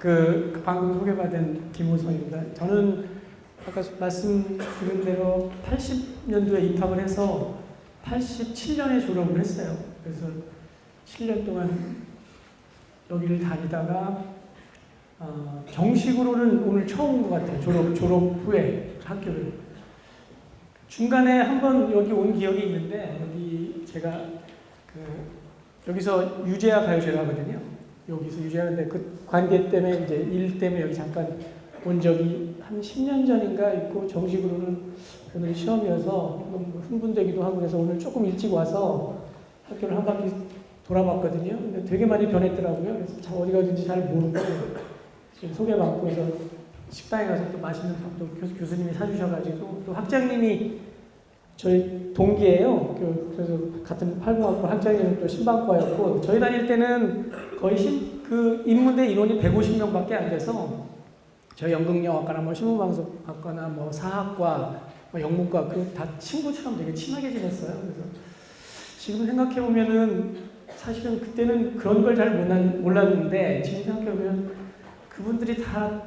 그 방금 소개받은 김호성입니다. 저는 아까 말씀드린 대로 80년도에 입학을 해서 87년에 졸업을 했어요. 그래서 7년 동안 여기를 다니다가 정식으로는 오늘 처음 온 것 같아요. 졸업 후에 학교를. 중간에 한번 여기 온 기억이 있는데, 여기 제가 여기서 유재하 가요제를 하거든요. 여기서 유재하는데 그 관계 때문에 이제 일 때문에 여기 잠깐 온 적이 한 10년 전인가 있고, 정식으로는 오늘 시험이어서 흥분되기도 하고 그래서 오늘 조금 일찍 와서 학교를 한 바퀴 돌아봤거든요. 근데 되게 많이 변했더라고요. 그래서 참 어디 가든지 잘 모르고 지금 소개받고 해서 식당에 가서 또 맛있는 밥도 교수님이 사주셔가지고, 또 학장님이 저희 동기예요. 그래서 같은 팔공학과 학장님은 또 신방과였고, 저희 다닐 때는 거의 인문대 인원이 150명밖에 안 돼서 저희 연극영화과나 뭐 신문방송학과나 뭐 사학과, 뭐 영문과 다 친구처럼 되게 친하게 지냈어요. 그래서 지금 생각해 보면은 사실은 그때는 그런 걸 잘 몰랐는데 지금 생각해 보면 그분들이 다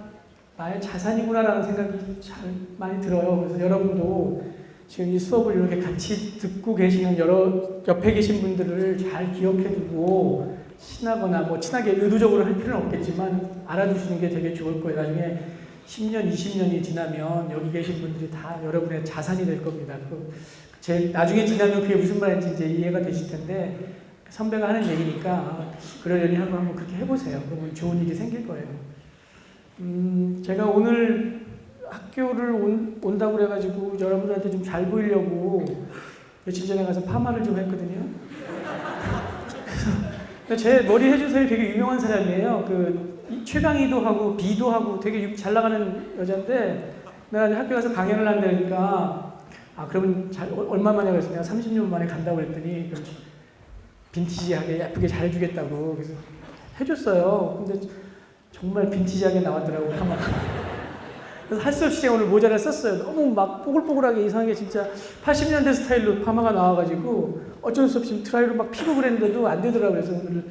나의 자산이구나라는 생각이 잘 많이 들어요. 그래서 여러분도 지금 이 수업을 이렇게 같이 듣고 계시는 옆에 계신 분들을 잘 기억해두고 친하거나 뭐 친하게 의도적으로 할 필요는 없겠지만 알아두시는 게 되게 좋을 거예요. 나중에 10년, 20년이 지나면 여기 계신 분들이 다 여러분의 자산이 될 겁니다. 나중에 지나면 그게 무슨 말인지 이제 이해가 되실 텐데, 선배가 하는 얘기니까 그러려니 한번 그렇게 해보세요. 그러면 좋은 일이 생길 거예요. 제가 오늘 학교를 온다고 그래가지고 여러분들한테 좀 잘 보이려고 며칠 전에 가서 파마를 좀 했거든요. 그래서 제 머리 해준 사람이 되게 유명한 사람이에요. 최강희도 하고 비도 하고 되게 잘 나가는 여자인데, 내가 학교 가서 강연을 한다니까 그러면 얼마 만에 그랬어? 내가 30년 만에 간다고 그랬더니 빈티지하게 예쁘게 잘 해주겠다고 그래서 해줬어요. 근데 정말 빈티지하게 나왔더라고, 파마가. 그래서 할 수 없이 제가 오늘 모자를 썼어요. 너무 막 뽀글뽀글하게 이상하게 진짜 80년대 스타일로 파마가 나와가지고 어쩔 수 없이 트라이로 막 피고 그랬는데도 안 되더라고요. 그래서 오늘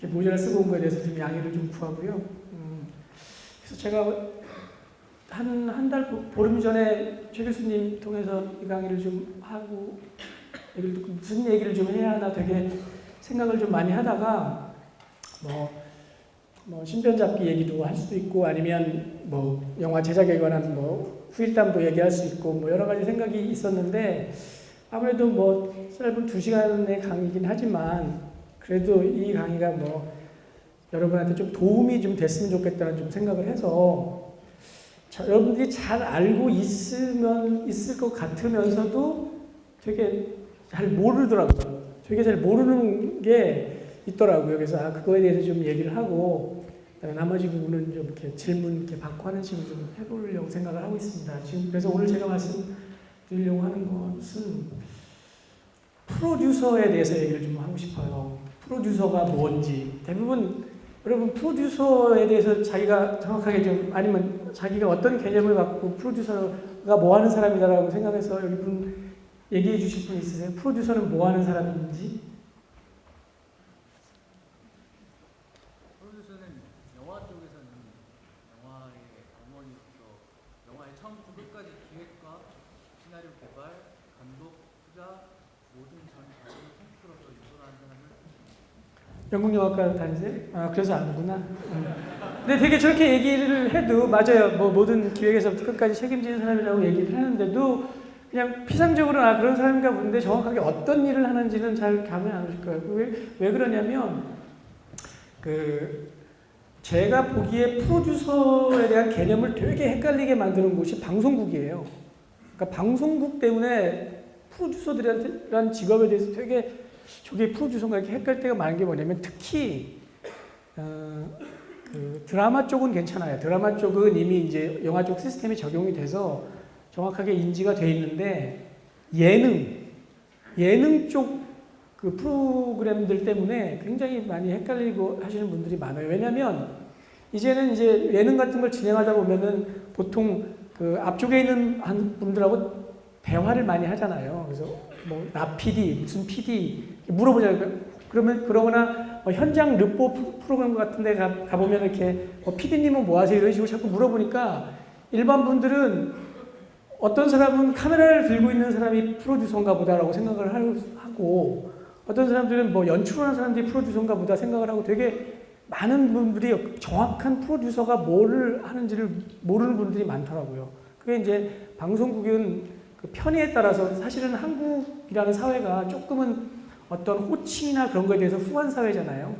이렇게 모자를 쓰고 온 거에 대해서 좀 양해를 좀 구하고요. 그래서 제가 한 달 보름 전에 최 교수님 통해서 이 강의를 좀 하고 얘기를 듣고 무슨 얘기를 좀 해야 하나 되게 생각을 좀 많이 하다가 뭐 신변 잡기 얘기도 할 수도 있고, 아니면 뭐 영화 제작에 관한 뭐 후일담도 얘기할 수 있고, 뭐 여러 가지 생각이 있었는데, 아무래도 뭐 짧은 2시간의 강의이긴 하지만 그래도 이 강의가 뭐 여러분한테 좀 도움이 좀 됐으면 좋겠다는 좀 생각을 해서, 여러분들이 잘 알고 있을 것 같으면서도 되게 잘 모르더라고요. 되게 잘 모르는 게 있더라고요. 그래서 그거에 대해서 좀 얘기를 하고, 나머지 부분은 좀 이렇게 질문 이렇게 받고 하는 식으로 좀 해보려고 생각을 하고 있습니다. 지금 그래서 오늘 제가 말씀드리려고 하는 것은 프로듀서에 대해서 얘기를 좀 하고 싶어요. 프로듀서가 뭔지. 대부분 여러분 프로듀서에 대해서 자기가 정확하게 좀, 아니면 자기가 어떤 개념을 갖고 프로듀서가 뭐 하는 사람이다라고 생각해서 여러분 얘기해 주실 분 있으세요? 프로듀서는 뭐 하는 사람인지? 프로듀서는 영화 쪽에서는 영화의 어머니부터 영화의 처음부터 끝까지 기획과 시나리오 개발, 감독, 투자 모든 전 과정을 통틀어서 인솔하는 사람을. 영국영화과 다니세요? 그래서 아는구나. 근데 되게 저렇게 얘기를 해도 맞아요. 뭐 모든 기획에서부터 끝까지 책임지는 사람이라고 얘기를 하는데도 그냥 피상적으로 그런 사람인가 본데 정확하게 어떤 일을 하는지는 잘 감이 안 오실 거예요. 왜 그러냐면 제가 보기에 프로듀서에 대한 개념을 되게 헷갈리게 만드는 곳이 방송국이에요. 그러니까 방송국 때문에 프로듀서들이란 직업에 대해서 되게 저게 프로듀서인가 이렇게 헷갈릴 때가 많은 게 뭐냐면, 특히 드라마 쪽은 괜찮아요. 드라마 쪽은 이미 이제 영화 쪽 시스템이 적용이 돼서 정확하게 인지가 돼 있는데, 예능 쪽 프로그램들 때문에 굉장히 많이 헷갈리고 하시는 분들이 많아요. 왜냐면 이제는 이제 예능 같은 걸 진행하다 보면은 보통 앞쪽에 있는 분들하고 대화를 많이 하잖아요. 그래서 뭐 나 PD, 무슨 PD 물어보잖아요. 그러거나 현장 르포 프로그램 같은 데 가보면 이렇게 PD님은 뭐 하세요? 이런 식으로 자꾸 물어보니까 일반 분들은 어떤 사람은 카메라를 들고 있는 사람이 프로듀서인가 보다라고 생각을 하고 어떤 사람들은 뭐 연출하는 사람들이 프로듀서인가 보다 생각을 하고 되게 많은 분들이 정확한 프로듀서가 뭐를 하는지를 모르는 분들이 많더라고요. 그게 이제 방송국은 그 편의에 따라서 사실은 한국이라는 사회가 조금은 어떤 호칭이나 그런 거에 대해서 후한 사회잖아요.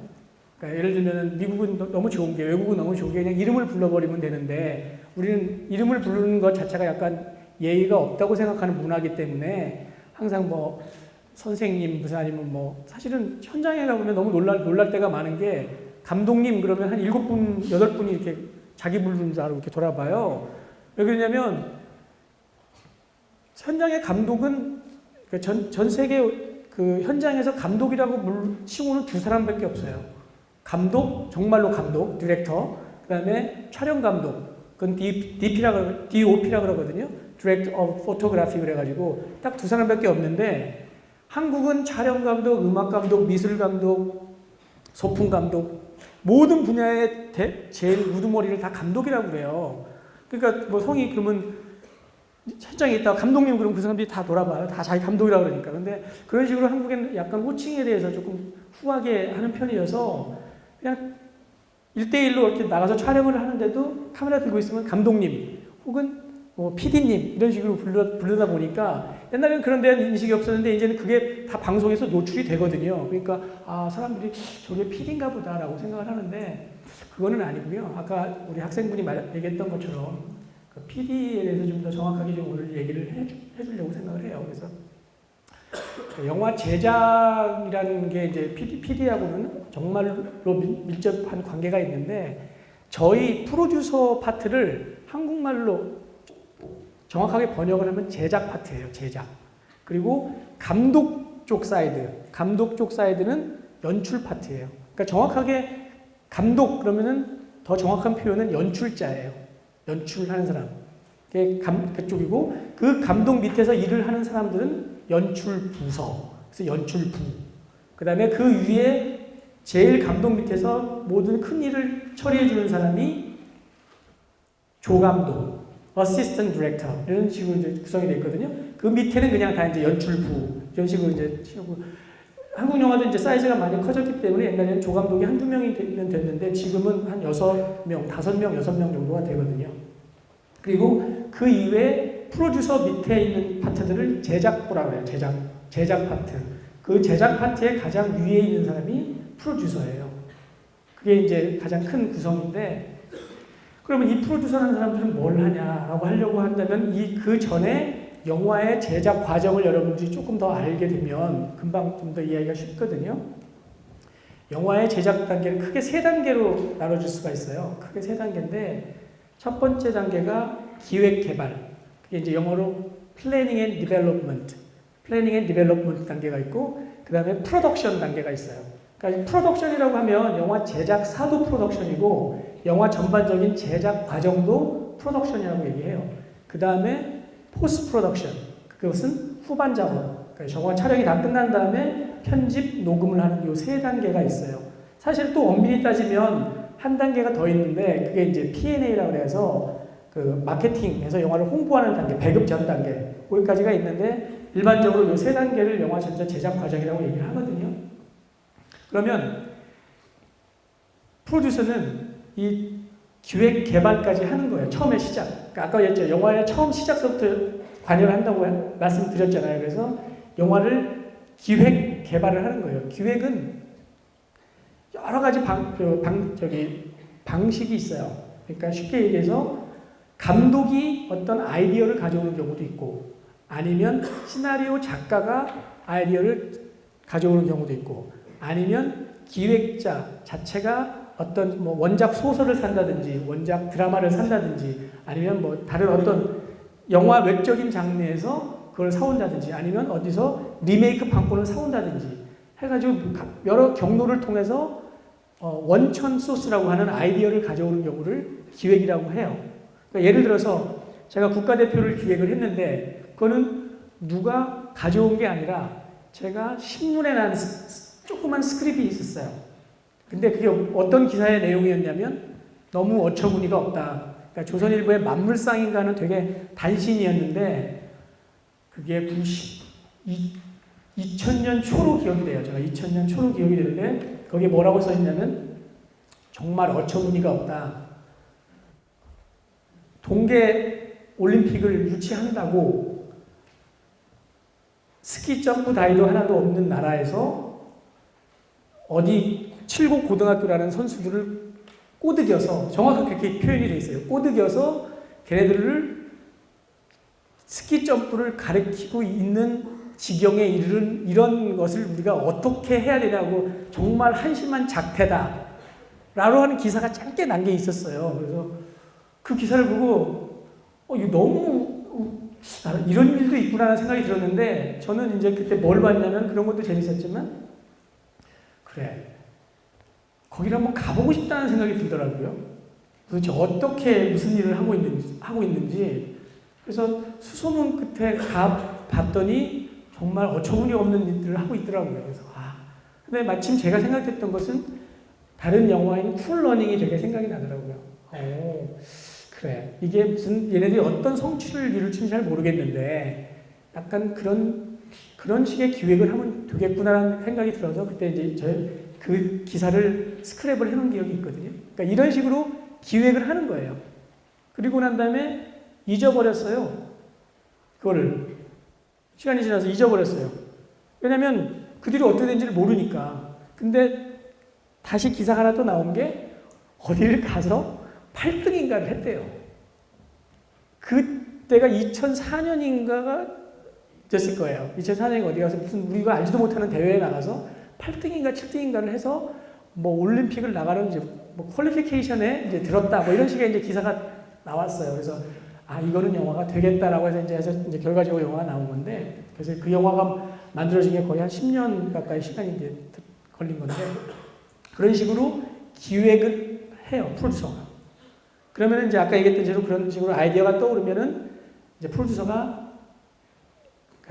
그러니까 예를 들면 미국은 너무 좋은 게 외국은 너무 좋은 게 그냥 이름을 불러버리면 되는데 우리는 이름을 부르는 것 자체가 약간 예의가 없다고 생각하는 문화이기 때문에 항상 뭐 선생님 무슨 아니면 뭐 사실은 현장에 가보면 너무 놀랄 때가 많은 게 감독님 그러면 한 7분, 8분이 이렇게 자기 부르는 줄 알고 이렇게 돌아봐요. 왜 그러냐면 현장의 감독은 전 세계 그 현장에서 감독이라고 치고는 2사람밖에 없어요. 감독, 정말로 감독, 디렉터, 그 다음에 촬영 감독, 그건 DOP라 그러거든요. Director of Photography 그래가지고 딱 2사람밖에 없는데 한국은 촬영 감독, 음악 감독, 미술 감독, 소품 감독 모든 분야의 제일 우두머리를 다 감독이라고 그래요. 그러니까 뭐 성이 그러면 현장에 있다가 감독님 그러면 그 사람들이 다 돌아봐요. 다 자기 감독이라고 그러니까. 근데 그런 식으로 한국에는 약간 호칭에 대해서 조금 후하게 하는 편이어서 그냥 1대1로 이렇게 나가서 촬영을 하는데도 카메라 들고 있으면 감독님 혹은 뭐 PD님 이런 식으로 부르다 보니까 옛날에는 그런 데는 인식이 없었는데 이제는 그게 다 방송에서 노출이 되거든요. 그러니까 아 사람들이 저게 PD인가 보다라고 생각을 하는데 그거는 아니고요. 아까 우리 학생분이 얘기했던 것처럼 그 PD에 대해서 좀 더 정확하게 좀 오늘 얘기를 해주려고 생각을 해요. 그래서 영화 제작이라는 게 이제 PD하고는 정말로 밀접한 관계가 있는데 저희 프로듀서 파트를 한국말로 정확하게 번역을 하면 제작 파트예요. 제작. 그리고 감독 쪽 사이드는 연출 파트예요. 그러니까 정확하게 감독 그러면은 더 정확한 표현은 연출자예요. 연출하는 사람. 그쪽이고 그 감독 밑에서 일을 하는 사람들은 연출부서. 그래서 연출부. 그 다음에 그 위에 제일 감독 밑에서 모든 큰 일을 처리해 주는 사람이 조감독. 어시스턴트 디렉터 이런 식으로 이제 구성이 되어 있거든요. 그 밑에는 그냥 다 이제 연출부 이런 식으로 이제 치고 한국 영화도 이제 사이즈가 많이 커졌기 때문에 옛날에는 조감독이 한두 명이면 됐는데 지금은 한 6명, 5명, 6명 정도가 되거든요. 그리고 그 이외에 프로듀서 밑에 있는 파트들을 제작부라고 해요. 제작 파트. 그 제작 파트의 가장 위에 있는 사람이 프로듀서예요. 그게 이제 가장 큰 구성인데 그러면 이 프로듀서라는 사람들은 뭘 하냐라고 하려고 한다면 그 전에 영화의 제작 과정을 여러분들이 조금 더 알게 되면 금방 좀 더 이해하기가 쉽거든요. 영화의 제작 단계를 크게 3단계로 나눠줄 수가 있어요. 크게 3단계인데 첫 번째 단계가 기획 개발. 그게 이제 영어로 Planning and Development 단계가 있고 그 다음에 프로덕션 단계가 있어요. 그러니까 프로덕션이라고 하면 영화 제작사도 프로덕션이고 영화 전반적인 제작 과정도 프로덕션이라고 얘기해요. 그 다음에 포스트 프로덕션. 그것은 후반 작업. 그러니까 영화 촬영이 다 끝난 다음에 편집, 녹음을 하는 이 3단계가 있어요. 사실 또 엄밀히 따지면 한 단계가 더 있는데 그게 이제 P&A라고 해서 그 마케팅에서 영화를 홍보하는 단계, 배급 전 단계 거기까지가 있는데 일반적으로 이 3단계를 영화 전체 제작 과정이라고 얘기를 하거든요. 그러면 프로듀서는 이 기획 개발까지 하는 거예요. 처음에 시작. 그러니까 아까 얘기했죠. 영화의 처음 시작서부터 관여를 한다고 말씀드렸잖아요. 그래서 영화를 기획 개발을 하는 거예요. 기획은 여러 가지 방식이 있어요. 그러니까 쉽게 얘기해서 감독이 어떤 아이디어를 가져오는 경우도 있고 아니면 시나리오 작가가 아이디어를 가져오는 경우도 있고 아니면 기획자 자체가 어떤 뭐 원작 소설을 산다든지 원작 드라마를 산다든지 아니면 뭐 다른 어떤 영화 외적인 장르에서 그걸 사온다든지 아니면 어디서 리메이크 판권을 사온다든지 해가지고 여러 경로를 통해서 원천 소스라고 하는 아이디어를 가져오는 경우를 기획이라고 해요. 그러니까 예를 들어서 제가 국가대표를 기획을 했는데 그거는 누가 가져온 게 아니라 제가 10년에 난 조그만 스크립이 있었어요. 근데 그게 어떤 기사의 내용이었냐면 너무 어처구니가 없다. 그러니까 조선일보의 만물상인가는 되게 단신이었는데 그게 2000년 초로 기억이 돼요. 제가 2000년 초로 기억이 되는데 거기에 뭐라고 써있냐면 정말 어처구니가 없다. 동계 올림픽을 유치한다고 스키 점프 다이도 하나도 없는 나라에서 어디 칠곡 고등학교라는 선수들을 꼬드겨서 정확하게 그렇게 표현이 되어 있어요. 꼬드겨서 걔네들을 스키 점프를 가르치고 있는 지경에 이르는 이런 것을 우리가 어떻게 해야 되냐고 정말 한심한 작태다 라고 하는 기사가 짧게 난 게 있었어요. 그래서 그 기사를 보고 이거 너무 이런 일도 있구나라는 생각이 들었는데 저는 이제 그때 뭘 봤냐면 그런 것도 재밌었지만 그래 거기를 한번 가보고 싶다는 생각이 들더라고요. 도대체 어떻게 무슨 일을 하고 있는지 그래서 수소문 끝에 가 봤더니 정말 어처구니 없는 일들을 하고 있더라고요. 그래서 근데 마침 제가 생각했던 것은 다른 영화인 쿨러닝이 되게 생각이 나더라고요. 그래 이게 무슨 얘네들이 어떤 성취를 이룰지는 잘 모르겠는데 약간 그런 식의 기획을 하면 되겠구나라는 생각이 들어서 그때 이제 그 기사를 스크랩을 해놓은 기억이 있거든요. 그러니까 이런 식으로 기획을 하는 거예요. 그리고 난 다음에 잊어버렸어요. 그거를 시간이 지나서 잊어버렸어요. 왜냐면 그 뒤로 어떻게 된지를 모르니까. 근데 다시 기사가 하나 또 나온 게 어디를 가서 8등인가를 했대요. 그때가 2004년인가가 됐을 거예요. 2004년에 어디 가서 무슨 우리가 알지도 못하는 대회에 나가서 8등인가 7등인가를 해서 뭐 올림픽을 나가는 이제 뭐 퀄리피케이션에 이제 들었다 뭐 이런 식의 이제 기사가 나왔어요. 그래서 이거는 영화가 되겠다라고 해서 이제 결과적으로 영화가 나온 건데 그래서 그 영화가 만들어진 게 거의 한 10년 가까이 시간이 이제 걸린 건데 그런 식으로 기획을 해요, 프로듀서가. 그러면 이제 아까 얘기했던 대로 그런 식으로 아이디어가 떠오르면은 이제 프로듀서가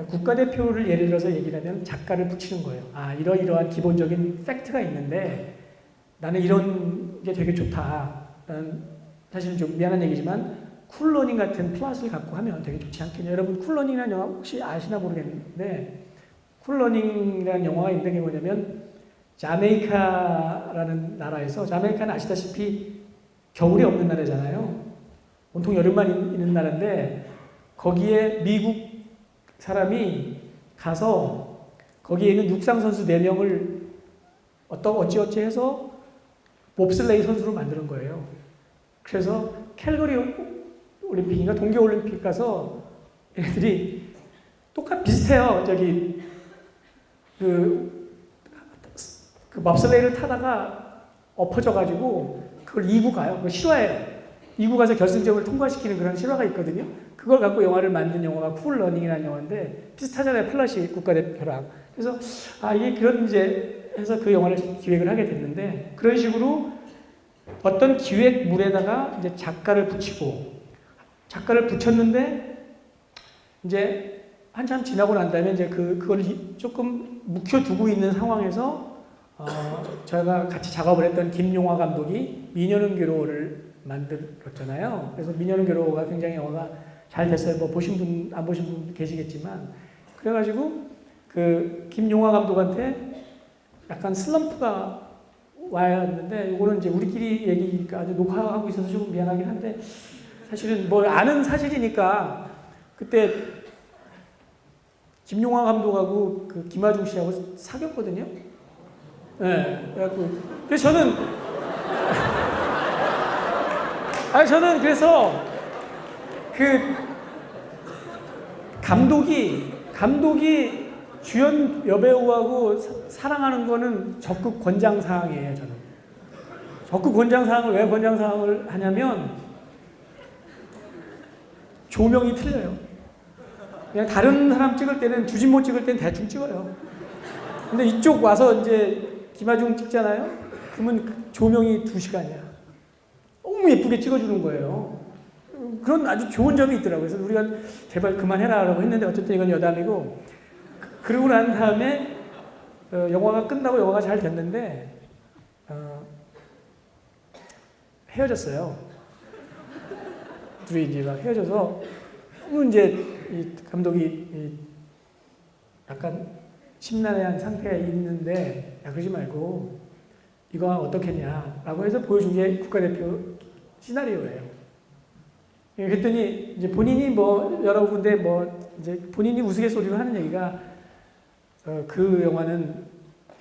국가대표를 예를 들어서 얘기를 하면 작가를 붙이는 거예요. 이러이러한 기본적인 팩트가 있는데 나는 이런 게 되게 좋다. 나는 사실 좀 미안한 얘기지만 쿨러닝 같은 플롯을 갖고 하면 되게 좋지 않겠냐. 여러분 쿨러닝이라는 영화 혹시 아시나 모르겠는데 쿨러닝이라는 영화가 있는 게 뭐냐면 자메이카라는 나라에서 자메이카는 아시다시피 겨울이 없는 나라잖아요. 온통 여름만 있는 나라인데 거기에 미국 사람이 가서 거기에 있는 육상 선수 4명을 어찌어찌 해서 봅슬레이 선수로 만드는 거예요. 그래서 캘거리 올림픽인가 동계올림픽 가서 얘네들이 비슷해요. 그 봅슬레이를 타다가 엎어져가지고 그걸 2구 가요. 그거 실화예요. 2구 가서 결승점을 통과시키는 그런 실화가 있거든요. 그걸 갖고 영화를 만든 영화가 쿨러닝이라는 영화인데 비슷하잖아요. 플러시 국가대표랑. 그래서 이게 그런 이제 해서 그 영화를 기획을 하게 됐는데 그런 식으로 어떤 기획물에다가 이제 작가를 붙였는데 이제 한참 지나고 난 다음에 이제 그걸 조금 묵혀두고 있는 상황에서 저희가 같이 작업을 했던 김용화 감독이 미녀는 괴로워를 만들었잖아요. 그래서 미녀는 괴로워가 굉장히 영화가 잘 됐어요. 뭐 보신 분, 안 보신 분 계시겠지만. 그래가지고 그 김용화 감독한테 약간 슬럼프가 와였는데 이거는 이제 우리끼리 얘기니까 아주 녹화하고 있어서 조금 미안하긴 한데 사실은 뭐 아는 사실이니까 그때 김용화 감독하고 그 김하중 씨하고 사귀었거든요. 네, 그래서 저는 그래서 그 감독이 주연 여배우하고 사랑하는 거는 적극 권장사항이에요. 저는 적극 권장사항을 왜 권장사항을 하냐면 조명이 틀려요. 그냥 다른 사람 찍을 때는 주진모 찍을 때는 대충 찍어요. 근데 이쪽 와서 이제 김하중 찍잖아요. 그러면 조명이 2시간이야. 너무 예쁘게 찍어주는 거예요. 그런 아주 좋은 점이 있더라고요. 그래서 우리가 제발 그만해라라고 했는데 어쨌든 이건 여담이고 그러고 난 다음에 영화가 끝나고 영화가 잘 됐는데 헤어졌어요. 둘이 이제 막 헤어져서 너무 이제 이 감독이 약간 심란해한 상태에 있는데 야 그러지 말고 이거 어떻겠냐라고 해서 보여준 게 국가대표 시나리오예요. 그랬더니 이제 본인이 뭐 여러 군데 뭐 이제 본인이 우스갯소리로 하는 얘기가 그 영화는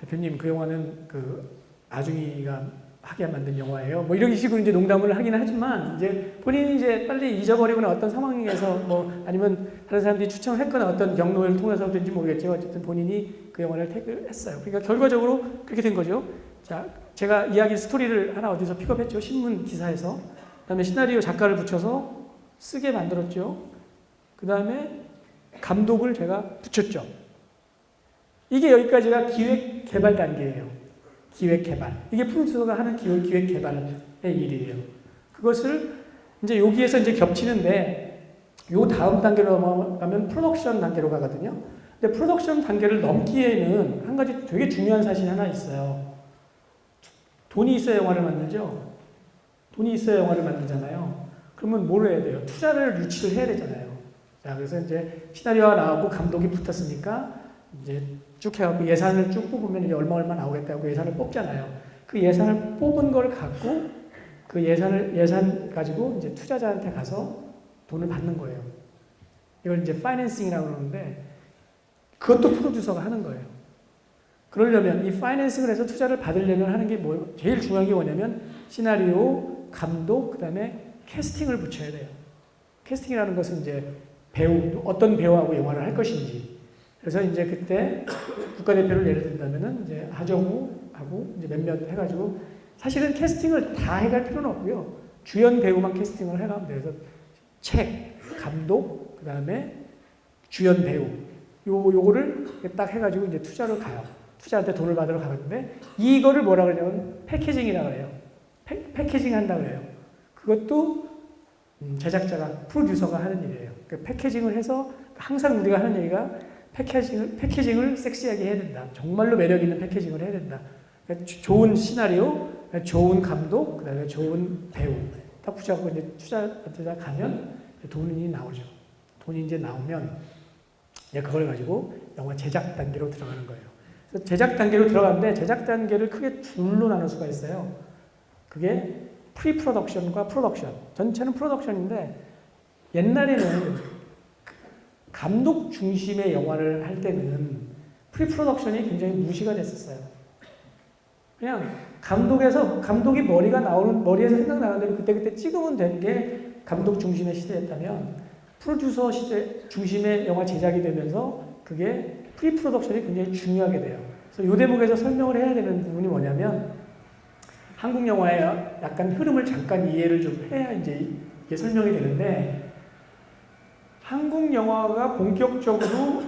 대표님 그 영화는 그 아중이가 하게 만든 영화예요. 뭐 이런 식으로 이제 농담을 하긴 하지만 이제 본인이 이제 빨리 잊어버리거나 어떤 상황에서 뭐 아니면 다른 사람들이 추천을 했거나 어떤 경로를 통해서든지 모르겠지만 어쨌든 본인이 그 영화를 택했어요. 그러니까 결과적으로 그렇게 된 거죠. 자, 제가 이야기 스토리를 하나 어디서 픽업했죠. 신문 기사에서. 그다음에 시나리오 작가를 붙여서 쓰게 만들었죠. 그다음에 감독을 제가 붙였죠. 이게 여기까지가 기획 개발 단계예요. 기획 개발. 이게 프로듀서가 하는 기획 개발의 일이에요. 그것을 이제 여기에서 이제 겹치는데 요 다음 단계로 넘어가면 프로덕션 단계로 가거든요. 근데 프로덕션 단계를 넘기에는 한 가지 되게 중요한 사실이 하나 있어요. 돈이 있어야 영화를 만들죠. 돈이 있어야 영화를 만들잖아요. 그러면 뭘 해야 돼요? 투자를 유치를 해야 되잖아요. 자, 그래서 이제 시나리오가 나오고 감독이 붙었으니까 이제 쭉 해갖고 예산을 쭉 뽑으면 이제 얼마 나오겠다고 예산을 뽑잖아요. 그 예산을 뽑은 걸 갖고 그 예산 가지고 이제 투자자한테 가서 돈을 받는 거예요. 이걸 이제 파이낸싱이라고 그러는데 그것도 프로듀서가 하는 거예요. 그러려면 이 파이낸싱을 해서 투자를 받으려면 하는 게 뭐 제일 중요한 게 뭐냐면 시나리오, 감독, 그다음에 캐스팅을 붙여야 돼요. 캐스팅이라는 것은 이제 배우, 어떤 배우하고 영화를 할 것인지. 그래서 이제 그때 국가대표를 예를 든다면은 이제 하정우하고 이제 몇몇 해가지고 사실은 캐스팅을 다 해갈 필요는 없고요. 주연 배우만 캐스팅을 해가면 돼요. 그래서 책, 감독, 그 다음에 주연 배우. 요거를 딱 해가지고 이제 투자를 가요. 투자한테 돈을 받으러 가는데 이거를 뭐라 그러냐면 패키징이라고 그래요. 패키징 한다고 그래요. 그것도 제작자가, 프로듀서가 하는 일이에요. 그 패키징을 해서 항상 우리가 하는 얘기가 패키징을 섹시하게 해야 된다. 정말로 매력 있는 패키징을 해야 된다. 그러니까 좋은 시나리오, 좋은 감독, 그다음에 좋은 배우 딱 붙여갖고 이제 투자한테 가면 돈이 나오죠. 돈이 이제 나오면 이제 그걸 가지고 영화 제작 단계로 들어가는 거예요. 그래서 제작 단계로 들어가는데 제작 단계를 크게 둘로 나눌 수가 있어요. 그게 프리 프로덕션과 프로덕션. 전체는 프로덕션인데 옛날에는 감독 중심의 영화를 할 때는 프리 프로덕션이 굉장히 무시가 됐었어요. 그냥 감독이 머리에서 생각나는 대로 그때 찍으면 된 게 감독 중심의 시대였다면 프로듀서 시대 중심의 영화 제작이 되면서 그게 프리 프로덕션이 굉장히 중요하게 돼요. 그래서 이 대목에서 설명을 해야 되는 부분이 뭐냐면 한국 영화의 약간 흐름을 잠깐 이해를 좀 해야 이제 이게 설명이 되는데 한국 영화가 본격적으로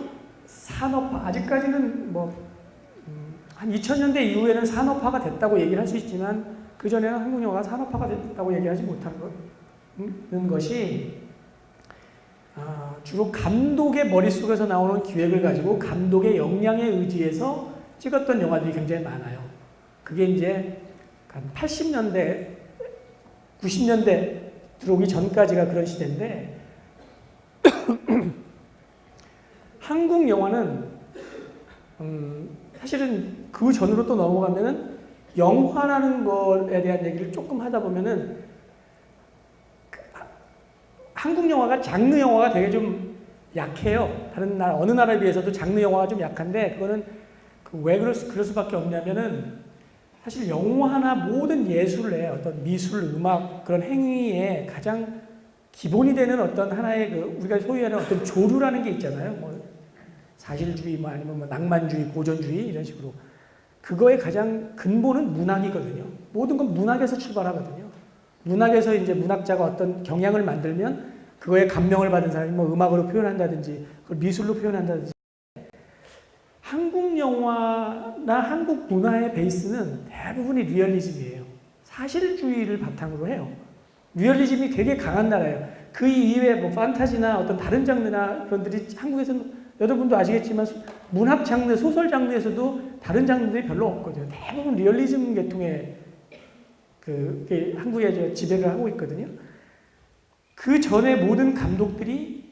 산업화, 아직까지는 한 2000년대 이후에는 산업화가 됐다고 얘기를 할 수 있지만 그전에는 한국 영화가 산업화가 됐다고 얘기하지 못하는 것이 주로 감독의 머릿속에서 나오는 기획을 가지고 감독의 역량에 의지해서 찍었던 영화들이 굉장히 많아요. 그게 이제 한 80년대, 90년대 들어오기 전까지가 그런 시대인데 한국 영화는 사실은 그 전으로 또 넘어가면은 영화라는 것에 대한 얘기를 조금 하다 보면은 한국 영화가 장르 영화가 되게 좀 약해요. 다른 나라 어느 나라에 비해서도 장르 영화가 좀 약한데 그거는 왜 그럴 수밖에 없냐면은 사실 영화나 모든 예술의 어떤 미술, 음악 그런 행위에 가장 기본이 되는 어떤 하나의 우리가 소유하는 어떤 조류라는 게 있잖아요. 사실주의, 아니면 낭만주의, 고전주의 이런 식으로 그거의 가장 근본은 문학이거든요. 모든 건 문학에서 출발하거든요. 문학에서 이제 문학자가 어떤 경향을 만들면 그거에 감명을 받은 사람이 음악으로 표현한다든지 그걸 미술로 표현한다든지 한국 영화나 한국 문화의 베이스는 대부분이 리얼리즘이에요. 사실주의를 바탕으로 해요. 리얼리즘이 되게 강한 나라예요. 그 이외에 뭐 판타지나 어떤 다른 장르나 그런들이 한국에서는 여러분도 아시겠지만 문학 장르, 소설 장르에서도 다른 장르들이 별로 없거든요. 대부분 리얼리즘 계통의 그게 한국에 지배를 하고 있거든요. 그 전에 모든 감독들이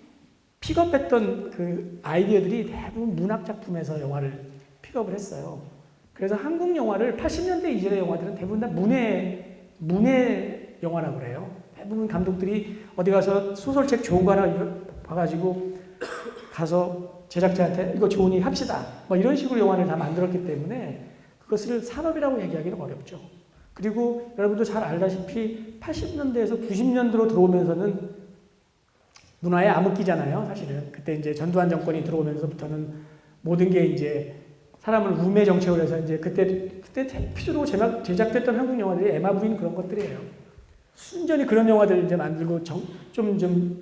픽업했던 그 아이디어들이 대부분 문학 작품에서 영화를 픽업을 했어요. 그래서 한국 영화를 80년대 이전의 영화들은 대부분 다 문예 영화라고 그래요. 대부분 감독들이 어디 가서 소설책 좋은 거 하나 봐가지고 가서 제작자한테 이거 좋으니 합시다. 뭐 이런 식으로 영화를 다 만들었기 때문에 그것을 산업이라고 얘기하기는 어렵죠. 그리고 여러분도 잘 알다시피 80년대에서 90년대로 들어오면서는 문화의 암흑기잖아요, 사실은. 그때 이제 전두환 정권이 들어오면서부터는 모든 게 이제 사람을 우매 정책을 해서 이제 그때 대표적으로 제작됐던 한국 영화들이 에마 부인 그런 것들이에요. 순전히 그런 영화들을 이제 만들고 좀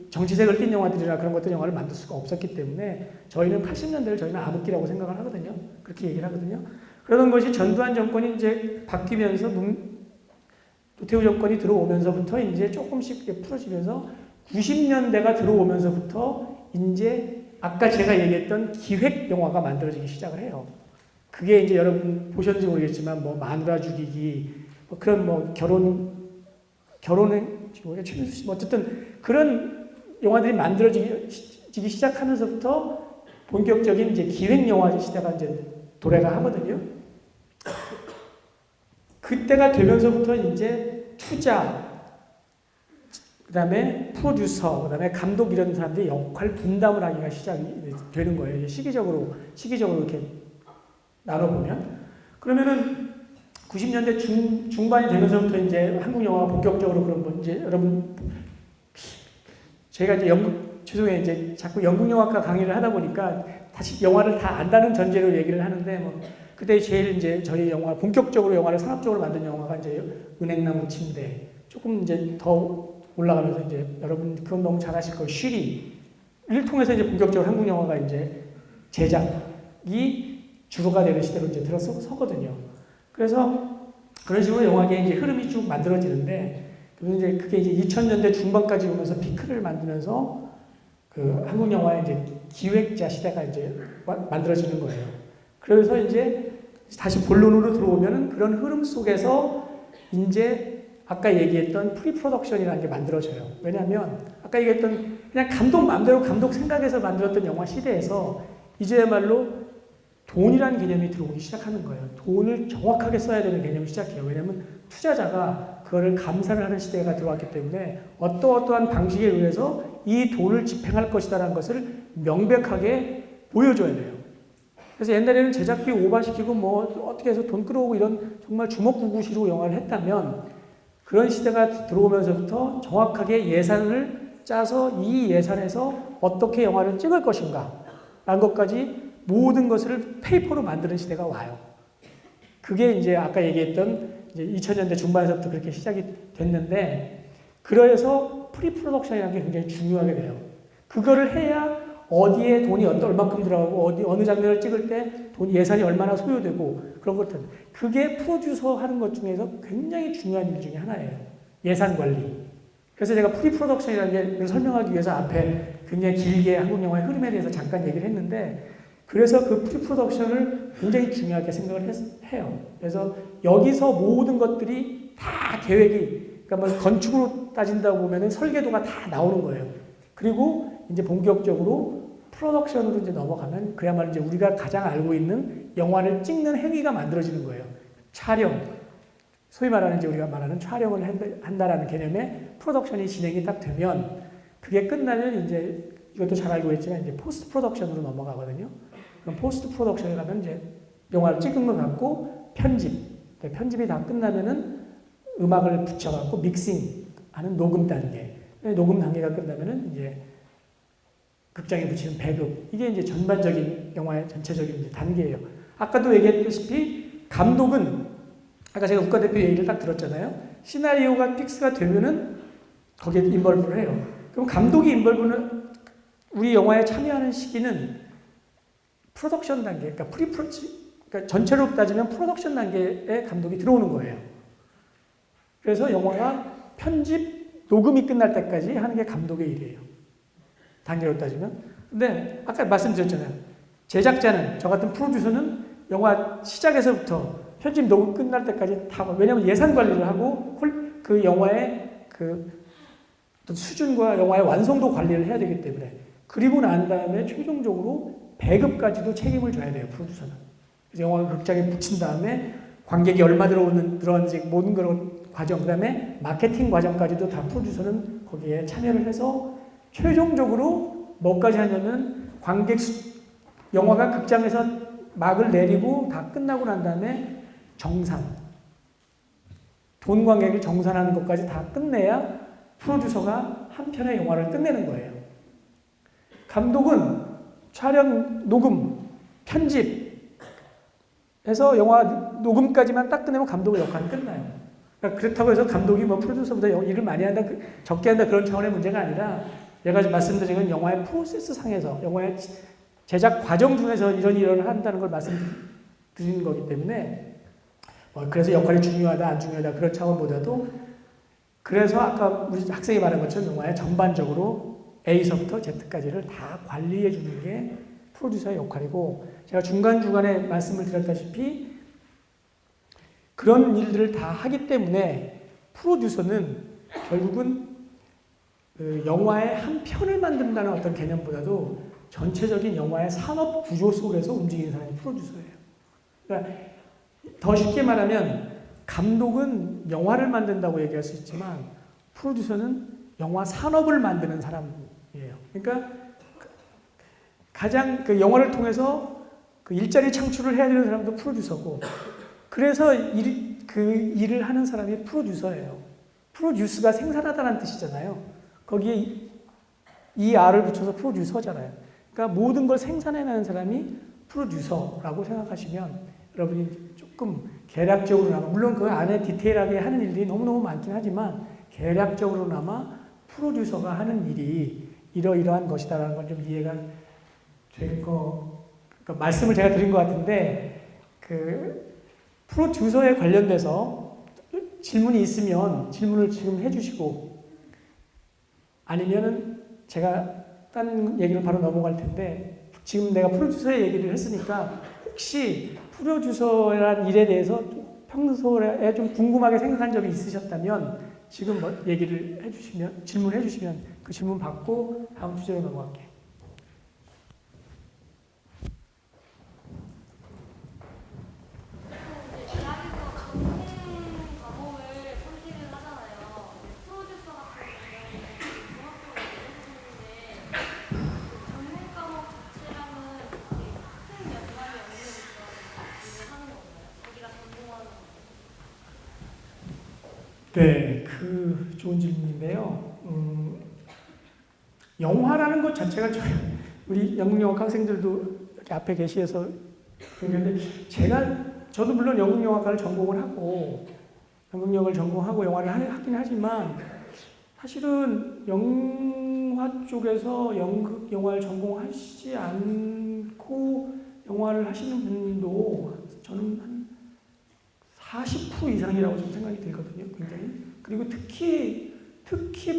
정치색을 띤 영화들이나 그런 것들 영화를 만들 수가 없었기 때문에 저희는 80년대를 저희는 암흑기라고 생각을 하거든요. 그렇게 얘기를 하거든요. 그러던 것이 전두환 정권이 이제 바뀌면서 노태우 정권이 들어오면서부터 이제 조금씩 풀어지면서 90년대가 들어오면서부터 이제 아까 제가 얘기했던 기획 영화가 만들어지기 시작을 해요. 그게 이제 여러분 보셨는지 모르겠지만 뭐 마누라 죽이기, 뭐 그런 뭐 결혼의 어쨌든 그런 영화들이 만들어지기 시작하면서부터 본격적인 이제 기획 영화 시대가 이제 도래가 하거든요. 그때가 되면서부터 이제 투자, 그다음에 프로듀서, 그다음에 감독 이런 사람들이 역할 분담을 하기가 시작이 되는 거예요. 시기적으로 이렇게 나눠보면. 그러면은 90년대 중반이 되면서부터 이제 한국 영화가 본격적으로 그런 거 이제 여러분 제가 이제 죄송해요. 이제 자꾸 연극 영화과 강의를 하다 보니까 다시 영화를 다 안다는 전제로 얘기를 하는데 뭐 그때 제일 이제 저희 영화 본격적으로 영화를 산업적으로 만든 영화가 이제 은행나무 침대 조금 이제 더 올라가면서 이제 여러분 그건 너무 잘 아실 거예요. 쉬리를 통해서 이제 본격적으로 한국 영화가 이제 제작이 주로가 되는 시대로 이제 들어서거든요. 그래서 그런 식으로 영화계의 이제 흐름이 쭉 만들어지는데 이제 그게 이제 2000년대 중반까지 오면서 피크를 만들면서 그 한국 영화의 이제 기획자 시대가 이제 만들어지는 거예요. 그래서 이제 다시 본론으로 들어오면은 그런 흐름 속에서 이제 아까 얘기했던 프리프로덕션이라는 게 만들어져요. 왜냐하면 아까 얘기했던 그냥 감독 마음대로 감독 생각해서 만들었던 영화 시대에서 이제야말로 돈이라는 개념이 들어오기 시작하는 거예요. 돈을 정확하게 써야 되는 개념이 시작해요. 왜냐하면 투자자가 그거를 감사를 하는 시대가 들어왔기 때문에 어떠한 방식에 의해서 이 돈을 집행할 것이다라는 것을 명백하게 보여줘야 돼요. 그래서 옛날에는 제작비 오버시키고 뭐 어떻게 해서 돈 끌어오고 이런 정말 주먹구구식으로 영화를 했다면 그런 시대가 들어오면서부터 정확하게 예산을 짜서 이 예산에서 어떻게 영화를 찍을 것인가 라는 것까지 모든 것을 페이퍼로 만드는 시대가 와요. 그게 이제 아까 얘기했던 이제 2000년대 중반에서부터 그렇게 시작이 됐는데 그래서 프리프로덕션이라는 게 굉장히 중요하게 돼요. 그거를 해야 어디에 돈이 얼마큼 들어가고 어느 장면을 찍을 때 예산이 얼마나 소요되고 그런 것들. 그게 프로듀서 하는 것 중에서 굉장히 중요한 일 중에 하나예요. 예산 관리. 그래서 제가 프리프로덕션이라는 게 설명하기 위해서 앞에 굉장히 길게 한국 영화의 흐름에 대해서 잠깐 얘기를 했는데 그래서 그 프리프로덕션을 굉장히 중요하게 생각을 해요. 그래서 여기서 모든 것들이 다 계획이 그러니까 뭐 건축으로 따진다고 보면은 설계도가 다 나오는 거예요. 그리고 이제 본격적으로 프로덕션으로 이제 넘어가면 그야말로 이제 우리가 가장 알고 있는 영화를 찍는 행위가 만들어지는 거예요. 촬영. 소위 말하는 이제 우리가 말하는 촬영을 한다라는 개념의 프로덕션이 진행이 딱 되면 그게 끝나면 이제 이것도 잘 알고 있지만 이제 포스트 프로덕션으로 넘어가거든요. 그럼 포스트 프로덕션에 가면 이제 영화를 찍은 것 같고 편집이 다 끝나면은 음악을 붙여갖고 믹싱하는 녹음 단계. 녹음 단계가 끝나면은 이제 극장에 붙이는 배급. 이게 이제 전반적인 영화의 전체적인 이제 단계예요. 아까도 얘기했다시피 감독은 아까 제가 국가대표 얘기를 딱 들었잖아요. 시나리오가 픽스가 되면은 거기에 인벌브를 해요. 그럼 감독이 인벌브는 우리 영화에 참여하는 시기는 프로덕션 단계, 그러니까 그러니까 전체로 따지면 프로덕션 단계에 감독이 들어오는 거예요. 그래서 영화가 편집, 녹음이 끝날 때까지 하는 게 감독의 일이에요. 단계로 따지면. 근데 아까 말씀드렸잖아요. 제작자는, 저 같은 프로듀서는 영화 시작에서부터 편집 녹음 끝날 때까지 다, 왜냐면 예산 관리를 하고 그 영화의 그 수준과 영화의 완성도 관리를 해야 되기 때문에, 그리고 난 다음에 최종적으로 배급까지도 책임을 져야 돼요, 프로듀서는. 그래서 영화를 극장에 붙인 다음에 관객이 얼마 들어왔는지 모든 그런 과정, 그 다음에 마케팅 과정까지도 다 프로듀서는 거기에 참여를 해서 최종적으로 뭐까지 하냐면 영화가 극장에서 막을 내리고 다 끝나고 난 다음에 정산, 돈 관객을 정산하는 것까지 다 끝내야 프로듀서가 한 편의 영화를 끝내는 거예요. 감독은 촬영, 녹음, 편집 해서 영화 녹음까지만 딱 끝내면 감독의 역할은 끝나요. 그러니까 그렇다고 해서 감독이 뭐 프로듀서보다 일을 많이 한다, 적게 한다 그런 차원의 문제가 아니라, 제가 말씀드린 건 영화의 프로세스 상에서, 영화의 제작 과정 중에서 이런 일을 한다는 걸 말씀드리는 거기 때문에, 그래서 역할이 중요하다 안 중요하다 그런 차원보다도, 그래서 아까 우리 학생이 말한 것처럼 영화의 전반적으로 A서부터 Z까지를 다 관리해 주는 게 프로듀서의 역할이고, 제가 중간중간에 말씀을 드렸다시피 그런 일들을 다 하기 때문에 프로듀서는 결국은 그 영화의 한 편을 만든다는 어떤 개념보다도 전체적인 영화의 산업 구조 속에서 움직이는 사람이 프로듀서예요. 그러니까 더 쉽게 말하면 감독은 영화를 만든다고 얘기할 수 있지만 프로듀서는 영화 산업을 만드는 사람이에요. 그러니까 가장 그 영화를 통해서 그 일자리 창출을 해야 되는 사람도 프로듀서고, 그래서 그 일을 하는 사람이 프로듀서예요. 프로듀스가 생산하다는 뜻이잖아요. 거기에 ER을 붙여서 프로듀서잖아요. 그러니까 모든 걸 생산해내는 사람이 프로듀서라고 생각하시면 여러분이 조금 계략적으로나마, 물론 그 안에 디테일하게 하는 일들이 너무너무 많긴 하지만 계략적으로나마 프로듀서가 하는 일이 이러이러한 것이다라는 건 좀 이해가 될 거, 그러니까 말씀을 제가 드린 것 같은데, 그 프로듀서에 관련돼서 질문이 있으면 질문을 지금 해주시고, 아니면은 제가 딴 얘기를 바로 넘어갈 텐데, 지금 내가 프로듀서의 얘기를 했으니까 혹시 프로듀서란 일에 대해서 평소에 좀 궁금하게 생각한 적이 있으셨다면 지금 뭐 얘기를 해주시면, 질문해 주시면 그 질문 받고 다음 주제로 넘어갈게요. 네, 그 좋은 질문인데요. 영화라는 것 자체가 우리 영국영화 학생들도 이렇게 앞에 계시해서 그런데 저도 물론 영국영화과를 전공을 하고 연극영화를 전공하고 영화를 하긴 하지만 사실은 영화 쪽에서 연극영화를 전공하시지 않고 영화를 하시는 분도 저는 한 40% 이상이라고 좀 생각이 들거든요, 굉장히. 그리고 특히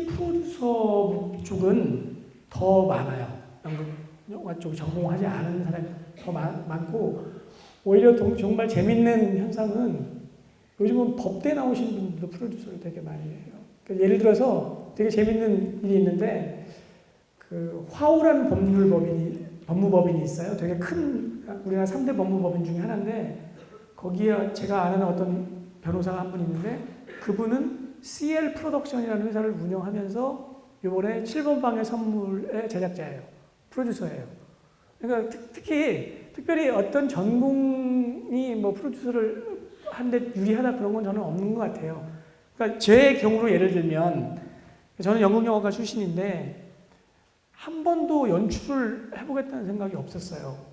프로듀서 쪽은 더 많아요. 연극 영화 쪽 전공하지 않은 사람이 더 많고, 오히려 정말 재밌는 현상은 요즘은 법대 나오신 분들도 프로듀서를 되게 많이 해요. 그러니까 예를 들어서 되게 재밌는 일이 있는데, 그 화우라는 법무법인이 있어요. 되게 큰 우리나라 3대 법무법인 중에 하나인데, 거기에 제가 아는 어떤 변호사가 한 분 있는데, 그분은 CL 프로덕션이라는 회사를 운영하면서 이번에 7번 방의 선물의 제작자예요. 프로듀서예요. 그러니까 특별히 어떤 전공이 뭐 프로듀서를 하는데 유리하다 그런 건 저는 없는 것 같아요. 그러니까 제 경우로 예를 들면, 저는 연극영화과 출신인데 한 번도 연출을 해보겠다는 생각이 없었어요.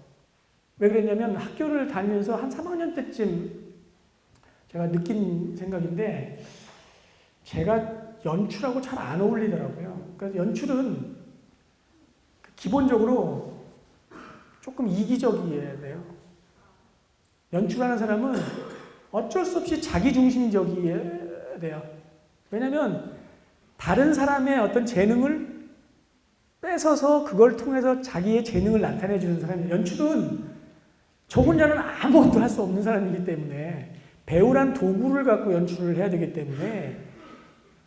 왜 그랬냐면 학교를 다니면서 한 3학년 때쯤 제가 느낀 생각인데, 제가 연출하고 잘 안 어울리더라고요. 그래서 연출은 기본적으로 조금 이기적이어야 돼요. 연출하는 사람은 어쩔 수 없이 자기중심적이어야 돼요. 왜냐면 다른 사람의 어떤 재능을 뺏어서 그걸 통해서 자기의 재능을 나타내 주는 사람이에요. 연출은 저 혼자는 아무것도 할 수 없는 사람이기 때문에 배우란 도구를 갖고 연출을 해야 되기 때문에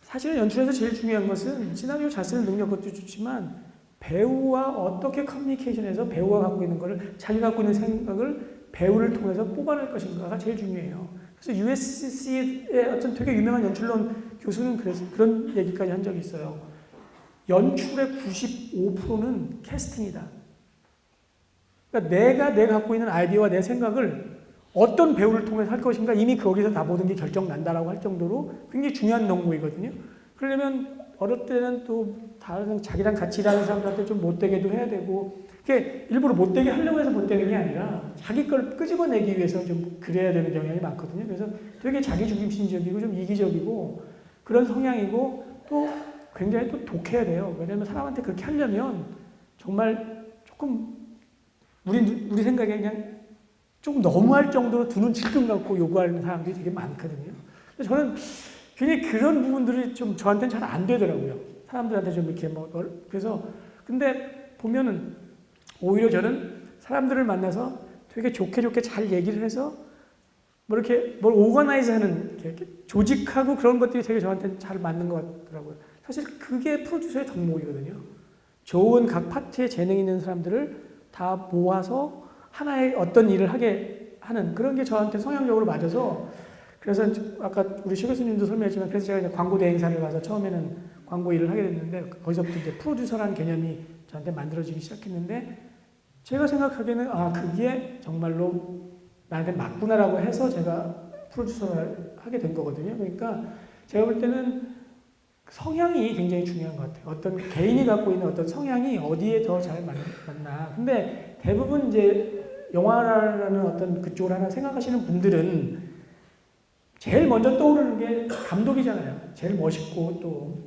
사실은 연출에서 제일 중요한 것은 시나리오 잘 쓰는 능력 것도 좋지만 배우와 어떻게 커뮤니케이션해서 배우가 갖고 있는 거를 자기가 갖고 있는 생각을 배우를 통해서 뽑아낼 것인가가 제일 중요해요. 그래서 USC의 어떤 되게 유명한 연출론 교수는 그래서 그런 얘기까지 한 적이 있어요. 연출의 95%는 캐스팅이다. 그러니까 내가 갖고 있는 아이디어와 내 생각을 어떤 배우를 통해서 할 것인가 이미 거기서 다 모든 게 결정 난다라고 할 정도로 굉장히 중요한 농구이거든요. 그러려면 어릴 때는 또 다른 자기랑 같이 일하는 사람들한테 좀 못되게도 해야 되고 그게 일부러 못되게 하려고 해서 못되는 게 아니라 자기 걸 끄집어내기 위해서 좀 그래야 되는 경향이 많거든요. 그래서 되게 자기 중심적이고 좀 이기적이고 그런 성향이고 또 굉장히 또 독해야 돼요. 왜냐하면 사람한테 그렇게 하려면 정말 조금 우리 생각에 그냥 조금 너무할 정도로 두 눈 질끈 감고 요구하는 사람들이 되게 많거든요. 저는 굉장히 그런 부분들이 좀 저한테는 잘 안 되더라고요. 사람들한테 좀 이렇게 그래서 근데 보면은 오히려 저는 사람들을 만나서 되게 좋게 잘 얘기를 해서 뭐 이렇게 뭘 오거나이즈하는 이렇게 조직하고 그런 것들이 되게 저한테는 잘 맞는 것 같더라고요. 사실 그게 프로듀서의 덕목이거든요. 좋은 각 파트에 재능 있는 사람들을 다 모아서 하나의 어떤 일을 하게 하는 그런 게 저한테 성향적으로 맞아서 그래서 아까 우리 시 교수님도 설명했지만 그래서 제가 이제 광고 대행사를 가서 처음에는 광고 일을 하게 됐는데 거기서부터 이제 프로듀서라는 개념이 저한테 만들어지기 시작했는데 제가 생각하기에는 그게 정말로 나한테 맞구나라고 해서 제가 프로듀서를 하게 된 거거든요. 그러니까 제가 볼 때는 성향이 굉장히 중요한 것 같아요. 어떤 개인이 갖고 있는 어떤 성향이 어디에 더 잘 맞나. 근데 대부분 이제 영화라는 어떤 그쪽을 하나 생각하시는 분들은 제일 먼저 떠오르는 게 감독이잖아요. 제일 멋있고 또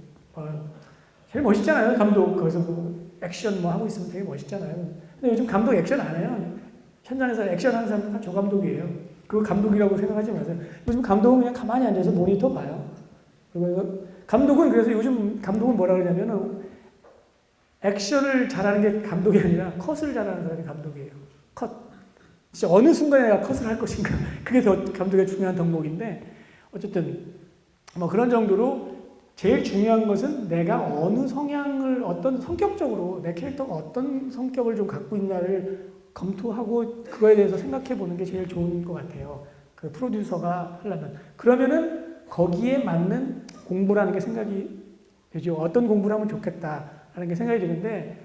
제일 멋있잖아요. 감독 거기서 뭐 액션 뭐 하고 있으면 되게 멋있잖아요. 근데 요즘 감독 액션 안 해요. 현장에서 액션 하는 사람은 다 저 감독이에요. 그거 감독이라고 생각하지 마세요. 요즘 감독은 그냥 가만히 앉아서 모니터 봐요. 그리고 감독은 그래서 요즘 감독은 뭐라 그러냐면은 액션을 잘하는 게 감독이 아니라 컷을 잘하는 사람이 감독이에요. 컷. 진짜 어느 순간에 내가 컷을 할 것인가. 그게 더 감독의 중요한 덕목인데 어쨌든 뭐 그런 정도로 제일 중요한 것은 내가 어느 성향을 어떤 성격적으로 내 캐릭터가 어떤 성격을 좀 갖고 있나를 검토하고 그거에 대해서 생각해 보는 게 제일 좋은 것 같아요. 그 프로듀서가 하려면. 그러면은 거기에 맞는 공부라는 게 생각이 되죠. 어떤 공부를 하면 좋겠다라는 게 생각이 드는데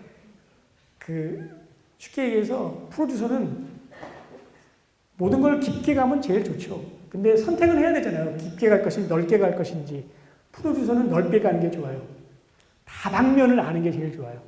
쉽게 얘기해서 프로듀서는 모든 걸 깊게 가면 제일 좋죠. 근데 선택은 해야 되잖아요. 깊게 갈 것인지 넓게 갈 것인지. 프로듀서는 넓게 가는 게 좋아요. 다방면을 아는 게 제일 좋아요.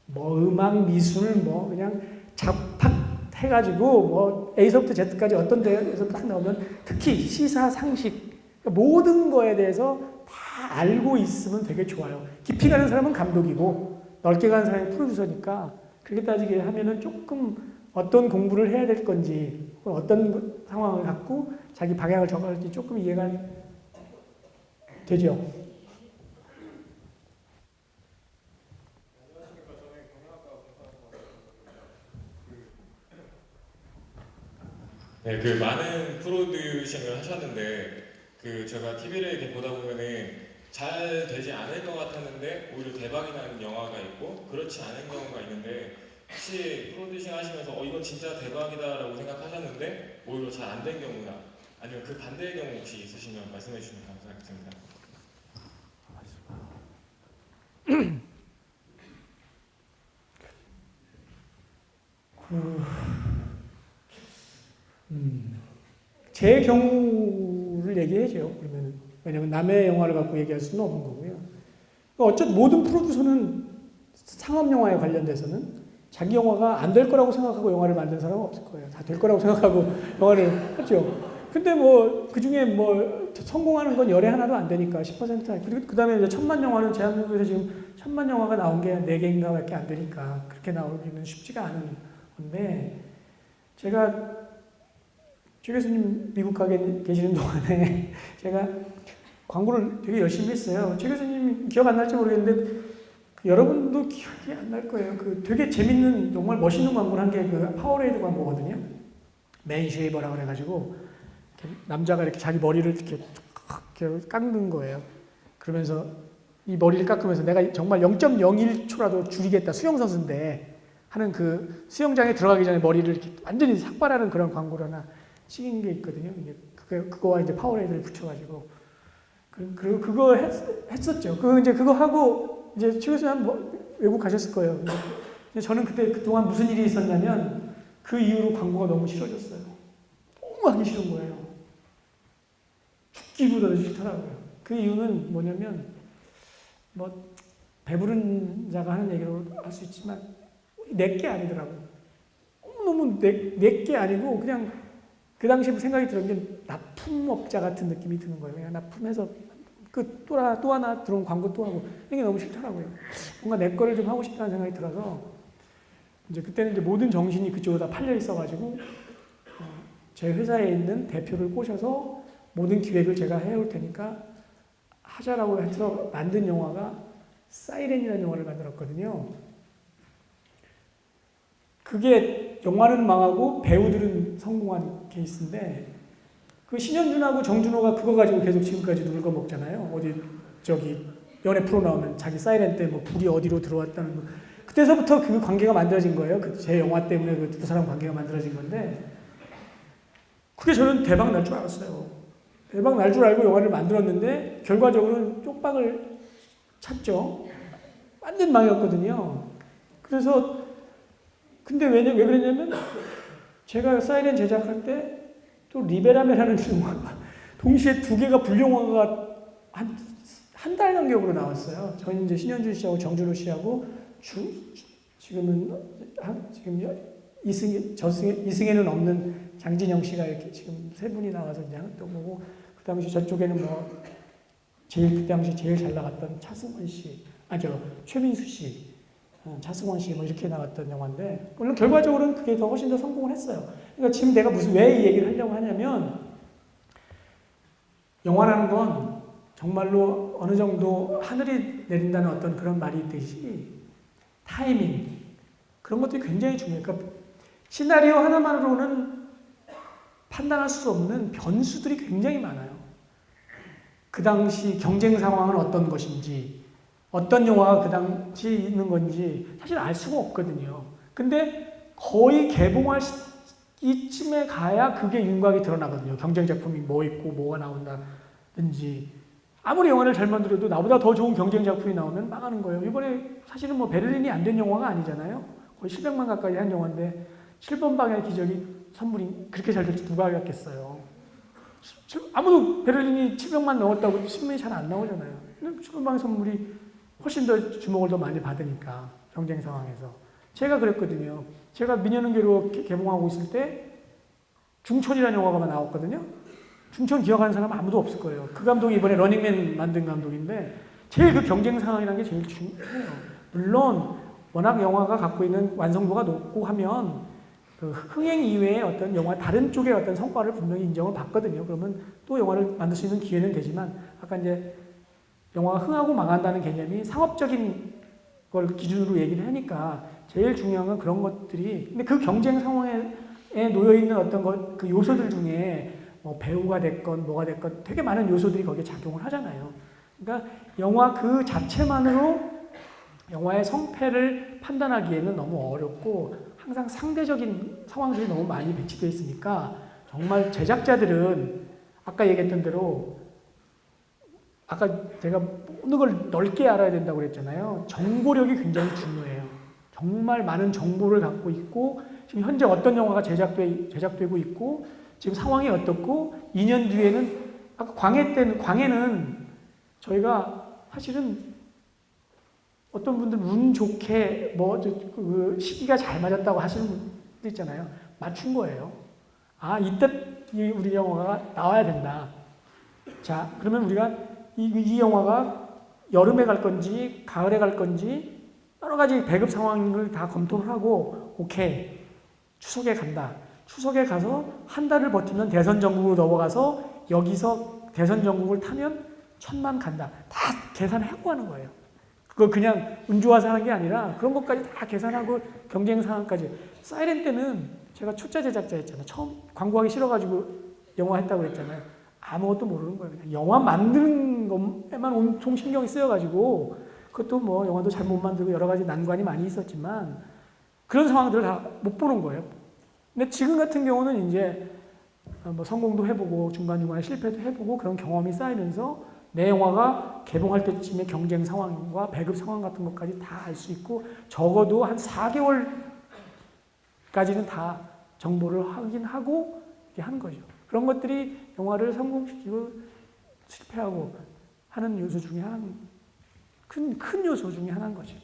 뭐 음악, 미술, 뭐 그냥 잡학해가지고 뭐 A서부터 Z까지 어떤 데에서 딱 나오면 특히 시사, 상식 모든 거에 대해서 다 알고 있으면 되게 좋아요. 깊이 가는 사람은 감독이고 넓게 가는 사람이 프로듀서니까 그렇게 따지게 하면은 조금 어떤 공부를 해야 될 건지 어떤 상황을 갖고 자기 방향을 정할지 조금 이해가 되죠. 네, 많은 프로듀싱을 하셨는데 제가 TV를 이렇게 보다 보면은 잘 되지 않을 것 같았는데 오히려 대박이 나는 영화가 있고 그렇지 않은 경우가 있는데 혹시 프로듀싱 하시면서 이건 진짜 대박이다라고 생각하셨는데 오히려 잘 안 된 경우나 아니면 그 반대의 경우 혹시 있으시면 말씀해 주시면 감사하겠습니다. 제 경우를 얘기해야죠. 그러면 왜냐하면 남의 영화를 갖고 얘기할 수는 없는 거고요. 어쨌든 모든 프로듀서는 상업 영화에 관련돼서는 자기 영화가 안 될 거라고 생각하고 영화를 만든 사람은 없을 거예요. 다 될 거라고 생각하고 영화를 하죠. 근데 뭐 그 중에 뭐 성공하는 건 열에 하나도 안 되니까 10%. 그리고 그 다음에 이제 1000만 영화는 대한민국에서 지금 1000만 영화가 나온 게 4개인가밖에 안 되니까 그렇게 나오기는 쉽지가 않은 건데 제가 최 교수님 미국 가게 계시는 동안에 제가 광고를 되게 열심히 했어요. 최 교수님 기억 안 날지 모르겠는데 여러분도 기억이 안 날 거예요. 그 되게 재밌는 정말 멋있는 광고를 한 게 그 파워레이드 광고거든요. 맨 쉐이버라 그래가지고 이렇게 남자가 이렇게 자기 머리를 이렇게 깎는 거예요. 그러면서 이 머리를 깎으면서 내가 정말 0.01초라도 줄이겠다. 수영선수인데 하는 그 수영장에 들어가기 전에 머리를 이렇게 완전히 삭발하는 그런 광고를 하나 찍은 게 있거든요. 이게 그거와 이제 파워레이드를 붙여가지고 그리고 그거 했었죠. 그거 하고 이제 최 교수님 외국 가셨을 거예요. 근데 저는 그동안 무슨 일이 있었냐면 그 이후로 광고가 너무 싫어졌어요. 너무 하기 싫은 거예요. 죽기보다도 싫더라고요. 그 이유는 뭐냐면 배부른 자가 하는 얘기로 할 수 있지만 내게 아니더라고요. 너무 내게 아니고 그냥 그 당시에 생각이 들은 게 납품업자 같은 느낌이 드는 거예요. 그냥 납품해서 또 하나 들어온 광고 또 하고 이게 너무 싫더라고요. 뭔가 내 거를 좀 하고 싶다는 생각이 들어서 이제 그때는 이제 모든 정신이 그쪽으로 다 팔려 있어가지고 제 회사에 있는 대표를 꼬셔서 모든 기획을 제가 해올 테니까 하자라고 해서 만든 영화가 사이렌이라는 영화를 만들었거든요. 그게 영화는 망하고 배우들은 성공한 케이스인데 그 신현준하고 정준호가 그거 가지고 계속 지금까지 놀고 먹잖아요. 연애 프로 나오면 자기 사이렌 때 불이 어디로 들어왔다는 거. 그때서부터 그 관계가 만들어진 거예요. 제 영화 때문에 그 두 사람 관계가 만들어진 건데 그게 저는 대박 날 줄 알았어요. 대박 날 줄 알고 영화를 만들었는데 결과적으로는 쪽박을 찼죠. 완전 망했거든요. 그래서 근데 왜 그랬냐면 제가 사이렌 제작할 때 또 리베라메라는 영화가 동시에 두 개가 불영화가 한 달 간격으로 나왔어요. 저는 이제 신현준 씨하고 정준호 씨하고 지금 이승에는 없는 장진영 씨가 이렇게 지금 세 분이 나와서 이제 또 보고 그 당시 저쪽에는 그 당시 제일 잘 나갔던 차승원 씨, 최민수 씨, 차승원 씨 이렇게 나왔던 영화인데 물론 결과적으로는 그게 더 훨씬 더 성공을 했어요. 그러니까 지금 내가 왜 이 얘기를 하려고 하냐면 영화라는 건 정말로 어느 정도 하늘이 내린다는 어떤 그런 말이 있듯이 타이밍 그런 것들이 굉장히 중요해요. 그러니까 시나리오 하나만으로는 판단할 수 없는 변수들이 굉장히 많아요. 그 당시 경쟁 상황은 어떤 것인지 어떤 영화가 그 당시 있는 건지 사실 알 수가 없거든요. 근데 거의 개봉할 이쯤에 가야 그게 윤곽이 드러나거든요. 경쟁 작품이 뭐 있고 뭐가 나온다든지 아무리 영화를 잘 만들어도 나보다 더 좋은 경쟁 작품이 나오면 망하는 거예요. 이번에 사실은 베를린이 안 된 영화가 아니잖아요. 거의 700만 가까이 한 영화인데 7번 방의 기적이 선물이 그렇게 잘 될지 누가 알았겠어요. 아무도 베를린이 700만 넘었다고 신문이 잘 안 나오잖아요. 7번 방의 선물이 훨씬 더 주목을 더 많이 받으니까 경쟁 상황에서. 제가 그랬거든요. 제가 미녀는 개봉하고 있을 때 중천이라는 영화가 나왔거든요. 중천 기억하는 사람 아무도 없을 거예요. 그 감독이 이번에 러닝맨 만든 감독인데 제일 그 경쟁 상황이라는 게 제일 중요해요. 물론 워낙 영화가 갖고 있는 완성도가 높고 하면 그 흥행 이외의 어떤 영화 다른 쪽의 어떤 성과를 분명히 인정을 받거든요. 그러면 또 영화를 만들 수 있는 기회는 되지만 아까 이제 영화가 흥하고 망한다는 개념이 상업적인 걸 기준으로 얘기를 하니까 제일 중요한 건 그런 것들이 근데 그 경쟁 상황에 놓여 있는 어떤 그 요소들 중에 배우가 됐건 뭐가 됐건 되게 많은 요소들이 거기에 작용을 하잖아요. 그러니까 영화 그 자체만으로 영화의 성패를 판단하기에는 너무 어렵고 항상 상대적인 상황들이 너무 많이 배치되어 있으니까 정말 제작자들은 아까 얘기했던 대로 아까 제가 모든 걸 넓게 알아야 된다고 그랬잖아요. 정보력이 굉장히 중요해요. 정말 많은 정보를 갖고 있고 지금 현재 어떤 영화가 제작되고 있고 지금 상황이 어떻고 2년 뒤에는 아까 광해는 저희가 사실은 어떤 분들 운 좋게 그 시기가 잘 맞았다고 하시는 분들 있잖아요. 맞춘 거예요. 이때 우리 영화가 나와야 된다. 자, 그러면 우리가 이 영화가 여름에 갈 건지 가을에 갈 건지 여러 가지 배급 상황을 다 검토를 하고 오케이 추석에 간다. 추석에 가서 한 달을 버티면 대선 전국으로 넘어가서 여기서 대선 전국을 타면 1000만 간다. 다 계산하고 하는 거예요. 그거 그냥 운 좋아서 하는 게 아니라 그런 것까지 다 계산하고 경쟁 상황까지. 사이렌 때는 제가 초짜 제작자였잖아요. 처음 광고하기 싫어가지고 영화 했다고 그랬잖아요. 아무것도 모르는 거예요. 그냥 영화 만드는 것에만 온통 신경이 쓰여가지고 그것도 뭐 영화도 잘 못 만들고 여러 가지 난관이 많이 있었지만 그런 상황들을 다 못 보는 거예요. 근데 지금 같은 경우는 이제 뭐 성공도 해보고 중간중간에 실패도 해보고 그런 경험이 쌓이면서 내 영화가 개봉할 때쯤에 경쟁 상황과 배급 상황 같은 것까지 다 알 수 있고 적어도 한 4개월까지는 다 정보를 확인하고 이렇게 하는 거죠. 그런 것들이 영화를 성공시키고 실패하고 하는 요소 중에 하나는 큰 요소 중에 하나인 거죠.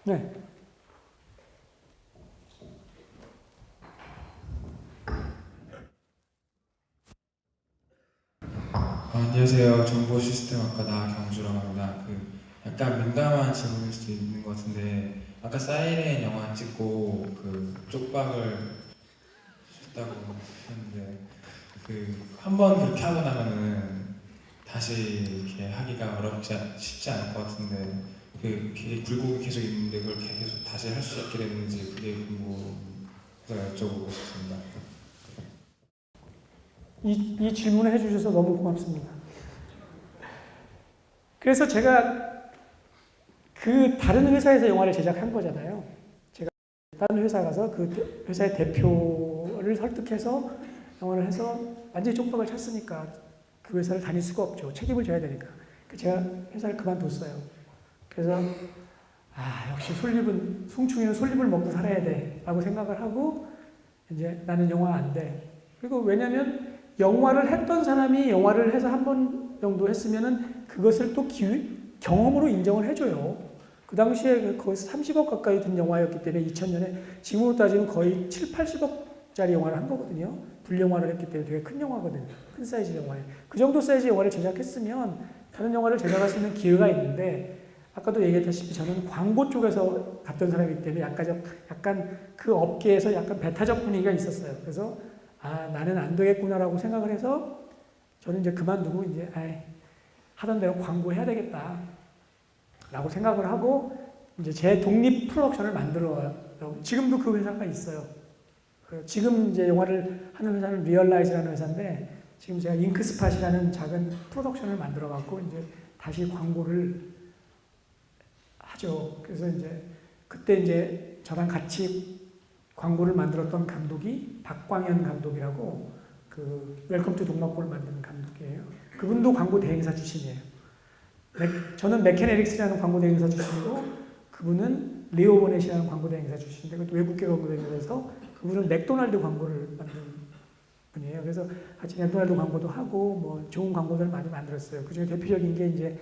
네. 안녕하세요. 정보시스템학과 나경주라고 합니다. 약간 민감한 질문일 수도 있는 것 같은데 아까 사이렌 영화 찍고 쪽박을 셨다고 하셨는데 한 번 그렇게 하고 나면은 다시 이렇게 하기가 쉽지 않을 것 같은데 굴곡이 계속 있는데 그걸 계속 다시 할 수 있게 됐는지 그게 궁금해서 여쭤보고 싶습니다. 이 질문을 해주셔서 너무 고맙습니다. 그래서 제가 다른 회사에서 영화를 제작한 거잖아요. 제가 다른 회사 가서 그 회사의 대표를 설득해서 영화를 해서 완전히 쪽박을 찼으니까 그 회사를 다닐 수가 없죠. 책임을 져야 되니까. 제가 회사를 그만뒀어요. 그래서 역시 숭충이는 솔잎을 먹고 살아야 돼 라고 생각을 하고 이제 나는 영화 안 돼. 그리고 왜냐면 영화를 했던 사람이 영화를 해서 한 번 정도 했으면은 그것을 또 경험으로 인정을 해줘요. 그 당시에 거의 30억 가까이 든 영화였기 때문에 2000년에 지금으로 따지면 거의 7, 80억짜리 영화를 한 거거든요. 불영화를 했기 때문에 되게 큰 영화거든요. 큰 사이즈 영화에. 그 정도 사이즈 영화를 제작했으면 다른 영화를 제작할 수 있는 기회가 있는데 아까도 얘기했다시피 저는 광고 쪽에서 갔던 사람이기 때문에 약간 그 업계에서 약간 배타적 분위기가 있었어요. 그래서 나는 안 되겠구나라고 생각을 해서 저는 이제 그만두고 이제 하던 대로 광고해야 되겠다 라고 생각을 하고 이제 제 독립 프로덕션을 만들어요. 지금도 그 회사가 있어요. 지금 이제 영화를 하는 회사는 리얼라이즈라는 회사인데 지금 제가 잉크스팟이라는 작은 프로덕션을 만들어 갖고 이제 다시 광고를 하죠. 그래서 이제 그때 이제 저랑 같이 광고를 만들었던 감독이 박광현 감독이라고 웰컴 투 동막골을 만드는 감독이에요. 그분도 광고 대행사 출신이에요. 저는 맥켄 에릭스라는 광고 대행사 출신이고 그분은 리오 보넷이라는 광고 대행사 출신인데 그것도 외국계 광고 대행사에서 그분은 맥도날드 광고를 만든 분이에요. 그래서 같이 맥도날드 광고도 하고 뭐 좋은 광고들을 많이 만들었어요. 그중에 대표적인 게 이제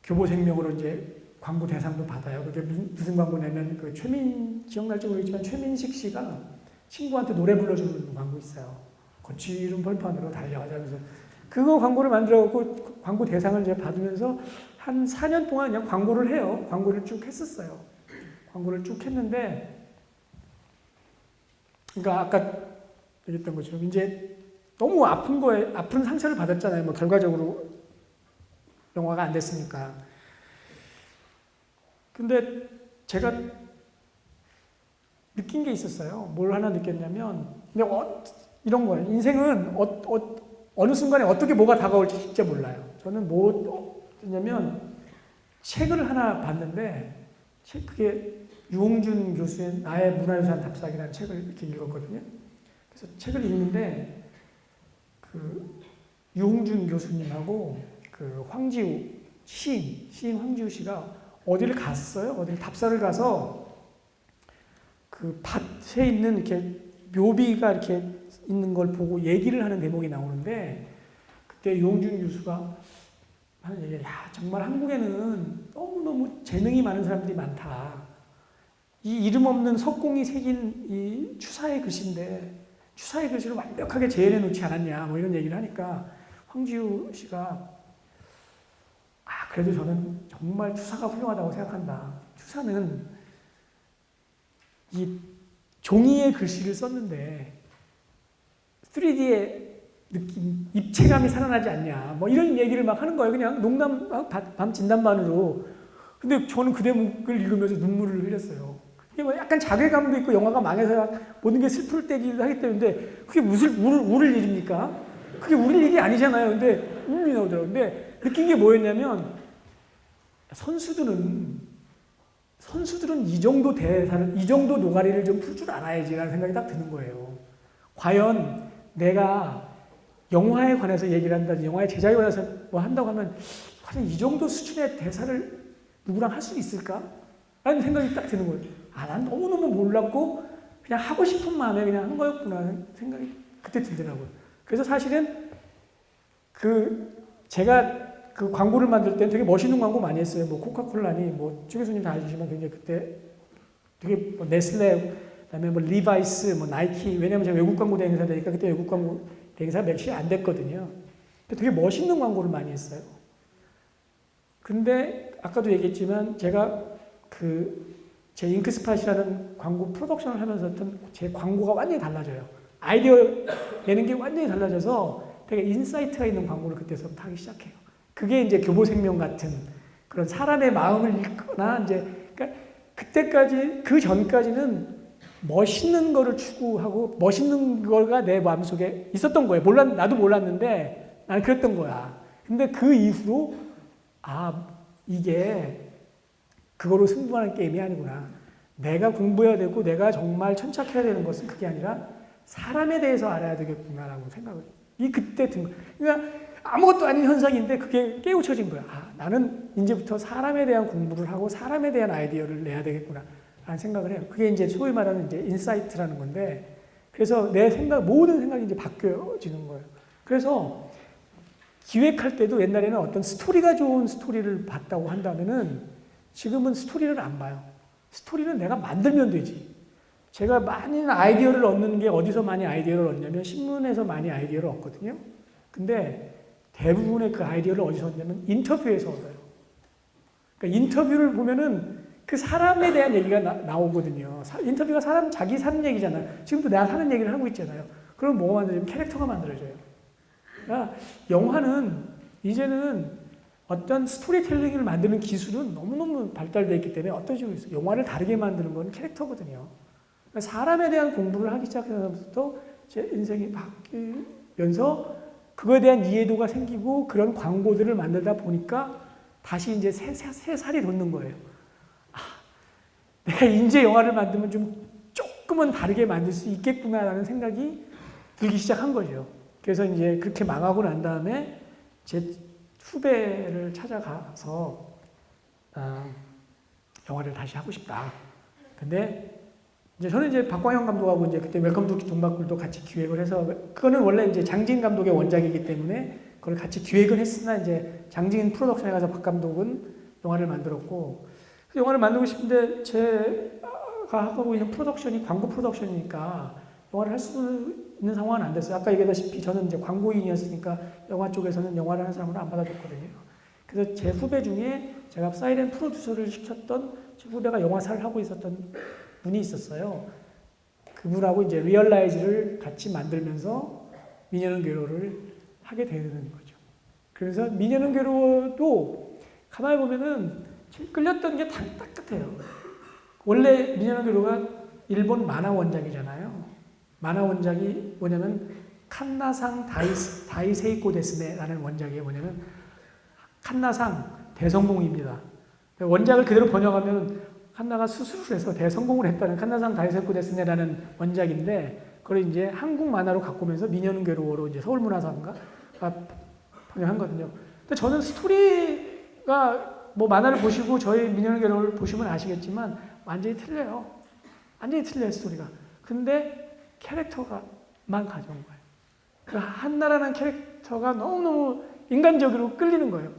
교보생명으로 이제 광고 대상도 받아요. 그게 무슨 광고냐면 기억날지 모르겠지만 최민식 씨가 친구한테 노래 불러주는 광고 있어요. 거칠은 벌판으로 달려가자면서 그거 광고를 만들어갖고 광고 대상을 이제 받으면서 한 4년 동안 그냥 광고를 해요. 광고를 쭉 했었어요. 광고를 쭉 했는데 그러니까 아까 얘기했던 것처럼 이제 너무 아픈 상처를 받았잖아요. 뭐 결과적으로 영화가 안 됐으니까. 근데 제가 느낀 게 있었어요. 뭘 하나 느꼈냐면, 이런 거예요. 인생은 어느 순간에 어떻게 뭐가 다가올지 진짜 몰라요. 저는 뭐냐면, 책을 하나 봤는데, 그게 유홍준 교수의 나의 문화유산 답사기라는 책을 이렇게 읽었거든요. 그래서 책을 읽는데, 유홍준 교수님하고 황지우, 시인 황지우 씨가 어디를 갔어요? 어디를 답사를 가서 그 밭에 있는 이렇게 묘비가 이렇게 있는 걸 보고 얘기를 하는 대목이 나오는데 그때 유홍준 교수가 하는 얘기가 정말 한국에는 너무너무 재능이 많은 사람들이 많다. 이 이름 없는 석공이 새긴 이 추사의 글씨인데 추사의 글씨를 완벽하게 재현해 놓지 않았냐 뭐 이런 얘기를 하니까 황지우 씨가 그래도 저는 정말 추사가 훌륭하다고 생각한다. 추사는 이 종이의 글씨를 썼는데 3D의 느낌, 입체감이 살아나지 않냐. 뭐 이런 얘기를 막 하는 거예요. 그냥 농담, 밤 진담반으로. 근데 저는 그 대목을 읽으면서 눈물을 흘렸어요. 이게 뭐 약간 자괴감도 있고 영화가 망해서 모든 게 슬플 때기도 하기 때문에 그게 무슨 울을 일입니까? 그게 울릴 일이 아니잖아요. 근데 울음이 나오더라고요. 근데 느낀 게 뭐였냐면 선수들은 이 정도 대사를, 이 정도 노가리를 좀 풀 줄 알아야지라는 생각이 딱 드는 거예요. 과연 내가 영화에 관해서 얘기를 한다든지 영화의 제작에 관해서 뭐 한다고 하면 과연 이 정도 수준의 대사를 누구랑 할 수 있을까? 라는 생각이 딱 드는 거예요. 난 너무너무 몰랐고 그냥 하고 싶은 마음에 그냥 한 거였구나 하는 생각이 그때 들더라고요. 그래서 사실은 제가 그 광고를 만들 때 되게 멋있는 광고 많이 했어요. 뭐 코카콜라니 뭐 주교수님 다 아시지만 굉장히 그때 되게 뭐 네슬레, 그다음에 뭐 리바이스, 뭐 나이키, 왜냐면 제가 외국 광고 대행사 되니까 그때 외국 광고 대행사 몇시 안 됐거든요. 되게 멋있는 광고를 많이 했어요. 근데 아까도 얘기했지만 제가 제 잉크스팟이라는 광고 프로덕션을 하면서 어떤 제 광고가 완전히 달라져요. 아이디어 내는 게 완전히 달라져서 되게 인사이트가 있는 광고를 그때서부터 하기 시작해요. 그게 이제 교보생명 같은 그런 사람의 마음을 읽거나 이제 그러니까 그때까지 그 전까지는 멋있는 거를 추구하고 멋있는 거가 내 마음속에 있었던 거예요. 나도 몰랐는데 나는 그랬던 거야. 근데 그 이후로 이게 그거로 승부하는 게임이 아니구나. 내가 공부해야 되고 내가 정말 천착해야 되는 것은 그게 아니라 사람에 대해서 알아야 되겠구나라고 생각을 그때 든 거예요. 그러니까 아무것도 아닌 현상인데 그게 깨우쳐진 거야. 나는 이제부터 사람에 대한 공부를 하고 사람에 대한 아이디어를 내야 되겠구나 라는 생각을 해요. 그게 이제 소위 말하는 이제 인사이트라는 건데 그래서 내 모든 생각이 이제 바뀌어지는 거예요. 그래서 기획할 때도 옛날에는 어떤 스토리가 좋은 스토리를 봤다고 한다면은 지금은 스토리를 안 봐요. 스토리는 내가 만들면 되지. 제가 많은 아이디어를 얻는 게 어디서 많이 아이디어를 얻냐면 신문에서 많이 아이디어를 얻거든요. 근데 대부분의 그 아이디어를 어디서 얻냐면 인터뷰에서 얻어요. 그러니까 인터뷰를 보면은 그 사람에 대한 얘기가 나오거든요. 인터뷰가 자기 사는 얘기잖아요. 지금도 내가 사는 얘기를 하고 있잖아요. 그럼 뭐가 만들어지면 캐릭터가 만들어져요. 그러니까 영화는 이제는 어떤 스토리텔링을 만드는 기술은 너무너무 발달되어 있기 때문에 어떤 식으로 있어요. 영화를 다르게 만드는 건 캐릭터거든요. 그러니까 사람에 대한 공부를 하기 시작해서부터 제 인생이 바뀌면서 그거에 대한 이해도가 생기고 그런 광고들을 만들다 보니까 다시 이제 새 살이 돋는 거예요. 내가 이제 영화를 만들면 조금은 다르게 만들 수 있겠구나라는 생각이 들기 시작한 거죠. 그래서 이제 그렇게 망하고 난 다음에 제 후배를 찾아가서 영화를 다시 하고 싶다. 근데 이제 저는 이제 박광영 감독하고 이제 그때 웰컴 투 동막굴도 같이 기획을 해서 그거는 원래 이제 장진 감독의 원작이기 때문에 그걸 같이 기획을 했으나 이제 장진 프로덕션에 가서 박 감독은 영화를 만들었고 그 영화를 만들고 싶은데 제가 하고 있는 프로덕션이 광고 프로덕션이니까 영화를 할 수 있는 상황은 안 됐어요. 아까 얘기했다시피 저는 이제 광고인이었으니까 영화 쪽에서는 영화를 하는 사람으로 안 받아줬거든요. 그래서 제 후배 중에 제가 사이렌 프로듀서를 시켰던 제 후배가 영화사를 하고 있었던 분이 있었어요. 그분하고 이제 리얼라이즈를 같이 만들면서 미녀는 괴로를 하게 되는 거죠. 그래서 미녀는 괴로도 가만히 보면은 끌렸던 게 다 똑같아요. 원래 미녀는 괴로가 일본 만화 원작이잖아요. 만화 원작이 뭐냐면 칸나상 다이세이코 데스네라는 원작이 뭐냐면 칸나상 대성공입니다. 원작을 그대로 번역하면 칸나가 수술을 해서 대성공을 했다는 칸나상 다이세이코 데스네라는 원작인데 그걸 이제 한국 만화로 갖고 오면서 미녀는 괴로워로 이제 서울문화사가 번역한 거거든요. 근데 저는 스토리가 뭐 만화를 보시고 저희 미녀는 괴로워를 보시면 아시겠지만 완전히 틀려요. 완전히 틀려요, 스토리가. 근데 캐릭터가만 가져온 거예요. 그 한나라는 캐릭터가 너무너무 인간적으로 끌리는 거예요.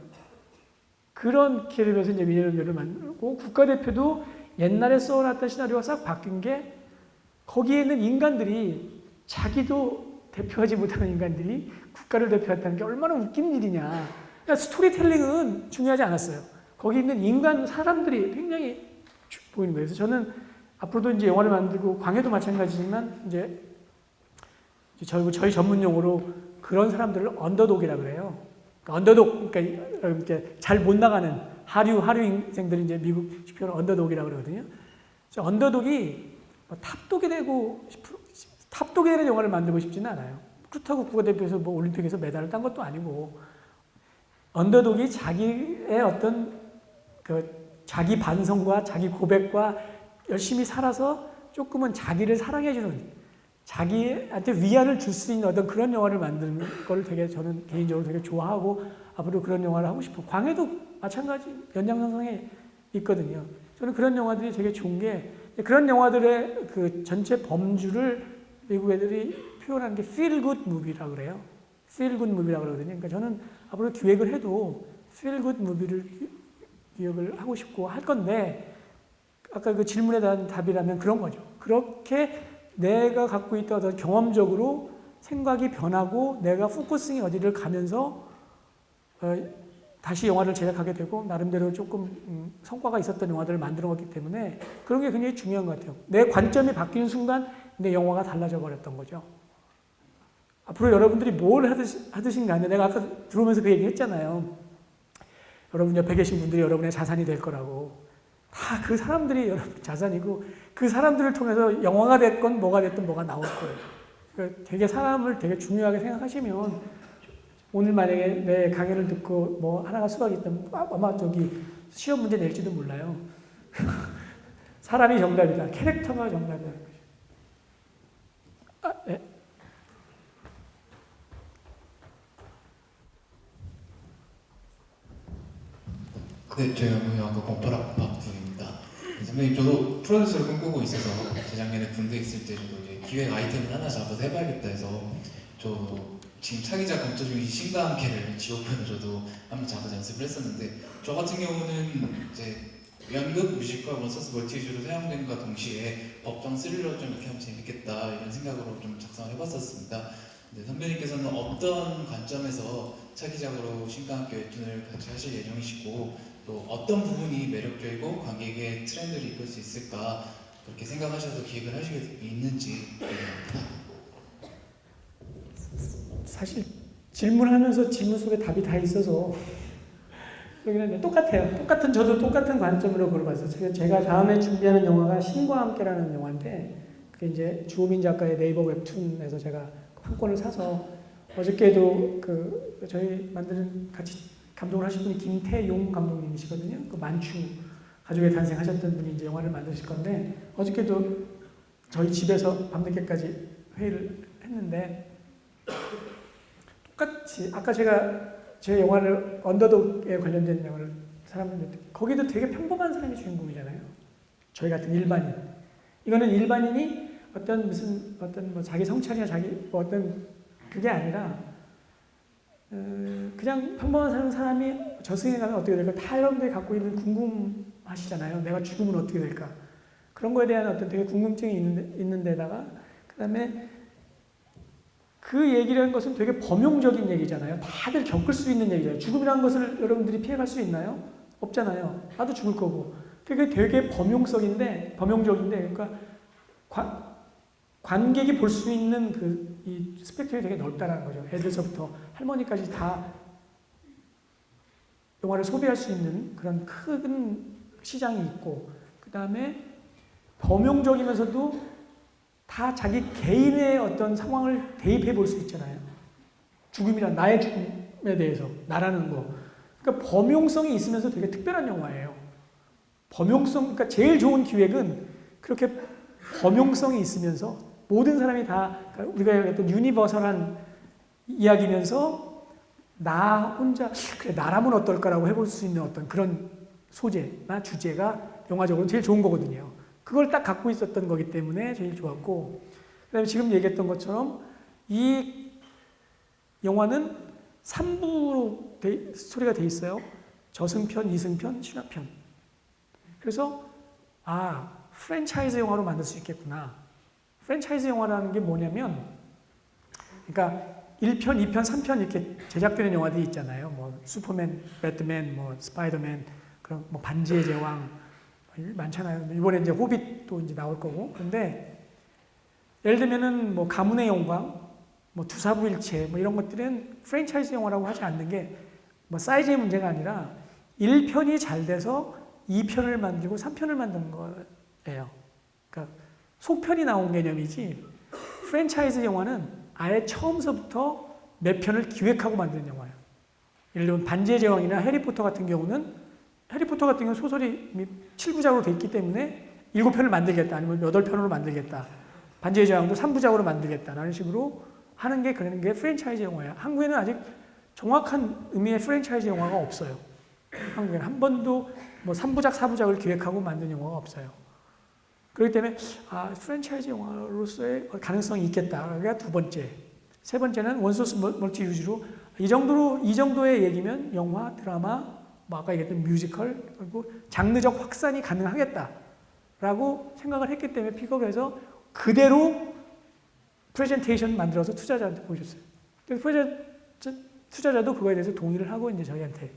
그런 캐릭터에서 이제 미녀는 괴로를 만들고 국가대표도 옛날에 써놨던 시나리오가 싹 바뀐 게 거기에 있는 인간들이 자기도 대표하지 못하는 인간들이 국가를 대표했다는 게 얼마나 웃긴 일이냐. 그러니까 스토리텔링은 중요하지 않았어요. 거기 있는 사람들이 굉장히 보이는 거예요. 그래서 저는 앞으로도 이제 영화를 만들고 광해도 마찬가지지만 이제 저희 전문 용어로 그런 사람들을 언더독이라 그래요. 그러니까 언더독, 그러니까 이렇게 잘 못 나가는 하류 인생들이 이제 미국식 표현 언더독이라 그러거든요. 언더독이 뭐 탑독이 되는 영화를 만들고 싶지는 않아요. 그렇다고 국가대표에서 뭐 올림픽에서 메달을 딴 것도 아니고, 언더독이 자기의 어떤 그 자기 반성과 자기 고백과 열심히 살아서 조금은 자기를 사랑해주는, 자기한테 위안을 줄 수 있는 어떤 그런 영화를 만드는 걸 되게 저는 개인적으로 되게 좋아하고 앞으로 그런 영화를 하고 싶어요. 광해도 마찬가지 연장선상에 있거든요. 저는 그런 영화들이 되게 좋은 게, 그런 영화들의 그 전체 범주를 미국 애들이 표현하는 게 feel good movie라고 그래요. feel good movie라고 그러거든요. 그러니까 저는 앞으로 기획을 해도 feel good movie를 기획을 하고 싶고 할 건데, 아까 그 질문에 대한 답이라면 그런 거죠. 그렇게 내가 갖고 있던 어떤 경험적으로 생각이 변하고 내가 포커싱이 어디를 가면서 다시 영화를 제작하게 되고 나름대로 조금 성과가 있었던 영화들을 만들어왔기 때문에 그런 게 굉장히 중요한 것 같아요. 내 관점이 바뀌는 순간 내 영화가 달라져 버렸던 거죠. 앞으로 여러분들이 뭘 하듯이 간에 내가 아까 들어오면서 그 얘기 했잖아요. 여러분 옆에 계신 분들이 여러분의 자산이 될 거라고. 다 그 사람들이 여러분 자산이고 그 사람들을 통해서 영화가 됐건 뭐가 됐든 뭐가 나올 거예요. 그러니까 되게 사람을 되게 중요하게 생각하시면 오늘 만약에 내 강의를 듣고 뭐 하나가 수학이 있다면 아마 저기 시험 문제 낼지도 몰라요. 사람이 정답이다. 캐릭터가 정답이다. 네. 네, 저희가 영화가 공포락 박부입니다. 선배님, 저도 프로듀서를 꿈꾸고 있어서 재작년에 군대에 있을 때 저도 이제 기획 아이템을 하나 잡아서 해봐야겠다 해서 저도 지금 차기작 검토 중인 신과 함께를 지옥편을 저도 한번 잡아서 연습을 했었는데, 저 같은 경우는 이제 연극, 뮤지컬, 원서스 멀티주로 사용된과 동시에 법정 스릴러 좀 이렇게 하면 재밌겠다 이런 생각으로 좀 작성을 해봤었습니다. 근데 선배님께서는 어떤 관점에서 차기작으로 신과 함께 웹툰을 같이 하실 예정이시고 또 어떤 부분이 매력적이고 관객의 트렌드를 이끌 수 있을까 그렇게 생각하셔서 기획을 하시게 있는지 궁금합니다. 사실 질문하면서 질문 속에 답이 다 있어서 여기는 똑같아요. 저도 똑같은 관점으로 그걸 봤어요. 제가 다음에 준비하는 영화가 신과 함께라는 영화인데 그게 이제 주호민 작가의 네이버 웹툰에서 제가 한 권을 사서 어저께도 그 저희 만드는 같이 감독을 하신 분이 김태용 감독님이시거든요. 그 만추 가족의 탄생하셨던 분이 이제 영화를 만드실 건데 어저께도 저희 집에서 밤늦게까지 회의를 했는데 똑같이 아까 제가 제 영화를 언더독에 관련된 영화를 사람들 거기도 되게 평범한 사람이 주인공이잖아요. 저희 같은 일반인. 이거는 일반인이 어떤 뭐 자기 성찰이나 자기 뭐 어떤 그게 아니라 그냥 평범한 사람이 저승에 가면 어떻게 될까? 다 여러분들이 갖고 있는 궁금하시잖아요. 내가 죽으면 어떻게 될까? 그런 거에 대한 어떤 되게 궁금증이 있는 데다가 그다음에 그 얘기라는 것은 되게 범용적인 얘기잖아요. 다들 겪을 수 있는 얘기잖아요. 죽음이라는 것을 여러분들이 피해갈 수 있나요? 없잖아요. 나도 죽을 거고. 그게 되게 범용적인데 그러니까 관객이 볼 수 있는 이 스펙트럼이 되게 넓다라는 거죠. 애들서부터 할머니까지 다 영화를 소비할 수 있는 그런 큰 시장이 있고, 그 다음에 범용적이면서도 다 자기 개인의 어떤 상황을 대입해 볼 수 있잖아요. 죽음이란 나의 죽음에 대해서 나라는 거. 그러니까 범용성이 있으면서 되게 특별한 영화예요. 그러니까 제일 좋은 기획은 그렇게 범용성이 있으면서 모든 사람이 다 우리가 어떤 유니버설한 이야기면서 나 혼자 그래 나라면 어떨까라고 해볼 수 있는 어떤 그런 소재나 주제가 영화적으로 제일 좋은 거거든요. 그걸 딱 갖고 있었던 거기 때문에 제일 좋았고, 그다음에 지금 얘기했던 것처럼 이 영화는 3부로 스토리가 돼 있어요. 저승편, 이승편, 신화편. 그래서 프랜차이즈 영화로 만들 수 있겠구나. 프랜차이즈 영화라는 게 뭐냐면, 그러니까 1편, 2편, 3편 이렇게 제작되는 영화들이 있잖아요. 뭐 슈퍼맨, 배트맨, 뭐 스파이더맨, 그런 뭐 반지의 제왕 많잖아요. 이번에 이제 호빗도 이제 나올 거고. 그런데 예를 들면은 뭐 가문의 영광, 뭐 두사부일체 뭐 이런 것들은 프랜차이즈 영화라고 하지 않는 게 뭐 사이즈의 문제가 아니라 1편이 잘 돼서 2편을 만들고 3편을 만드는 거예요. 그러니까 속편이 나온 개념이지 프랜차이즈 영화는 아예 처음서부터 몇 편을 기획하고 만드는 영화예요. 예를 들면 반지의 제왕이나 해리포터 같은 경우는 소설이 7부작으로 돼 있기 때문에 7편을 만들겠다 아니면 8편으로 만들겠다. 반지의 제왕도 3부작으로 만들겠다라는 식으로 하는 게 그런 게 프랜차이즈 영화예요. 한국에는 아직 정확한 의미의 프랜차이즈 영화가 없어요. 한국에는 한 번도 뭐 3부작, 4부작을 기획하고 만든 영화가 없어요. 그렇기 때문에 프랜차이즈 영화로서의 가능성이 있겠다가 두 번째. 세 번째는 원소스 멀티 유즈로 이 정도의 얘기면 영화, 드라마, 뭐 아까 얘기했던 뮤지컬 그리고 장르적 확산이 가능하겠다라고 생각을 했기 때문에 픽업을 해서 그대로 프레젠테이션 만들어서 투자자한테 보여줬어요. 그래서 투자자도 그거에 대해서 동의를 하고 이제 저희한테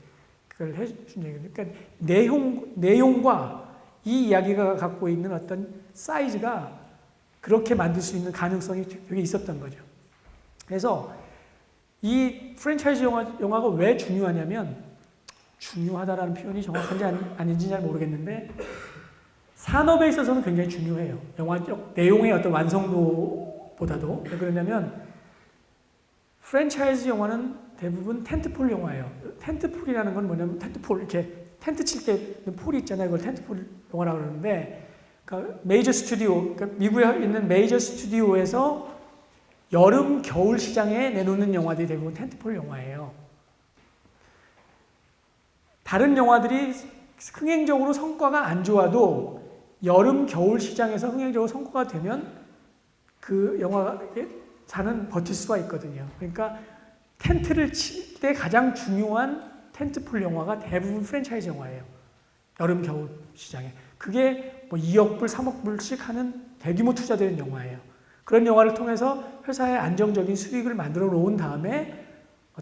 그걸 해준 얘기예요. 그러니까 내용과 이 이야기가 갖고 있는 어떤 사이즈가 그렇게 만들 수 있는 가능성이 되게 있었던 거죠. 그래서 이 프랜차이즈 영화가 왜 중요하냐면 중요하다라는 표현이 정확한지 아닌지 잘 모르겠는데 산업에 있어서는 굉장히 중요해요. 영화적 내용의 어떤 완성도보다도. 왜 그러냐면 프랜차이즈 영화는 대부분 텐트폴 영화예요. 텐트폴이라는 건 뭐냐면 텐트폴 이렇게 텐트 칠 때 폴이 있잖아요. 그걸 텐트폴 영화라고 그러는데 그러니까 메이저 스튜디오, 그러니까 미국에 있는 메이저 스튜디오에서 여름, 겨울 시장에 내놓는 영화들이 대부분 텐트폴 영화예요. 다른 영화들이 흥행적으로 성과가 안 좋아도 여름, 겨울 시장에서 흥행적으로 성과가 되면 그 영화사는 버틸 수가 있거든요. 그러니까 텐트를 칠 때 가장 중요한 텐트폴 영화가 대부분 프랜차이즈 영화예요. 여름, 겨울 시장에. 그게 뭐 2억 불, 3억 불씩 하는 대규모 투자되는 영화예요. 그런 영화를 통해서 회사의 안정적인 수익을 만들어 놓은 다음에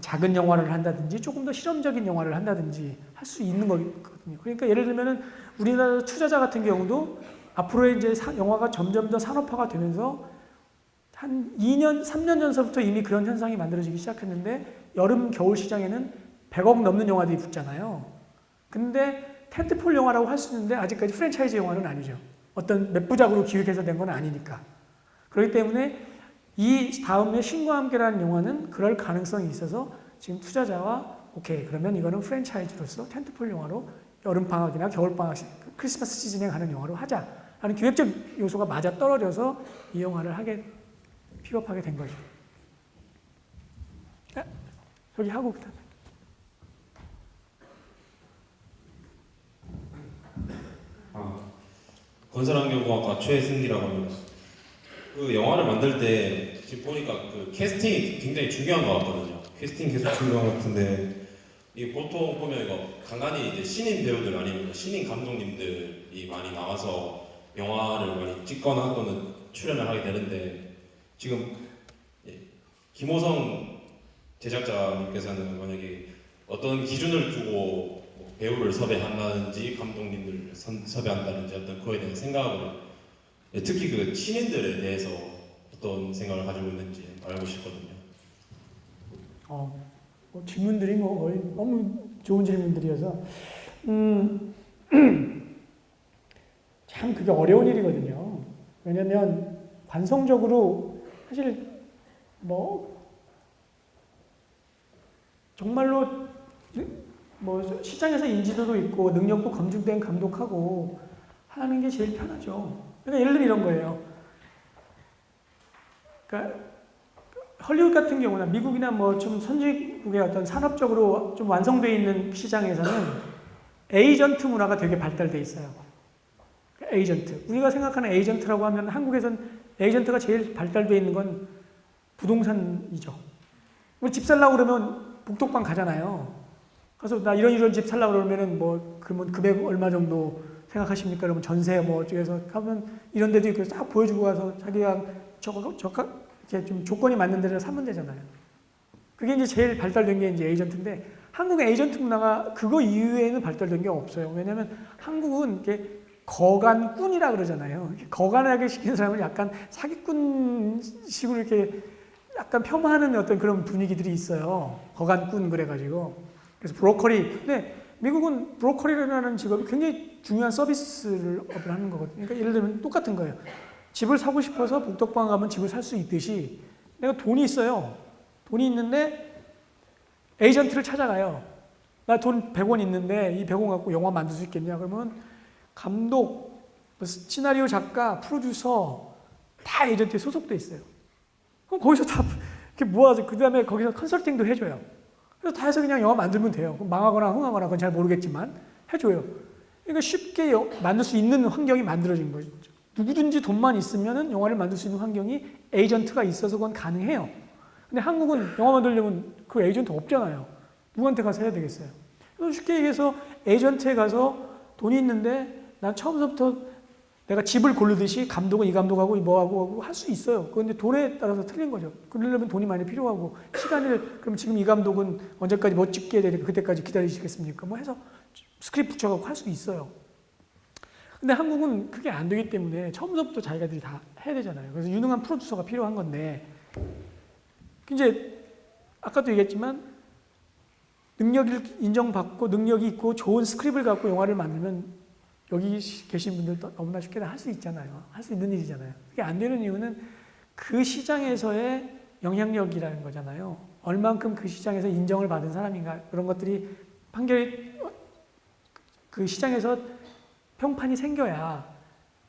작은 영화를 한다든지 조금 더 실험적인 영화를 한다든지 할 수 있는 거거든요. 그러니까 예를 들면은 우리나라 투자자 같은 경우도 앞으로 이제 영화가 점점 더 산업화가 되면서 한 2년, 3년 전서부터 이미 그런 현상이 만들어지기 시작했는데 여름, 겨울 시장에는 100억 넘는 영화들이 붙잖아요. 근데 텐트폴 영화라고 할 수 있는데 아직까지 프랜차이즈 영화는 아니죠. 어떤 몇 부작으로 기획해서 된 건 아니니까. 그렇기 때문에 이 다음에 신과 함께라는 영화는 그럴 가능성이 있어서 지금 투자자와 오케이 그러면 이거는 프랜차이즈로서 텐트폴 영화로 여름방학이나 겨울방학, 크리스마스 시즌에 가는 영화로 하자 하는 기획적 요소가 맞아 떨어져서 이 영화를 픽업하게 된 거죠. 저기 하고 그다음에 건설환경공학과 최승기라고 합니다. 그 영화를 만들 때 지금 보니까 그 캐스팅이 굉장히 중요한 것 같거든요. 캐스팅 계속 중요한 것 같은데 이 보통 보면 이거 간간히 이제 신인 배우들 아니면 신인 감독님들이 많이 나와서 영화를 많이 찍거나 또는 출연을 하게 되는데 지금 김호성 제작자님께서는 만약에 어떤 기준을 두고 배우를 섭외한다든지 감독님들 섭외한다든지 어떤 그거에 대한 생각을 특히 그 신인들에 대해서 어떤 생각을 가지고 있는지 알고 싶거든요. 질문들이 거의 너무 좋은 질문들이어서 참 그게 어려운 일이거든요. 왜냐하면 관성적으로 사실 정말로 시장에서 인지도도 있고 능력도 검증된 감독하고 하는 게 제일 편하죠. 그러니까 예를 들면 이런 거예요. 그러니까 헐리우드 같은 경우나 미국이나 좀 선진국의 어떤 산업적으로 좀 완성되어 있는 시장에서는 에이전트 문화가 되게 발달돼 있어요. 에이전트. 우리가 생각하는 에이전트라고 하면 한국에선 에이전트가 제일 발달되어 있는 건 부동산이죠. 우리 집 살라고 그러면 복덕방 가잖아요. 그래서 나 이런 집 살라고 그러면은 그러면 금액 얼마 정도 생각하십니까? 그러면 전세 어쩌고해서 가면 이런 데도 있고 딱 보여주고 가서 자기가 이렇게 좀 조건이 맞는 데를 사면 되잖아요. 그게 이제 제일 발달된 게 이제 에이전트인데 한국의 에이전트 문화가 그거 이후에는 발달된 게 없어요. 왜냐하면 한국은 이렇게 거간꾼이라 그러잖아요. 거간하게 시키는 사람을 약간 사기꾼식으로 이렇게 약간 폄하하는 어떤 그런 분위기들이 있어요. 거간꾼 그래가지고. 그래서 브로커리. 근데 미국은 브로커리라는 직업이 굉장히 중요한 서비스를 업을 하는 거거든요. 그러니까 예를 들면 똑같은 거예요. 집을 사고 싶어서 복덕방 가면 집을 살 수 있듯이 내가 돈이 있어요. 돈이 있는데 에이전트를 찾아가요. 나 돈 100원 있는데 이 100원 갖고 영화 만들 수 있겠냐? 그러면 감독, 시나리오 작가, 프로듀서 다 에이전트에 소속돼 있어요. 그럼 거기서 다 이렇게 모아서 그 다음에 거기서 컨설팅도 해줘요. 그래서 다 해서 그냥 영화 만들면 돼요. 망하거나 흥하거나 그건 잘 모르겠지만 해줘요. 그러니까 쉽게 만들 수 있는 환경이 만들어진 거죠. 누구든지 돈만 있으면 영화를 만들 수 있는 환경이 에이전트가 있어서 그건 가능해요. 근데 한국은 영화 만들려면 그 에이전트 없잖아요. 누구한테 가서 해야 되겠어요. 그래서 쉽게 얘기해서 에이전트에 가서 돈이 있는데 난 처음부터 내가 집을 고르듯이 감독은 이 감독하고 뭐하고 할 수 있어요. 그런데 돈에 따라서 틀린 거죠. 그러려면 돈이 많이 필요하고 시간을 그럼 지금 이 감독은 언제까지 뭐 찍게 되니까 그때까지 기다리시겠습니까? 뭐 해서 스크립트 붙여갖고 할 수 있어요. 근데 한국은 그게 안 되기 때문에 처음부터 자기가들이 다 해야 되잖아요. 그래서 유능한 프로듀서가 필요한 건데 이제 아까도 얘기했지만 능력을 인정받고 능력이 있고 좋은 스크립트를 갖고 영화를 만들면 여기 계신 분들도 너무나 쉽게 다 할 수 있잖아요. 할 수 있는 일이잖아요. 그게 안 되는 이유는 그 시장에서의 영향력이라는 거잖아요. 얼만큼 그 시장에서 인정을 받은 사람인가 그런 것들이 판결이 그 시장에서 평판이 생겨야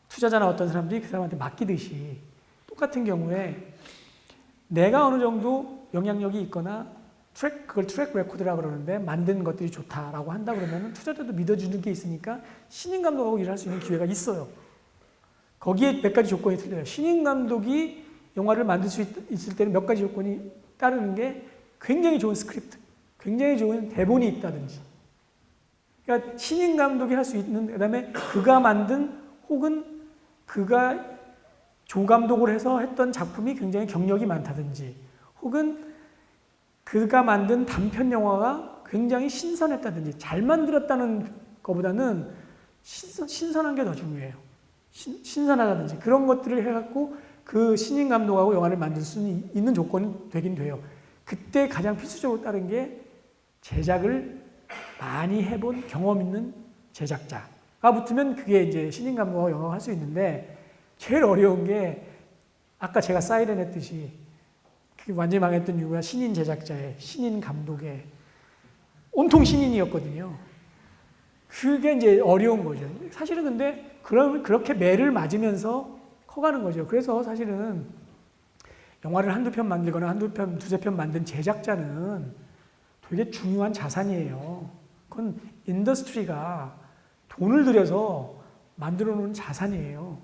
투자자나 어떤 사람들이 그 사람한테 맡기듯이 똑같은 경우에 내가 어느 정도 영향력이 있거나 그걸 트랙 레코드라고 그러는데 만든 것들이 좋다라고 한다 그러면 투자자도 믿어주는 게 있으니까 신인 감독하고 일할 수 있는 기회가 있어요. 거기에 몇 가지 조건이 틀려요. 신인 감독이 영화를 만들 수 있을 때는 몇 가지 조건이 따르는 게 굉장히 좋은 스크립트, 굉장히 좋은 대본이 있다든지. 그러니까 신인 감독이 할 수 있는 그다음에 그가 만든 혹은 그가 조감독을 해서 했던 작품이 굉장히 경력이 많다든지 혹은 그가 만든 단편 영화가 굉장히 신선했다든지 잘 만들었다는 것보다는 신선한 게 더 중요해요. 신선하다든지 그런 것들을 해갖고 그 신인 감독하고 영화를 만들 수 있는 조건이 되긴 돼요. 그때 가장 필수적으로 따른 게 제작을 많이 해본 경험 있는 제작자가 붙으면 그게 이제 신인 감독하고 영화를 할 수 있는데 제일 어려운 게 아까 제가 사이렌 했듯이 완전히 망했던 이유가 신인 제작자의 신인 감독의 온통 신인이었거든요. 그게 이제 어려운 거죠. 사실은 근데 그렇게 매를 맞으면서 커가는 거죠. 그래서 사실은 영화를 한두 편 만들거나 한두 편, 두세 편 만든 제작자는 되게 중요한 자산이에요. 그건 인더스트리가 돈을 들여서 만들어 놓은 자산이에요.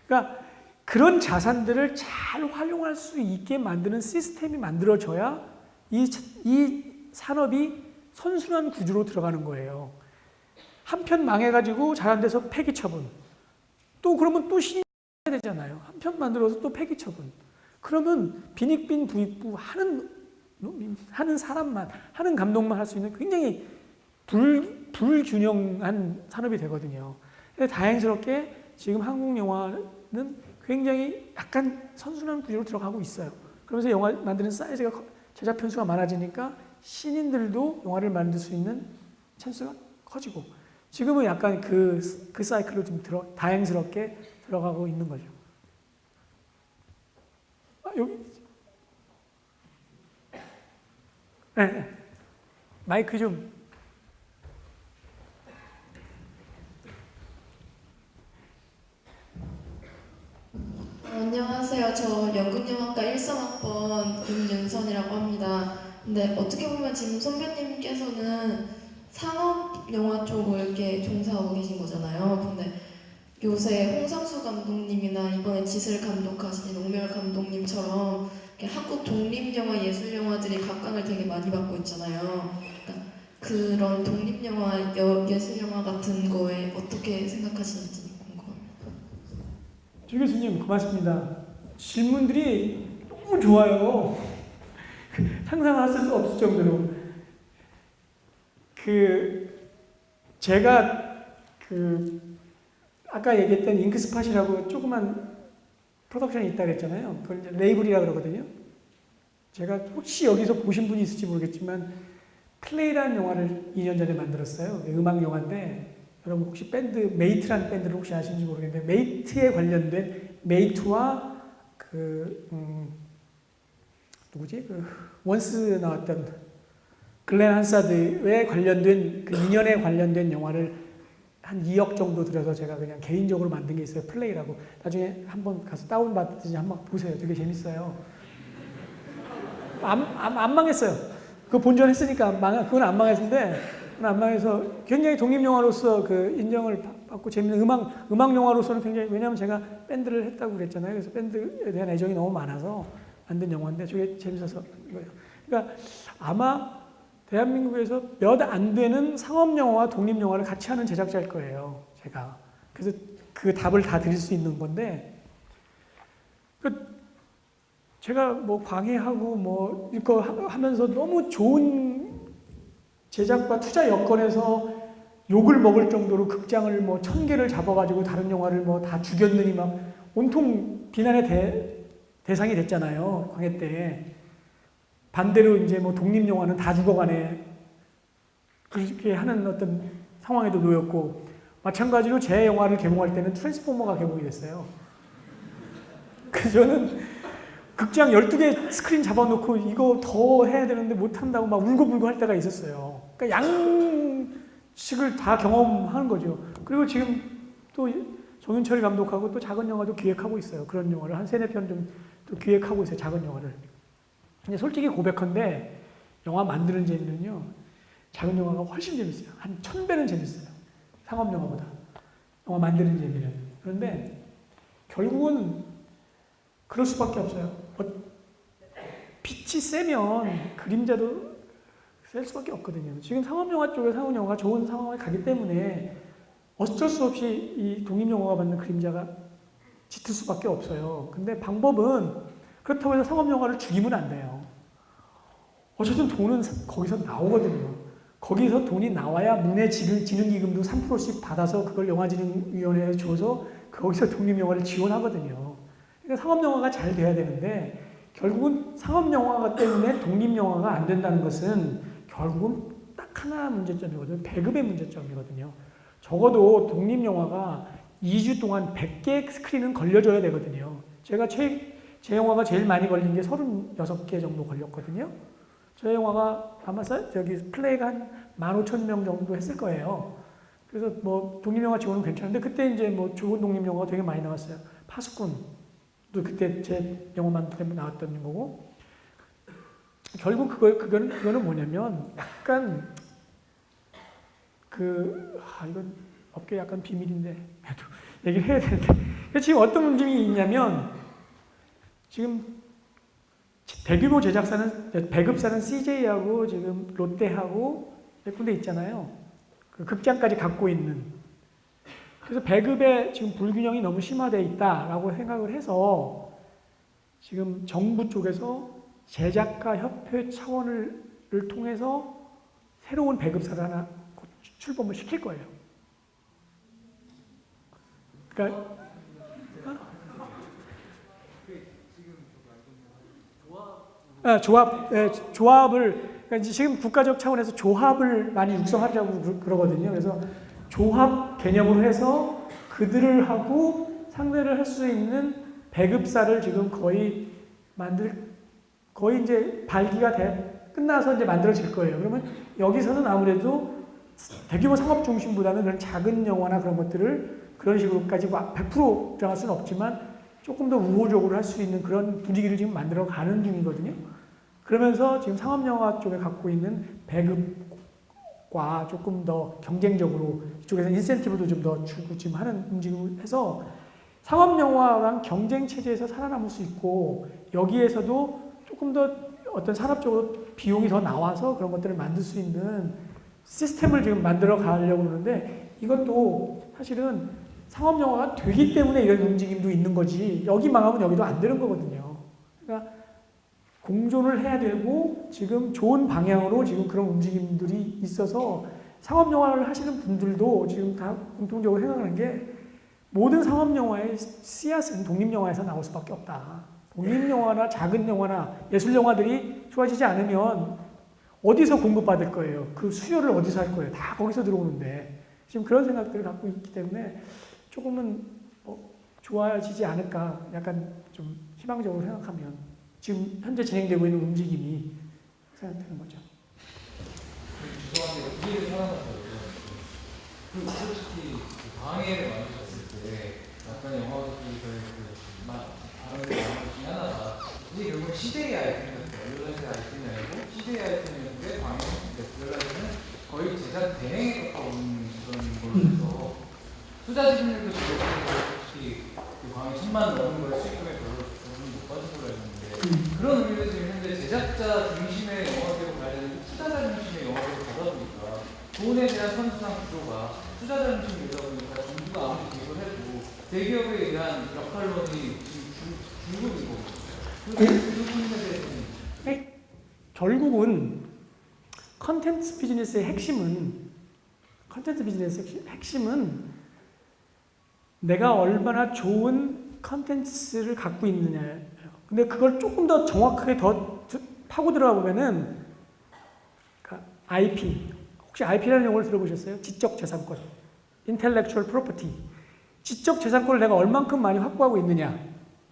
그러니까 그런 자산들을 잘 활용할 수 있게 만드는 시스템이 만들어져야 이 산업이 선순환 구조로 들어가는 거예요. 한 편 망해가지고 잘 안 돼서 폐기 처분. 또 그러면 또 신이 해야 되잖아요. 한 편 만들어서 또 폐기 처분. 그러면 빈익빈 부익부 하는 사람만, 하는 감독만 할 수 있는 굉장히 불균형한 산업이 되거든요. 근데 다행스럽게 지금 한국 영화는 굉장히 약간 선순환 구조로 들어가고 있어요. 그러면서 영화 만드는 사이즈가 제작 편수가 많아지니까 신인들도 영화를 만들 수 있는 찬스가 커지고 지금은 약간 그 사이클로 좀 다행스럽게 들어가고 있는 거죠. 여기 네. 마이크 좀 안녕하세요. 저 연극영화과 13학번 김윤선이라고 합니다. 근데 어떻게 보면 지금 선배님께서는 상업 영화 쪽을 이렇게 종사하고 계신 거잖아요. 근데 요새 홍상수 감독님이나 이번에 지슬 감독하신 옥멸 감독님처럼 이렇게 한국 독립영화, 예술영화들이 각광을 되게 많이 받고 있잖아요. 그러니까 그런 독립영화, 예술영화 같은 거에 어떻게 생각하시는지 궁금합니다. 조 교수님 고맙습니다. 질문들이 너무 좋아요. 상상할 수 없을 정도로. 제가 아까 얘기했던 잉크스팟이라고 조그만 프로덕션이 있다고 했잖아요. 그걸 이제 레이블이라고 그러거든요. 제가 혹시 여기서 보신 분이 있을지 모르겠지만 플레이라는 영화를 2년 전에 만들었어요. 음악 영화인데 여러분 혹시 밴드 메이트라는 밴드를 혹시 아시는지 모르겠는데 메이트에 관련된 메이트와 누구지? 원스 나왔던 글렌 한사드에 관련된 그 2년에 관련된 영화를 한 2억 정도 들여서 제가 그냥 개인적으로 만든 게 있어요. 플레이라고. 나중에 한번 가서 다운받든지 한번 보세요. 되게 재밌어요. 안 망했어요. 그거 본전했으니까 그건 안 망했는데 그건 안 망해서 굉장히 독립영화로서 그 인정을 받고 재밌는 음악 영화로서는 굉장히, 왜냐하면 제가 밴드를 했다고 그랬잖아요. 그래서 밴드에 대한 애정이 너무 많아서 만든 영화인데 저게 재밌어서 거예요. 그러니까 아마 대한민국에서 몇 안 되는 상업영화와 독립영화를 같이 하는 제작자일 거예요. 제가. 그래서 그 답을 다 드릴 수 있는 건데 제가 뭐 광해하고 뭐 이거 하면서 너무 좋은 제작과 투자 여건에서 욕을 먹을 정도로 극장을 뭐 1000개를 잡아가지고 다른 영화를 뭐 다 죽였느니 막 온통 비난의 대상이 됐잖아요. 광해 때. 반대로 이제 뭐 독립영화는 다 죽어가네. 그렇게 하는 어떤 상황에도 놓였고, 마찬가지로 제 영화를 개봉할 때는 트랜스포머가 개봉이 됐어요. 그래서 저는 극장 12개 스크린 잡아놓고 이거 더 해야 되는데 못한다고 막 울고불고 할 때가 있었어요. 그러니까 양식을 다 경험하는 거죠. 그리고 지금 또 정윤철 감독하고 또 작은 영화도 기획하고 있어요. 그런 영화를 한 3-4편 좀 또 기획하고 있어요. 작은 영화를. 근데 솔직히 고백한데 영화 만드는 재미는요, 작은 영화가 훨씬 재밌어요. 한 1000배는 재밌어요. 상업 영화보다. 영화 만드는 재미는. 그런데 결국은 그럴 수밖에 없어요. 빛이 세면 그림자도 셀 수밖에 없거든요. 지금 상업영화 쪽에 상업영화가 좋은 상황에 가기 때문에 어쩔 수 없이 이 독립영화가 받는 그림자가 짙을 수밖에 없어요. 근데 방법은 그렇다고 해서 상업영화를 죽이면 안 돼요. 어쨌든 돈은 거기서 나오거든요. 거기서 돈이 나와야 문해진흥기금도 3%씩 받아서 그걸 영화진흥위원회에 줘서 거기서 독립영화를 지원하거든요. 그러니까 상업영화가 잘 돼야 되는데 결국은 상업영화 때문에 독립영화가 안 된다는 것은 결국은 딱 하나 문제점이거든요. 배급의 문제점이거든요. 적어도 독립영화가 2주 동안 100개 스크린은 걸려줘야 되거든요. 제 영화가 제일 많이 걸린 게 36개 정도 걸렸거든요. 저 영화가 아마 저기 플레이가 한 15,000명 정도 했을 거예요. 그래서 뭐 독립영화 지원은 괜찮은데 그때 이제 뭐 좋은 독립영화가 되게 많이 나왔어요. 파수꾼도 그때 제 영화 만들 때 나왔던 거고. 결국 그거는 뭐냐면 약간 이건 업계 약간 비밀인데 얘기를 해야 되는데 지금 어떤 움직임이 있냐면 지금 대규모 제작사는 배급사는 CJ하고 지금 롯데하고 몇 군데 있잖아요. 그 극장까지 갖고 있는. 그래서 배급에 지금 불균형이 너무 심화되어 있다라고 생각을 해서 지금 정부 쪽에서 제작가 협회 차원을 통해서 새로운 배급사를 하나 출범을 시킬 거예요. 그러니까 조합을 그러니까 지금 국가적 차원에서 조합을 많이 육성하려고 그러거든요. 그래서 조합 개념으로 해서 그들을 하고 상대를 할 수 있는 배급사를 지금 거의 이제 발기가 끝나서 이제 만들어질 거예요. 그러면 여기서는 아무래도 대규모 상업 중심보다는 그런 작은 영화나 그런 것들을 그런 식으로까지 100% 들어갈 수는 없지만 조금 더 우호적으로 할 수 있는 그런 분위기를 지금 만들어 가는 중이거든요. 그러면서 지금 상업영화 쪽에 갖고 있는 배급과 조금 더 경쟁적으로 이쪽에서 인센티브도 좀 더 주고 지금 하는 움직임을 해서 상업영화랑 경쟁체제에서 살아남을 수 있고 여기에서도 조금 더 어떤 산업적으로 비용이 더 나와서 그런 것들을 만들 수 있는 시스템을 지금 만들어 가려고 그러는데 이것도 사실은 상업영화가 되기 때문에 이런 움직임도 있는 거지 여기 망하면 여기도 안 되는 거거든요. 그러니까 공존을 해야 되고 지금 좋은 방향으로 지금 그런 움직임들이 있어서 상업영화를 하시는 분들도 지금 다 공통적으로 생각하는 게 모든 상업영화의 씨앗은 독립영화에서 나올 수밖에 없다. 독립영화나 작은 영화나 예술 영화들이 좋아지지 않으면 어디서 공급받을 거예요? 그 수요를 어디서 할 거예요? 다 거기서 들어오는데 지금 그런 생각들을 갖고 있기 때문에 조금은 좋아지지 않을까 약간 좀 희망적으로 생각하면 지금 현재 진행되고 있는 움직임이 생각되는 거죠. 죄송한데 이해를 하나만 그 솔직히 방해를 만드셨을 때 약간 영화계에서의 다른 영화 중에 하나가 이게 결국 시대의 아이템 같아요. 연락의 아이템이 아니고 시대의 아이템이었는데 연락에는 거의 제작 대행에 가까운 그런 걸로 해서 투자 집률도 솔직히 그 광이 1000만 넘는 걸 수익금에 별로 못 받은 걸로 알고 있는데 그런 의미에서 있는데 제작자 중심의 영화계로 가야 되는데 투자자 중심의 영화계로 가다 보니까 돈에 대한 선수상 구조가 투자자 중심이 되다 보니까 정부가 아무리 기획을 해도 대기업에 의한 역할론이 지금 줄고 있는 거거든요. 그 부분에 대해서는 결국은 컨텐츠 비즈니스의 핵심은 내가 얼마나 좋은 컨텐츠를 갖고 있느냐예요. 근데 그걸 조금 더 정확하게 더 파고 들어가 보면은 그러니까 IP, 혹시 IP라는 용어를 들어보셨어요? 지적재산권, Intellectual Property. 지적재산권을 내가 얼만큼 많이 확보하고 있느냐.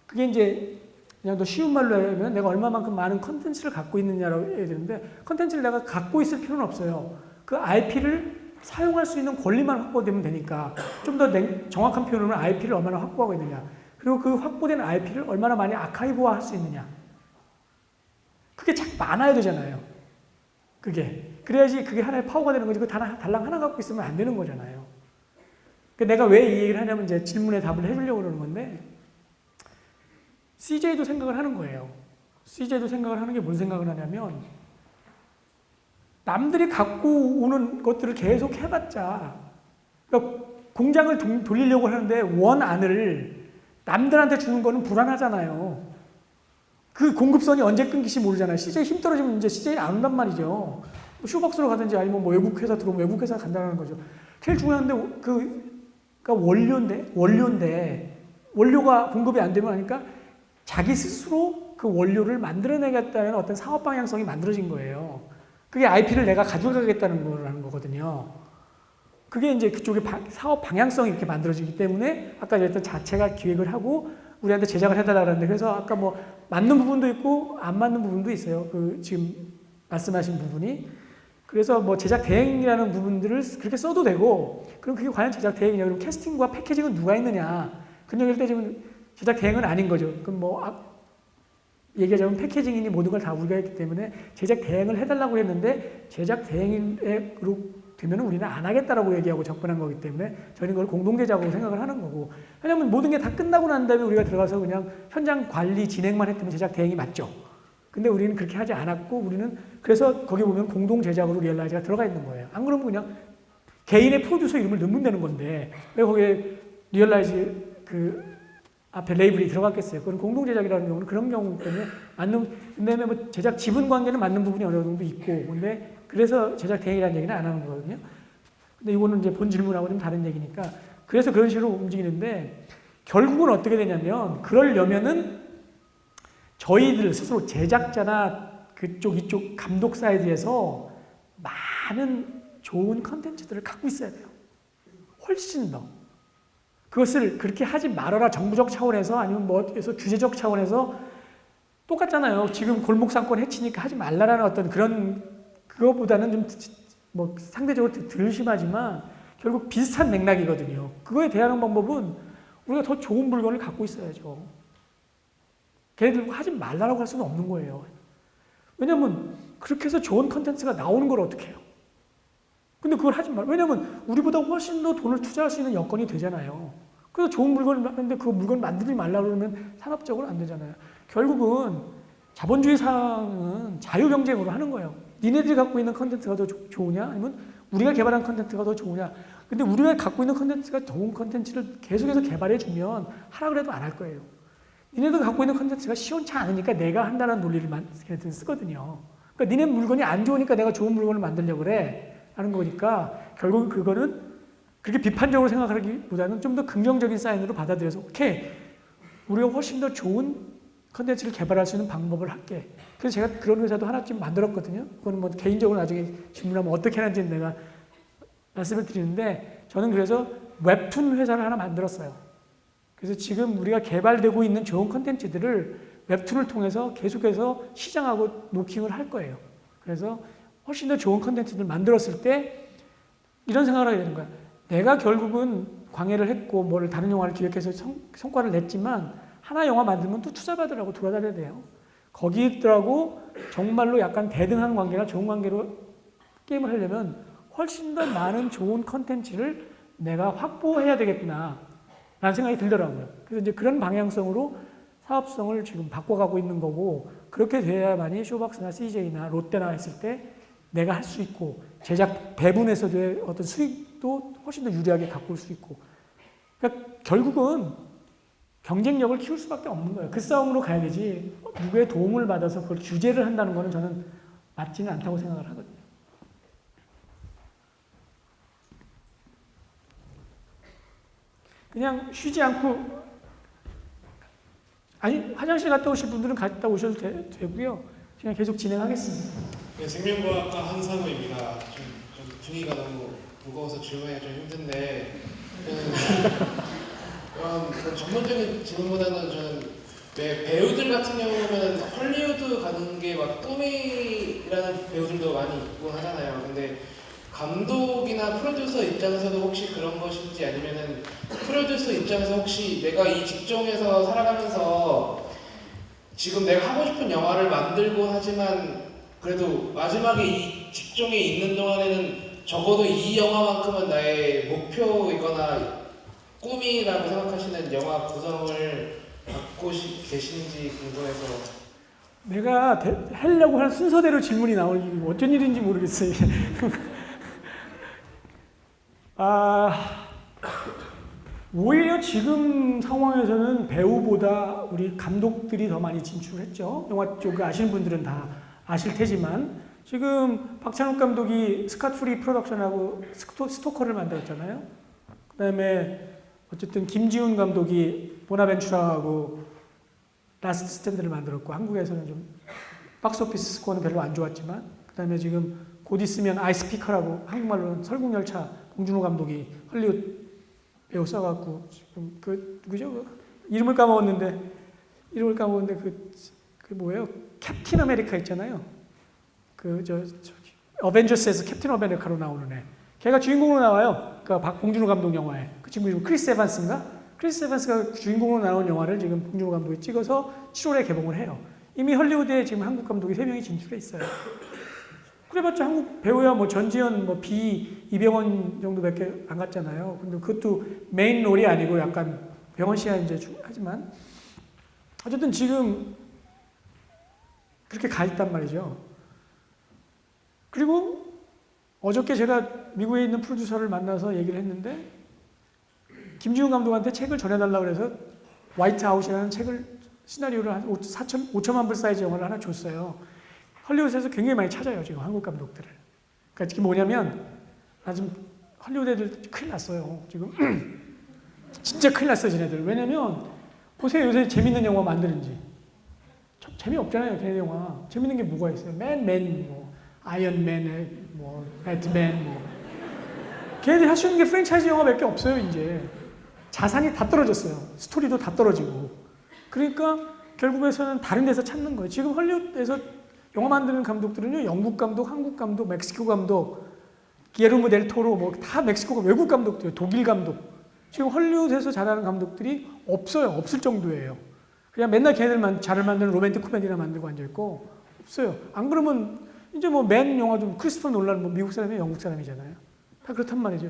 그게 이제 그냥 더 쉬운 말로 하면 내가 얼마만큼 많은 컨텐츠를 갖고 있느냐라고 해야 되는데 컨텐츠를 내가 갖고 있을 필요는 없어요. 그 IP를 사용할 수 있는 권리만 확보되면 되니까 좀 더 정확한 표현으로 IP를 얼마나 확보하고 있느냐. 그리고 그 확보된 IP를 얼마나 많이 아카이브화할 수 있느냐. 그게 작 많아야 되잖아요. 그래야지 그게 하나의 파워가 되는 거지. 그 달랑 하나 갖고 있으면 안 되는 거잖아요. 내가 왜 이 얘기를 하냐면 이제 질문에 답을 해주려고 그러는 건데 CJ도 생각을 하는 거예요. CJ도 생각을 하는 게 뭔 생각을 하냐면 남들이 갖고 오는 것들을 계속 해봤자 그러니까 공장을 돌리려고 하는데 원안을 남들한테 주는 거는 불안하잖아요. 그 공급선이 언제 끊길지 모르잖아요. CJ 힘 떨어지면 이제 CJ는 안 온단 말이죠. 쇼박스로 가든지 아니면 뭐 외국 회사 들어오면 외국 회사 간다는 거죠. 제일 중요한데 그러니까 원료인데 원료가 공급이 안 되면 하니까 자기 스스로 그 원료를 만들어내겠다는 어떤 사업 방향성이 만들어진 거예요. 그게 IP를 내가 가져가겠다는 거라는 거거든요. 그게 이제 그쪽의 사업 방향성이 이렇게 만들어지기 때문에 아까 얘기했던 자체가 기획을 하고 우리한테 제작을 해달라고 그랬는데 그래서 아까 뭐 맞는 부분도 있고 안 맞는 부분도 있어요. 그 지금 말씀하신 부분이. 그래서 뭐 제작 대행이라는 부분들을 그렇게 써도 되고 그럼 그게 과연 제작 대행이냐. 그럼 캐스팅과 패키징은 누가 있느냐. 그런 얘기를 따지면 제작 대행은 아닌 거죠. 그럼 뭐 얘기하자면 패키징이니 모든 걸 다 우리가 했기 때문에 제작 대행을 해달라고 했는데 제작 대행으로 되면 우리는 안 하겠다라고 얘기하고 접근한 거기 때문에 저희는 그걸 공동제작으로 생각을 하는 거고 왜냐하면 모든 게 다 끝나고 난 다음에 우리가 들어가서 그냥 현장 관리 진행만 했다면 제작 대행이 맞죠. 근데 우리는 그렇게 하지 않았고 우리는 그래서 거기 보면 공동제작으로 리얼라이즈가 들어가 있는 거예요. 안 그러면 그냥 개인의 프로듀서 이름을 넣으면 되는 건데 왜 거기에 리얼라이즈 그 앞에 레이블이 들어갔겠어요. 그건 공동제작이라는 경우는 그런 경우 때문에 그다음에 뭐 제작 지분 관계는 맞는 부분이 어느 정도 있고 근데 그래서 제작 대행이라는 얘기는 안 하는 거거든요. 근데 이거는 이제 본 질문하고 좀 다른 얘기니까 그래서 그런 식으로 움직이는데 결국은 어떻게 되냐면 그러려면은 저희들 스스로 제작자나 그쪽 이쪽 감독 사이드에서 많은 좋은 컨텐츠들을 갖고 있어야 돼요. 훨씬 더. 그것을 그렇게 하지 말아라 정부적 차원에서 아니면 뭐 어디서 규제적 차원에서 똑같잖아요. 지금 골목상권 해치니까 하지 말라라는 어떤 그런 그거보다는 좀 뭐 상대적으로 덜 심하지만 결국 비슷한 맥락이거든요. 그거에 대항하는 방법은 우리가 더 좋은 물건을 갖고 있어야죠. 걔네들 하지 말라라고 할 수는 없는 거예요. 왜냐면 그렇게 해서 좋은 컨텐츠가 나오는 걸 어떻게 해요? 근데 그걸 하지 말. 왜냐면 우리보다 훨씬 더 돈을 투자할 수 있는 여건이 되잖아요. 그래서 좋은 물건을 만드는데 그 물건 만들지 말라 그러면 산업적으로 안 되잖아요. 결국은 자본주의 사회는 자유경쟁으로 하는 거예요. 니네들이 갖고 있는 컨텐츠가 더 좋으냐? 아니면 우리가 개발한 컨텐츠가 더 좋으냐? 근데 우리가 갖고 있는 컨텐츠가 좋은 컨텐츠를 계속해서 개발해주면 하라 그래도 안 할 거예요. 니네들 갖고 있는 컨텐츠가 시원치 않으니까 내가 한다는 논리를 걔네들은 쓰거든요. 그러니까 니네 물건이 안 좋으니까 내가 좋은 물건을 만들려고 그래. 하는 거니까 결국 그거는 그렇게 비판적으로 생각하기보다는 좀 더 긍정적인 사인으로 받아들여서 오케이 우리가 훨씬 더 좋은 컨텐츠를 개발할 수 있는 방법을 할게. 그래서 제가 그런 회사도 하나쯤 만들었거든요. 그거는 뭐 개인적으로 나중에 질문하면 어떻게 하는지는 내가 말씀을 드리는데, 저는 그래서 웹툰 회사를 하나 만들었어요. 그래서 지금 우리가 개발되고 있는 좋은 컨텐츠들을 웹툰을 통해서 계속해서 시장하고 노킹을 할 거예요. 그래서 훨씬 더 좋은 컨텐츠를 만들었을 때 이런 생각을 하게 되는 거야. 내가 결국은 광해를 했고 뭘 다른 영화를 기획해서 성과를 냈지만 하나 영화 만들면 또 투자받으라고 돌아다녀야 돼요. 거기들하고 정말로 약간 대등한 관계나 좋은 관계로 게임을 하려면 훨씬 더 많은 좋은 컨텐츠를 내가 확보해야 되겠구나 라는 생각이 들더라고요. 그래서 이제 그런 방향성으로 사업성을 지금 바꿔가고 있는 거고, 그렇게 돼야만이 쇼박스나 CJ나 롯데나 했을 때 내가 할 수 있고 제작 배분에서도의 어떤 수익도 훨씬 더 유리하게 갖고 올 수 있고, 그러니까 결국은 경쟁력을 키울 수밖에 없는 거예요. 그 싸움으로 가야 되지 누구의 도움을 받아서 그걸 규제를 한다는 거는 저는 맞지는 않다고 생각을 하거든요. 그냥 쉬지 않고, 아니 화장실 갔다 오실 분들은 갔다 오셔도 되고요. 그냥 계속 진행하겠습니다. 네, 생명과학과 한상우입니다. 좀 분위기가 너무 무거워서 질문이 좀 힘든데, 전문적인 질문보다는 저는 왜 배우들 같은 경우는 헐리우드 가는 게 막 꿈이라는 배우들도 많이 있고 하잖아요. 근데 감독이나 프로듀서 입장에서도 혹시 그런 것인지, 아니면은 프로듀서 입장에서 혹시 내가 이 직종에서 살아가면서 지금 내가 하고 싶은 영화를 만들고 하지만 그래도 마지막에 이 직종에 있는 동안에는 적어도 이 영화만큼은 나의 목표이거나 꿈이라고 생각하시는 영화 구성을 갖고 계신지 궁금해서. 내가 하려고 한 순서대로 질문이 나오는 게 어쩐 일인지 모르겠어요. 오히려 지금 상황에서는 배우보다 우리 감독들이 더 많이 진출했죠. 영화 쪽 아시는 분들은 다 아실 테지만, 지금 박찬욱 감독이 스캇프리 프로덕션하고 스토커를 만들었잖아요. 그 다음에 어쨌든 김지훈 감독이 보나벤투라하고 라스트 스탠드를 만들었고, 한국에서는 좀 박스오피스 스코어는 별로 안 좋았지만, 그 다음에 지금 곧 있으면 아이스피커라고 한국말로는 설국열차, 봉준호 감독이 헐리우드 배우 써갖고 지금 그 누구죠? 이름을 까먹었는데 그 뭐예요? 캡틴 아메리카 있잖아요. 어벤져스에서 캡틴 아메리카로 나오는 애. 걔가 주인공으로 나와요. 그 봉준호 감독 영화에. 그 친구 이름 크리스 에반스인가? 크리스 에반스가 주인공으로 나온 영화를 지금 봉준호 감독이 찍어서 7월에 개봉을 해요. 이미 헐리우드에 지금 한국 감독이 3명이 진출해 있어요. 그래봤자 한국 배우야 뭐 전지현, 뭐 이병헌 정도밖에 안 갔잖아요. 근데 그것도 메인 롤이 아니고 약간 병헌 씨야 이제 하지만 어쨌든 지금 그렇게 가 있단 말이죠. 그리고 어저께 제가 미국에 있는 프로듀서를 만나서 얘기를 했는데, 김지훈 감독한테 책을 전해달라고 그래서 화이트아웃이라는 책을, 시나리오를 한 5천만 불 사이즈 영화를 하나 줬어요. 헐리우드에서 굉장히 많이 찾아요, 지금 한국 감독들을. 그러니까 이게 뭐냐면, 지금 헐리우드 애들 큰일 났어요, 지금. 진짜 큰일 났어요, 지네들. 왜냐면, 보세요, 요새 재밌는 영화 만드는지. 재미없잖아요, 걔네 영화. 재밌는 게 뭐가 있어요? 맨, 아이언맨, 배트맨, 걔네들이 할 수 있는 게 프랜차이즈 영화밖에 없어요, 이제. 자산이 다 떨어졌어요. 스토리도 다 떨어지고. 그러니까 결국에서는 다른 데서 찾는 거예요. 지금 헐리우드에서 영화 만드는 감독들은요, 영국 감독, 한국 감독, 멕시코 감독, 기에르모 델 토로, 다 멕시코 외국 감독들, 독일 감독. 지금 헐리우드에서 잘하는 감독들이 없어요. 없을 정도예요. 그냥 맨날 걔네들만 잘 만드는 로맨틱 코미디나 만들고 앉아있고, 없어요. 안 그러면 이제 맨 영화도 크리스토퍼 놀란 미국 사람이 영국 사람이잖아요. 다 그렇단 말이죠.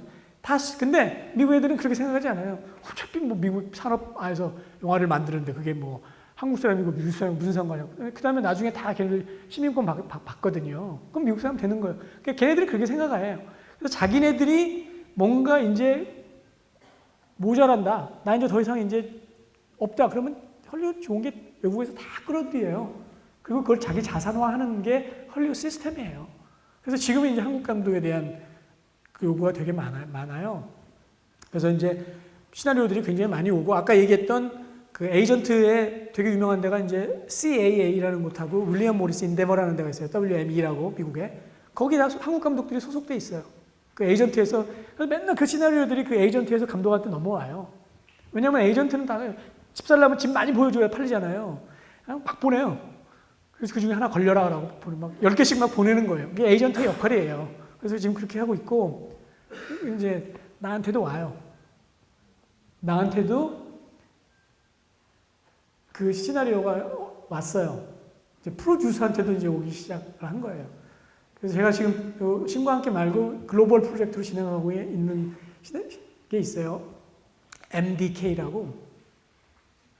근데 미국 애들은 그렇게 생각하지 않아요. 어차피 미국 산업 안에서 영화를 만드는데 그게 한국 사람이고 미국 사람이 무슨 상관이냐고. 그 다음에 나중에 다 걔네들 시민권 받거든요. 그럼 미국 사람 되는 거예요. 그러니까 걔네들이 그렇게 생각해요. 그래서 자기네들이 뭔가 이제 모자란다. 나 이제 더 이상 이제 없다. 그러면 헐리우드 좋은 게 외국에서 다 끌어들여요. 그리고 그걸 자기 자산화하는 게 헐리우드 시스템이에요. 그래서 지금은 이제 한국 감독에 대한 그 요구가 되게 많아요. 그래서 이제 시나리오들이 굉장히 많이 오고, 아까 얘기했던 그 에이전트에 되게 유명한 데가 이제 CAA라는 곳하고 윌리엄 모리스 인데버라는 데가 있어요. WME라고 미국에. 거기다 한국 감독들이 소속돼 있어요. 그 에이전트에서 그래서 맨날 그 시나리오들이 그 에이전트에서 감독한테 넘어와요. 왜냐면 에이전트는 다 집 살려면 집 많이 보여줘야 팔리잖아요. 그냥 막 보내요. 그래서 그 중에 하나 걸려라라고 막 10개씩 막 보내는 거예요. 그게 에이전트의 역할이에요. 그래서 지금 그렇게 하고 있고 이제 나한테도 와요. 나한테도 그 시나리오가 왔어요. 이제 프로듀서한테도 이제 오기 시작을 한 거예요. 그래서 제가 지금 요 신과 함께 말고 글로벌 프로젝트로 진행하고 있는 게 있어요. MDK라고.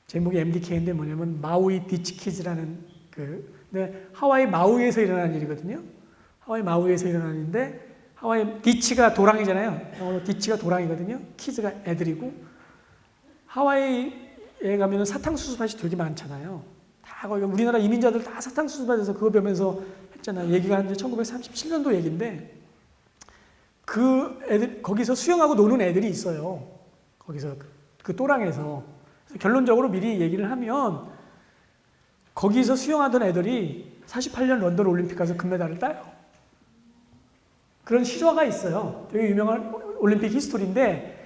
제목이 MDK인데 뭐냐면 마우이 디치키즈라는 근데 하와이 마우이에서 일어난 일이거든요. 하와이 마우이에서 일어난 일인데 하와이 디치가 도랑이잖아요. 영어로 디치가 도랑이거든요. 키즈가 애들이고 하와이에 가면은 사탕수수밭이 되게 많잖아요. 다 거기 우리나라 이민자들 다 사탕수수밭에서 그거 배우면서 했잖아요. 얘기가 이제 1937년도 얘기인데 그 애들 거기서 수영하고 노는 애들이 있어요. 거기서 그 또랑에서. 그래서 결론적으로 미리 얘기를 하면 거기서 수영하던 애들이 48년 런던 올림픽 가서 금메달을 따요. 그런 실화가 있어요. 되게 유명한 올림픽 히스토리인데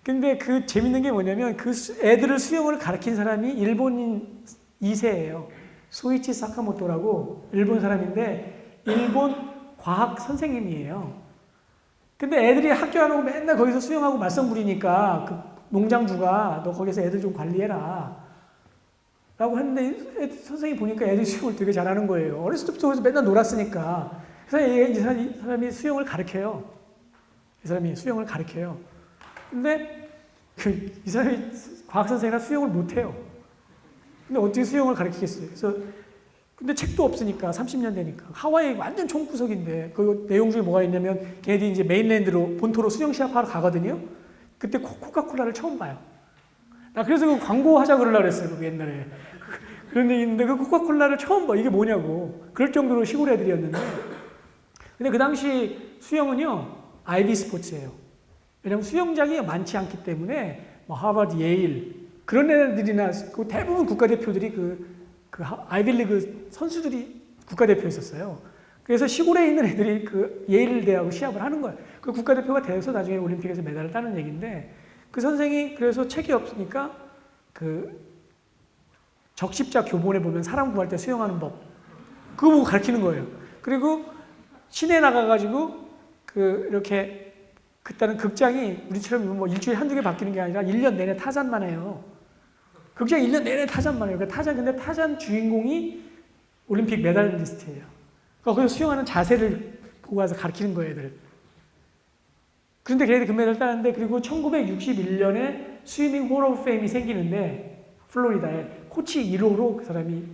근데 그 재밌는 게 뭐냐면 그 애들을 수영을 가르친 사람이 일본인 2세예요. 소이치 사카모토라고 일본 사람인데 일본 과학 선생님이에요. 근데 애들이 학교 안 오고 맨날 거기서 수영하고 말썽 부리니까 그 농장주가 너 거기서 애들 좀 관리해라 라고 했는데 선생님이 보니까 애들이 수영을 되게 잘하는 거예요. 어렸을 때부터 거기서 맨날 놀았으니까. 그래서 이 사람이 수영을 가르쳐요. 이 사람이 수영을 가르쳐요. 근데 이 사람이 과학 선생이라 수영을 못해요. 근데 어떻게 수영을 가르치겠어요? 그래서 근데 책도 없으니까 30년 되니까 하와이 완전 총구석인데 그 내용 중에 뭐가 있냐면 걔네들이 이제 메인랜드로 본토로 수영 시합하러 가거든요. 그때 코카콜라를 처음 봐요. 나 그래서 그 광고 하자 그러려고 그랬어요. 그 옛날에 그런 얘기 있는데 그 코카콜라를 처음 봐. 이게 뭐냐고 그럴 정도로 시골 애들이었는데 근데 그 당시 수영은요 아이비 스포츠예요. 왜냐면 수영장이 많지 않기 때문에 뭐 하버드, 예일 그런 애들이나 그 대부분 국가대표들이 그 아이비리그 선수들이 국가대표였었어요. 그래서 시골에 있는 애들이 그 예일 대하고 시합을 하는 거예요. 그 국가대표가 돼서 나중에 올림픽에서 메달을 따는 얘기인데 그 선생이 그래서 책이 없으니까 그 적십자 교본에 보면 사람 구할 때 수영하는 법 그거 보고 가르치는 거예요. 그리고 시내에 나가가지고 그 이렇게 그때는 극장이 우리처럼 뭐 일주일에 한두 개 바뀌는 게 아니라 1년 내내 타잔만 해요. 극장 1년 내내 타잔만 해요. 그러니까 근데 타잔 주인공이 올림픽 메달리스트예요. 그러니까 거기서 수영하는 자세를 보고 와서 가르치는 거예요, 애들. 그런데 걔네들이 금메달을 따는데 그리고 1961년에 스위밍 홀 오브 페임이 생기는데 플로리다에 코치 1호로 그 사람이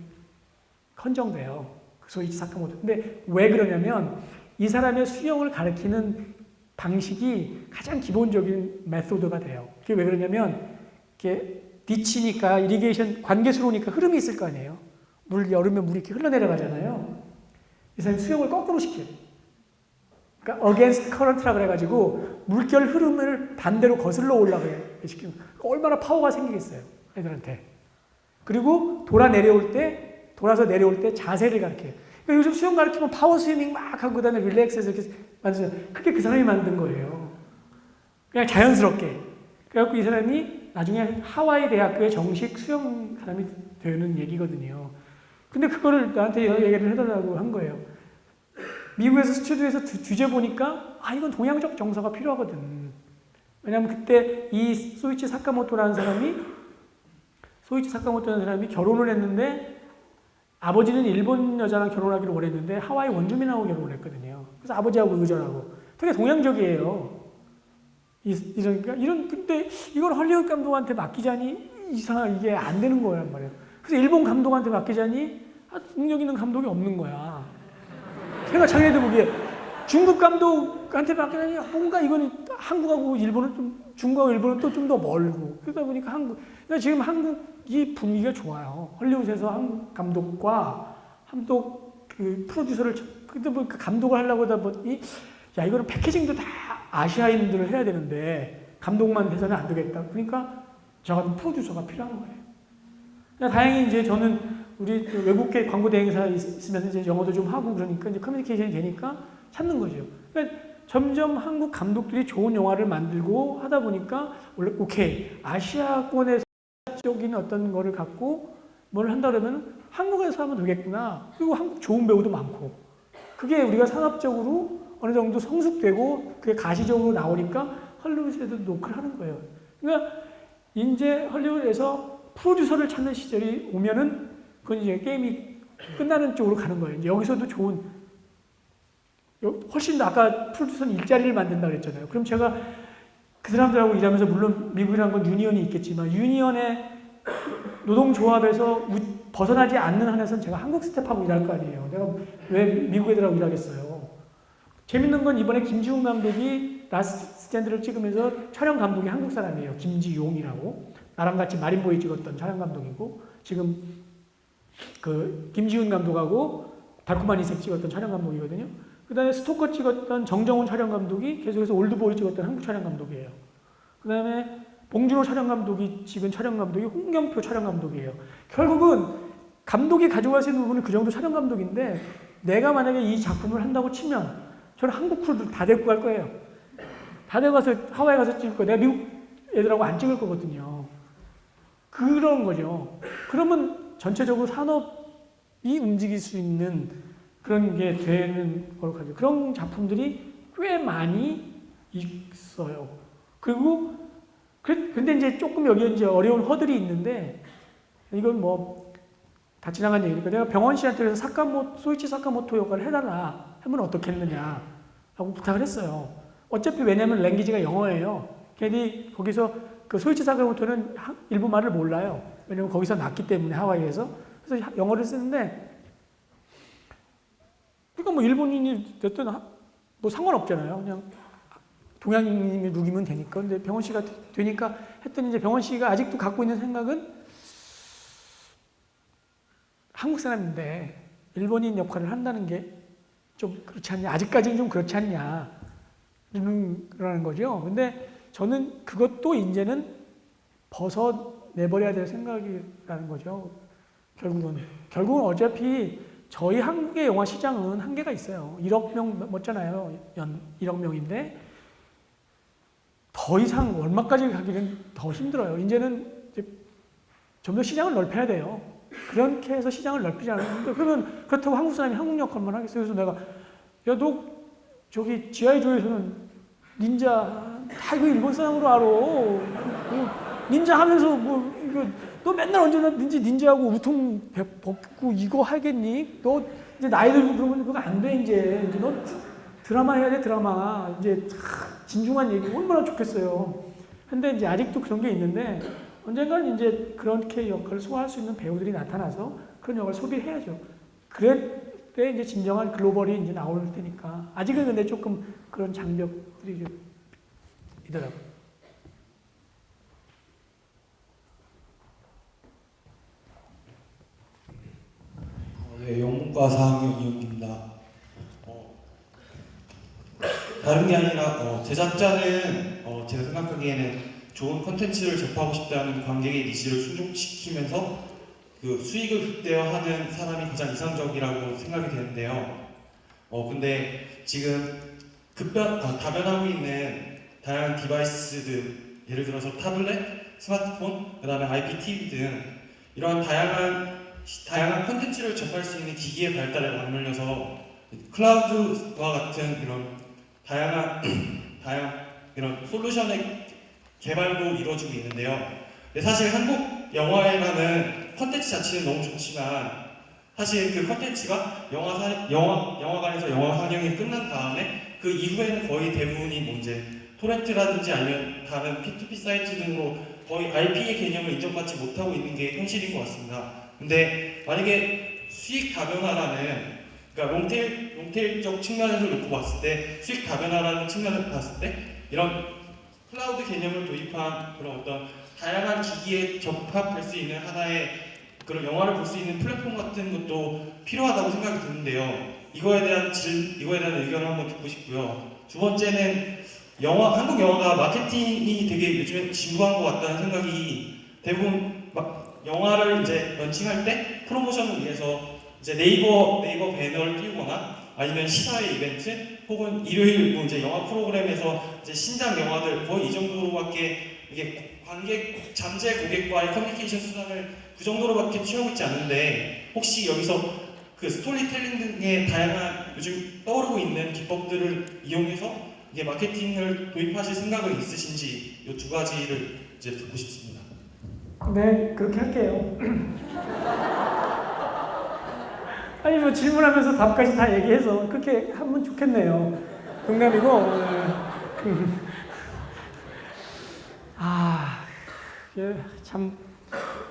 헌정돼요. 소이치 사카모토. 근데 왜 그러냐면 이 사람의 수영을 가르치는 방식이 가장 기본적인 메소드가 돼요. 그게 왜 그러냐면 이게 디치니까 이리게이션 관계수로니까 흐름이 있을 거 아니에요. 물 여름에 물이 이렇게 흘러내려가잖아요. 이 사람이 수영을 거꾸로 시켜요. 그러니까 against current라 그래가지고 물결 흐름을 반대로 거슬러 올라가게 시키는 거예요. 얼마나 파워가 생기겠어요, 애들한테. 그리고 돌아서 내려올 때 자세를 가르쳐요. 그러니까 요즘 수영 가르치면 파워 스위밍 막 하고 그다음에 릴렉스해서 이렇게 만드죠. 그게 그 사람이 만든 거예요. 그냥 자연스럽게. 그래갖고 이 사람이 나중에 하와이 대학교의 정식 수영 사람이 되는 얘기거든요. 근데 그거를 나한테 얘기를 해달라고 한 거예요. 미국에서 스튜디오에서 뒤져 보니까 이건 동양적 정서가 필요하거든. 왜냐하면 그때 이 소이치 사카모토라는 사람이 결혼을 했는데 아버지는 일본 여자랑 결혼하기를 원했는데 하와이 원주민하고 결혼을 했거든요. 그래서 아버지하고 의절하고 되게 동양적이에요. 근데 이걸 헐리우드 감독한테 맡기자니 이게 안 되는 거란 말이에요. 그래서 일본 감독한테 맡기자니 능력 있는 감독이 없는 거야. 그러니까 자기네들 보기에 중국 감독한테 맡기자니 뭔가 이거는 한국하고 일본은 중국하고 일본은 또 좀 더 멀고 그러다 보니까 그러니까 지금 한국이 분위기가 좋아요. 헐리우드에서 한국 감독과 한국 그 프로듀서를 근데 뭐 그 감독을 하려고 하다 보니 이거는 패키징도 다 아시아인들을 해야 되는데 감독만 해서는 안 되겠다. 그러니까 저 같은 프로듀서가 필요한 거예요. 그러니까 다행히 이제 저는 우리 그 외국계 광고 대행사 있으면서 이제 영어도 좀 하고 그러니까 이제 커뮤니케이션이 되니까 찾는 거죠. 그러니까 점점 한국 감독들이 좋은 영화를 만들고 하다 보니까 원래 오케이 아시아권에서 쪽인 어떤 거를 갖고 뭘 한다 그러면 한국에서 하면 되겠구나. 그리고 한국 좋은 배우도 많고 그게 우리가 산업적으로 어느 정도 성숙되고 그게 가시적으로 나오니까 헐리우드에도 노크를 하는 거예요. 그러니까 이제 헐리우드에서 프로듀서를 찾는 시절이 오면은 그건 이제 게임이 끝나는 쪽으로 가는 거예요. 이제 여기서도 좋은 훨씬 더 아까 프로듀서는 일자리를 만든다고 그랬잖아요. 그럼 제가 그 사람들하고 일하면서 물론 미국이라는 건 유니언이 있겠지만 유니언의 노동조합에서 벗어나지 않는 한에서는 제가 한국 스텝하고 일할 거 아니에요. 내가 왜 미국 애들하고 일하겠어요. 재밌는 건 이번에 김지훈 감독이 라스트 스탠드를 찍으면서 촬영 감독이 한국 사람이에요. 김지용이라고. 나랑 같이 마린보이 찍었던 촬영 감독이고 지금 그 김지훈 감독하고 달콤한 인생 찍었던 촬영 감독이거든요. 그 다음에 스토커 찍었던 정정훈 촬영 감독이 계속해서 올드보이 찍었던 한국 촬영 감독이에요. 그 다음에 봉준호 촬영 감독이 찍은 촬영 감독이 홍경표 촬영 감독이에요. 결국은 감독이 가져갈 수 있는 부분은 그 정도 촬영 감독인데 내가 만약에 이 작품을 한다고 치면 저는 한국 크루들 다 데리고 갈 거예요. 다 데리고 가서 하와이 가서 찍을 거예요. 내가 미국 애들하고 안 찍을 거거든요. 그런 거죠. 그러면 전체적으로 산업이 움직일 수 있는 그런 게 되는 걸 가지고 그런 작품들이 꽤 많이 있어요. 그리고 근데 이제 조금 여기 이제 어려운 허들이 있는데 이건 뭐 다 지나간 얘기니까 내가 병원 씨한테 그래서 소이치 사카모토 역할을 해달라 하면 어떻겠느냐 하고 부탁을 했어요. 어차피 왜냐면 랭귀지가 영어예요. 걔들이 거기서 그 소이치 사카모토는 일본 말을 몰라요. 왜냐면 거기서 났기 때문에 하와이에서. 그래서 영어를 쓰는데 그러니까 뭐 일본인이 됐든 뭐 상관없잖아요. 그냥 동양인이 누기면 되니까. 근데 병원 씨가 되니까 했더니 이제 병원 씨가 아직도 갖고 있는 생각은 한국 사람인데 일본인 역할을 한다는 게 좀 그렇지 않냐. 아직까지는 좀 그렇지 않냐. 그러는 거죠. 근데 저는 그것도 이제는 벗어내버려야 될 생각이라는 거죠. 결국은 어차피 저희 한국의 영화 시장은 한계가 있어요. 1억 명 넘었잖아요. 1억 명인데 더 이상 얼마까지 가기는 더 힘들어요. 이제는 좀 더 시장을 넓혀야 돼요. 그렇게 해서 시장을 넓히지 않았는데 그러면 그렇다고 한국 사람이 한국 역할만 하겠어요. 그래서 내가 야 너 저기 G.I. 조에서는 닌자 다 이거 일본 사람으로 알아. 닌자 하면서 뭐 이거 너 맨날 언제나 닌자하고 우통 벗고 이거 하겠니? 너 이제 나이 들고 그러면 그거 안 돼 이제 너 드라마 해야 돼 드라마. 이제 진중한 얘기 얼마나 좋겠어요. 근데 이제 아직도 그런 게 있는데 언젠가는 이제 그렇게 역할을 소화할 수 있는 배우들이 나타나서 그런 역할을 소비해야죠. 그럴 때 이제 진정한 글로벌이 이제 나올 테니까 아직은 근데 조금 그런 장벽들이 좀 있더라고요. 네, 영문과 4학년 이용기입니다. 다른 게 아니라 제작자는 제가 생각하기에는 좋은 콘텐츠를 접하고 싶다는 관객의 니즈를 충족시키면서 그 수익을 극대화하는 사람이 가장 이상적이라고 생각이 되는데요. 근데 지금 다변하고 있는 다양한 디바이스들, 예를 들어서 타블렛, 스마트폰, 그 다음에 IPTV 등 이러한 다양한 콘텐츠를 접할 수 있는 기기의 발달에 맞물려서 클라우드와 같은 이런 다양한 이런 솔루션의 개발도 이루어지고 있는데요. 사실 한국 영화에라는 컨텐츠 자체는 너무 좋지만 사실 그 컨텐츠가 영화관에서 영화 상영이 끝난 다음에 그 이후에는 거의 대부분이 뭐 이제 토렌트라든지 아니면 다른 P2P 사이트 등으로 거의 IP의 개념을 인정받지 못하고 있는 게 현실인 것 같습니다. 근데 만약에 수익 다변화라는 그러니까 롱테일적 측면에서 놓고 봤을 때 수익 다변화라는 측면을 봤을 때 이런 클라우드 개념을 도입한 그런 어떤 다양한 기기에 접합할 수 있는 하나의 그런 영화를 볼 수 있는 플랫폼 같은 것도 필요하다고 생각이 드는데요. 이거에 대한 의견을 한번 듣고 싶고요. 두 번째는 한국 영화가 마케팅이 되게 요즘에 진부한 것 같다는 생각이 대부분 막 영화를 이제 런칭할 때 프로모션을 위해서 이제 네이버 배너를 띄우거나 아니면 시사회 이벤트 혹은 일요일 뭐 이제 영화 프로그램에서 이제 신작 영화들 거의 이 정도로밖에 이게 관객 잠재 고객과의 커뮤니케이션 수단을 그 정도로밖에 취하고 있지 않은데 혹시 여기서 그 스토리텔링 등의 다양한 요즘 떠오르고 있는 기법들을 이용해서 이게 마케팅을 도입하실 생각은 있으신지 이 두 가지를 이제 듣고 싶습니다. 네, 그렇게 할게요. 아니 뭐 질문하면서 답까지 다 얘기해서 그렇게 하면 좋겠네요. 농담이고 이게 참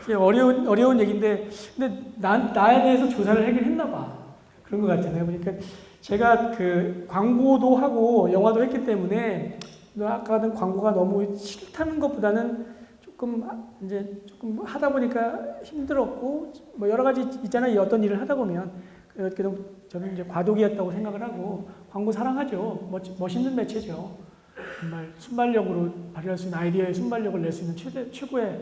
이게 어려운 얘기인데 근데 나에 대해서 조사를 하긴 했나 봐. 그런 것 같아요. 보니까 제가 그 광고도 하고 영화도 했기 때문에 아까는 광고가 너무 싫다는 것보다는 조금 하다 보니까 힘들었고 뭐 여러 가지 있잖아요. 어떤 일을 하다 보면 그래도 저는 이제 과도기였다고 생각을 하고 광고 사랑하죠. 멋있는 매체죠. 정말 순발력으로 발휘할 수 있는 아이디어의 순발력을 낼 수 있는 최고의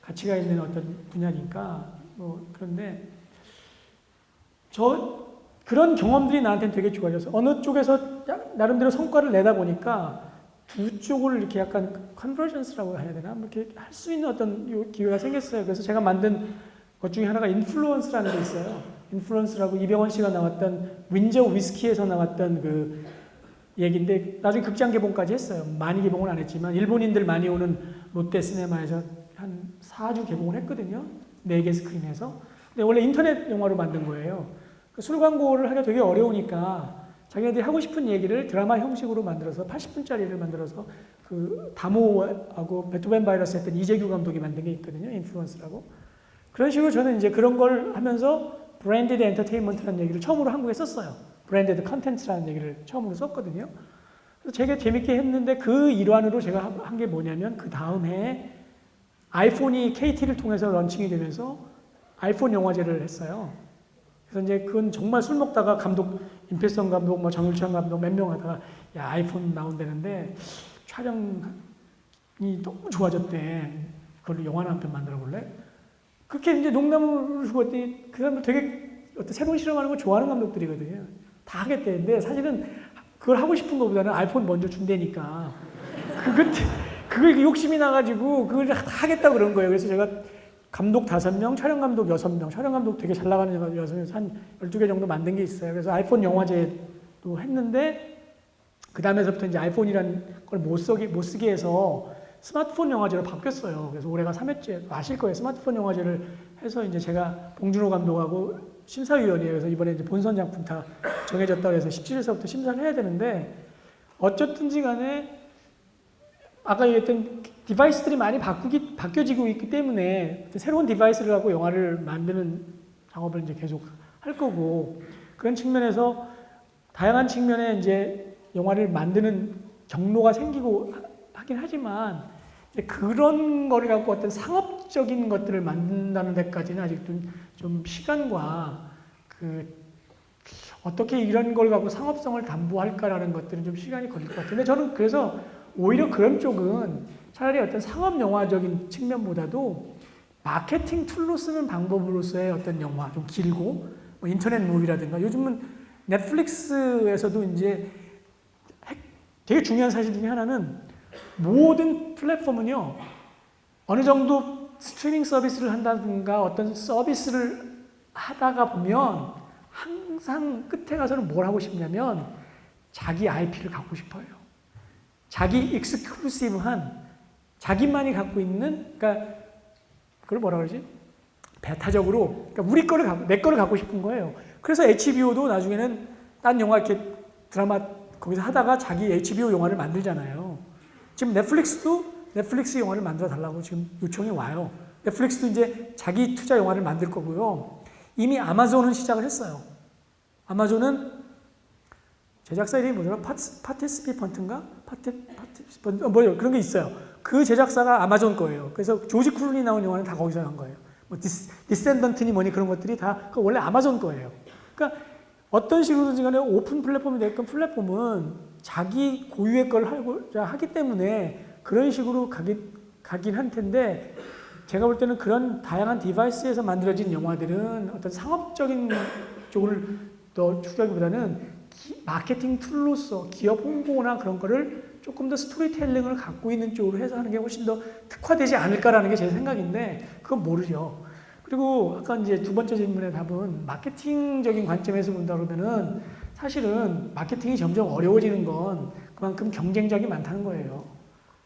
가치가 있는 어떤 분야니까 뭐 그런데 그런 경험들이 나한테는 되게 좋아져서 어느 쪽에서 나름대로 성과를 내다 보니까 두 쪽을 이렇게 약간 컨버전스라고 해야 되나? 이렇게 할 수 있는 어떤 기회가 생겼어요. 그래서 제가 만든 것 중에 하나가 인플루언스라는 게 있어요. 인플루언스라고 이병헌 씨가 나왔던 윈저 위스키에서 나왔던 그 얘기인데 나중에 극장 개봉까지 했어요. 많이 개봉은 안 했지만 일본인들 많이 오는 롯데 시네마에서 한 4주 개봉을 했거든요. 4개 스크린에서. 근데 원래 인터넷 영화로 만든 거예요. 술 광고를 하기가 되게 어려우니까 자기네들이 하고 싶은 얘기를 드라마 형식으로 만들어서 80분짜리를 만들어서 그 다모하고 베토벤 바이러스 했던 이재규 감독이 만든 게 있거든요. 인플루언스라고. 그런 식으로 저는 이제 그런 걸 하면서 브랜디드 엔터테인먼트라는 얘기를 처음으로 한국에 썼어요. 브랜디드 컨텐츠라는 얘기를 처음으로 썼거든요. 그래서 되게 재밌게 했는데 그 일환으로 제가 한 게 뭐냐면 그 다음 해에 아이폰이 KT를 통해서 런칭이 되면서 아이폰 영화제를 했어요. 그래서 이제 그건 정말 술 먹다가 감독, 임필성 감독, 뭐 정일찬 감독 몇 명 하다가 야 아이폰 나온다는데 촬영이 너무 좋아졌대. 그걸로 영화나 한 편 만들어 볼래? 그렇게 이제 농담을 주고 했더니 그 사람들 되게 어떤 새로운 실험하는 걸 좋아하는 감독들이거든요. 다 하겠대는데 사실은 그걸 하고 싶은 것보다는 아이폰 먼저 준다니까. 그걸 욕심이 나가지고 그걸 다 하겠다고 그런 거예요. 그래서 제가 감독 5명, 촬영 감독 6명, 촬영 감독 되게 잘 나가는 6명에서 한 12개 정도 만든 게 있어요. 그래서 아이폰 영화제도 했는데 그 다음에서부터 이제 아이폰이라는 걸 못 쓰게 해서 스마트폰 영화제로 바뀌었어요. 그래서 올해가 3회째 아실 거예요. 스마트폰 영화제를 해서 이제 제가 봉준호 감독하고 심사위원이에요. 그래서 이번에 이제 본선 작품 다 정해졌다고 해서 17일서부터 심사를 해야 되는데 어쨌든지 간에 아까 얘기했던 디바이스들이 많이 바뀌어지고 있기 때문에 새로운 디바이스를 갖고 영화를 만드는 작업을 이제 계속 할 거고 그런 측면에서 다양한 측면에 이제 영화를 만드는 경로가 생기고 하긴 하지만 그런 거를 갖고 어떤 상업적인 것들을 만든다는 데까지는 아직도 좀 시간과 어떻게 이런 걸 갖고 상업성을 담보할까라는 것들은 좀 시간이 걸릴 것 같아요. 근데 저는 그래서 오히려 그런 쪽은 차라리 어떤 상업 영화적인 측면보다도 마케팅 툴로 쓰는 방법으로서의 어떤 영화 좀 길고 뭐 인터넷 무비라든가 요즘은 넷플릭스에서도 이제 되게 중요한 사실 중에 하나는 모든 플랫폼은요 어느 정도 스트리밍 서비스를 한다든가 어떤 서비스를 하다가 보면 항상 끝에 가서는 뭘 하고 싶냐면 자기 IP를 갖고 싶어요. 자기 익스클루시브한 자기만이 갖고 있는 그러니까 그걸 뭐라 그러지? 배타적으로 그러니까 내 거를 갖고 싶은 거예요. 그래서 HBO도 나중에는 딴 영화 이렇게 드라마 거기서 하다가 자기 HBO 영화를 만들잖아요. 지금 넷플릭스도 넷플릭스 영화를 만들어 달라고 지금 요청이 와요. 넷플릭스도 이제 자기 투자 영화를 만들 거고요. 이미 아마존은 시작을 했어요. 아마존은 제작사 이름이 뭐더라? 파티시피펀트인가? 뭐 그런 게 있어요. 그 제작사가 아마존 거예요. 그래서 조지 클루니 나온 영화는 다 거기서 한 거예요. 뭐 디센던트니 뭐니 그런 것들이 다 원래 아마존 거예요. 그러니까 어떤 식으로든지 간에 오픈 플랫폼이 됐건 플랫폼은 자기 고유의 걸 하기 때문에 그런 식으로 가긴 할 텐데 제가 볼 때는 그런 다양한 디바이스에서 만들어진 영화들은 어떤 상업적인 쪽을 더 추구하기보다는 마케팅 툴로서 기업 홍보나 그런 거를 조금 더 스토리텔링을 갖고 있는 쪽으로 해서 하는 게 훨씬 더 특화되지 않을까라는 게 제 생각인데 그건 모르죠. 그리고 아까 이제 두 번째 질문의 답은 마케팅적인 관점에서 본다 그러면은 사실은 마케팅이 점점 어려워지는 건 그만큼 경쟁력이 많다는 거예요.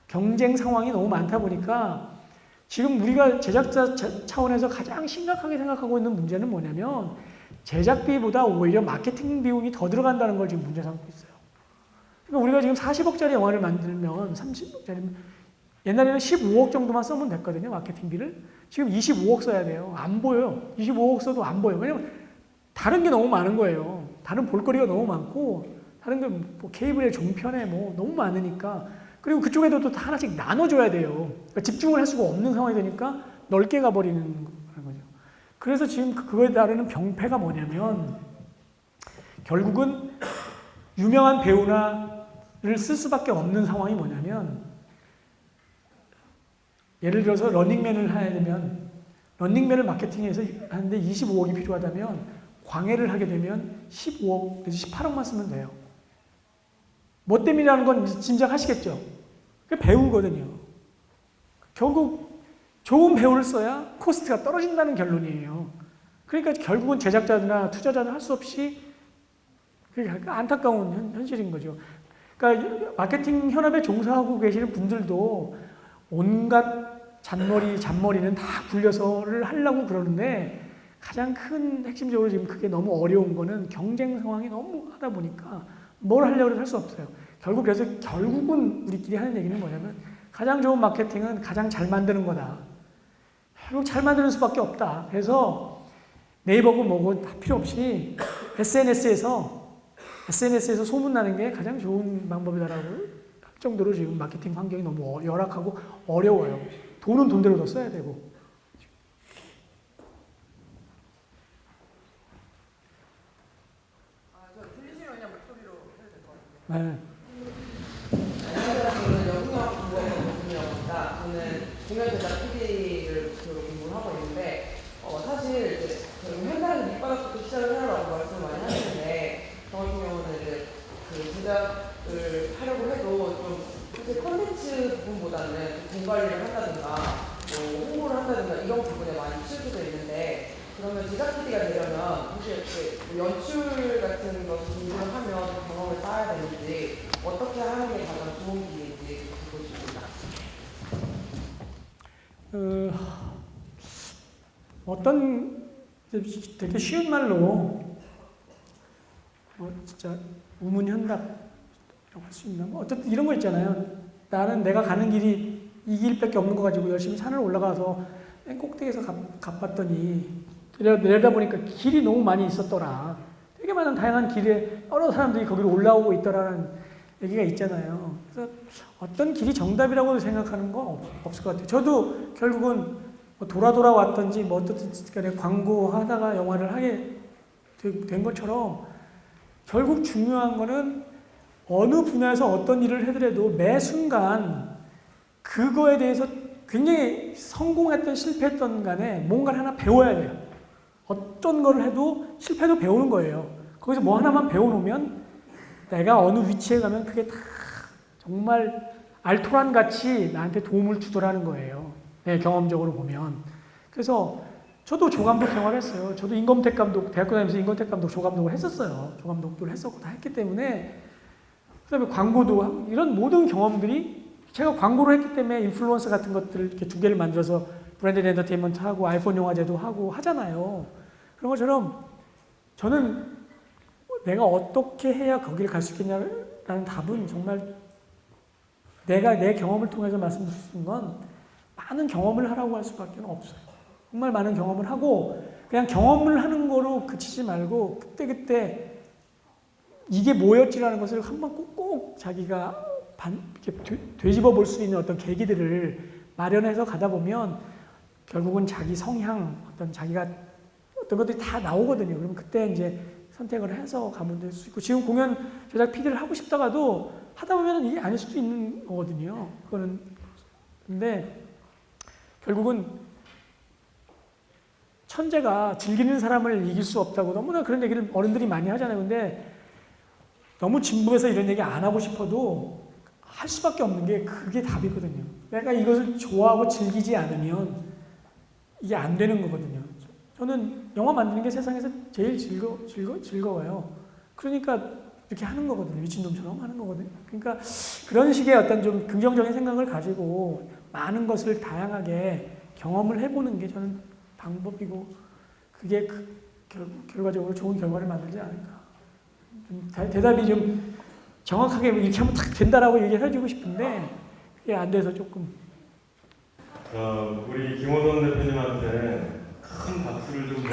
경쟁 상황이 너무 많다 보니까 지금 우리가 제작자 차원에서 가장 심각하게 생각하고 있는 문제는 뭐냐면 제작비보다 오히려 마케팅 비용이 더 들어간다는 걸 지금 문제 삼고 있어요. 그러니까 우리가 지금 40억짜리 영화를 만들면 30억짜리면 옛날에는 15억 정도만 쓰면 됐거든요. 마케팅비를. 지금 25억 써야 돼요. 안 보여요. 25억 써도 안 보여요. 왜냐면 다른 게 너무 많은 거예요. 다른 볼거리가 너무 많고 다른 게 뭐 케이블의 종편에 뭐 너무 많으니까 그리고 그쪽에도 또 하나씩 나눠줘야 돼요. 그러니까 집중을 할 수가 없는 상황이 되니까 넓게 가버리는 거죠. 그래서 지금 그거에 따르는 병폐가 뭐냐면 결국은 유명한 배우나를 쓸 수밖에 없는 상황이 뭐냐면 예를 들어서 런닝맨을 해야 되면 런닝맨을 마케팅해서 하는데 25억이 필요하다면 광해를 하게 되면 15억 내지 18억만 쓰면 돼요. 뭐 때문이라는 건 짐작하시겠죠? 그게 배우거든요. 결국 좋은 배우를 써야 코스트가 떨어진다는 결론이에요. 그러니까 결국은 제작자나 투자자는 할 수 없이 안타까운 현실인 거죠. 그러니까 마케팅 현업에 종사하고 계시는 분들도 온갖 잔머리는 다 굴려서를 하려고 그러는데 가장 큰 핵심적으로 지금 그게 너무 어려운 거는 경쟁 상황이 너무 하다 보니까 뭘 하려고 해도 할 수 없어요. 결국은 우리끼리 하는 얘기는 뭐냐면 가장 좋은 마케팅은 가장 잘 만드는 거다. 결국 잘 만드는 수밖에 없다. 그래서 네이버고 뭐고 다 필요 없이 SNS에서 소문나는 게 가장 좋은 방법이다라고 할 정도로 지금 마케팅 환경이 너무 열악하고 어려워요. 돈은 돈대로 더 써야 되고. 들리시면 그냥 목소리로 해도 될 것 같아요. 네. 안녕하세요. 저는 영상공학부입니다. 저는 공연제작 PD를 공부를 하고 있는데 사실 이제 저는 현장에서 밑바닥부터 시작을 해라고 말씀을 많이 하시는데 저 같은 경우는 이제 그 제작을 하려고 해도 좀 사실 컨텐츠 부분보다는 돈 관리를 한다든가 뭐 홍보를 한다든가 이런 부분에 많이 치우쳐져 있는데 그러면 제작 PD가 되려면 사실 이렇게 연출 같은 것을 공부를 하면 경험을 쌓아야 되는지 어떻게 하는 게 가장 좋은 길인지 듣고 싶습니다. 어떤 되게 쉬운 말로 진짜 우문현답이라고 할 수 있나? 어쨌든 이런 거 있잖아요. 나는 내가 가는 길이 이 길밖에 없는 거 가지고 열심히 산을 올라가서 맨 꼭대기에서 가봤더니 내려다보니까 길이 너무 많이 있었더라. 되게 많은 다양한 길에 여러 사람들이 거기로 올라오고 있더라는 얘기가 있잖아요. 그래서 어떤 길이 정답이라고 생각하는 건 없을 것 같아요. 저도 결국은 뭐 돌아 왔던지 뭐 어떻든지 간에 광고하다가 영화를 하게 된 것처럼 결국 중요한 거는 어느 분야에서 어떤 일을 하더라도 매 순간 그거에 대해서 굉장히 성공했던 실패했던 간에 뭔가를 하나 배워야 돼요. 어떤 거를 해도 실패도 배우는 거예요. 거기서 뭐 하나만 배워놓으면 내가 어느 위치에 가면 그게 다 정말 알토란 같이 나한테 도움을 주더라는 거예요. 내 경험적으로 보면. 그래서 저도 조감독 생활을 했어요. 저도 인검택 감독, 대학교 다니면서 인검택 감독, 조감독을 했었어요. 조감독도 했었고 다 했기 때문에 그 다음에 광고도 하고 이런 모든 경험들이 제가 광고를 했기 때문에 인플루언서 같은 것들을 이렇게 두 개를 만들어서 브랜드 엔터테인먼트 하고 아이폰 영화제도 하고 하잖아요. 그런 것처럼 저는 내가 어떻게 해야 거기를 갈 수 있겠냐라는 답은 정말 내가 내 경험을 통해서 말씀드릴 수 있는 건 많은 경험을 하라고 할 수밖에 없어요. 정말 많은 경험을 하고 그냥 경험을 하는 거로 그치지 말고 그때그때 이게 뭐였지라는 것을 한번 꼭 자기가 이렇게 되짚어 볼 수 있는 어떤 계기들을 마련해서 가다 보면 결국은 자기 성향, 자기가 어떤 것들이 다 나오거든요. 그러면 그때 이제 선택을 해서 가면 될 수 있고 지금 공연 제작 PD를 하고 싶다가도 하다 보면 이게 아닐 수도 있는 거거든요. 그거는 근데 결국은 천재가 즐기는 사람을 이길 수 없다고 너무나 그런 얘기를 어른들이 많이 하잖아요. 근데 너무 진부해서 이런 얘기 안 하고 싶어도 할 수밖에 없는 게 그게 답이거든요. 내가 이것을 좋아하고 즐기지 않으면 이게 안 되는 거거든요. 저는 영화 만드는 게 세상에서 제일 즐거워요. 그러니까 이렇게 하는 거거든요. 미친놈처럼 하는 거거든요. 그러니까 그런 식의 어떤 좀 긍정적인 생각을 가지고 많은 것을 다양하게 경험을 해보는 게 저는 방법이고 그게 결과적으로 좋은 결과를 만들지 않을까. 좀 대답이 좀 정확하게 이렇게 하면 딱 된다라고 얘기를 해주고 싶은데 그게 안 돼서 조금. 우리 김호돈 대표님한테 큰 박수를 좀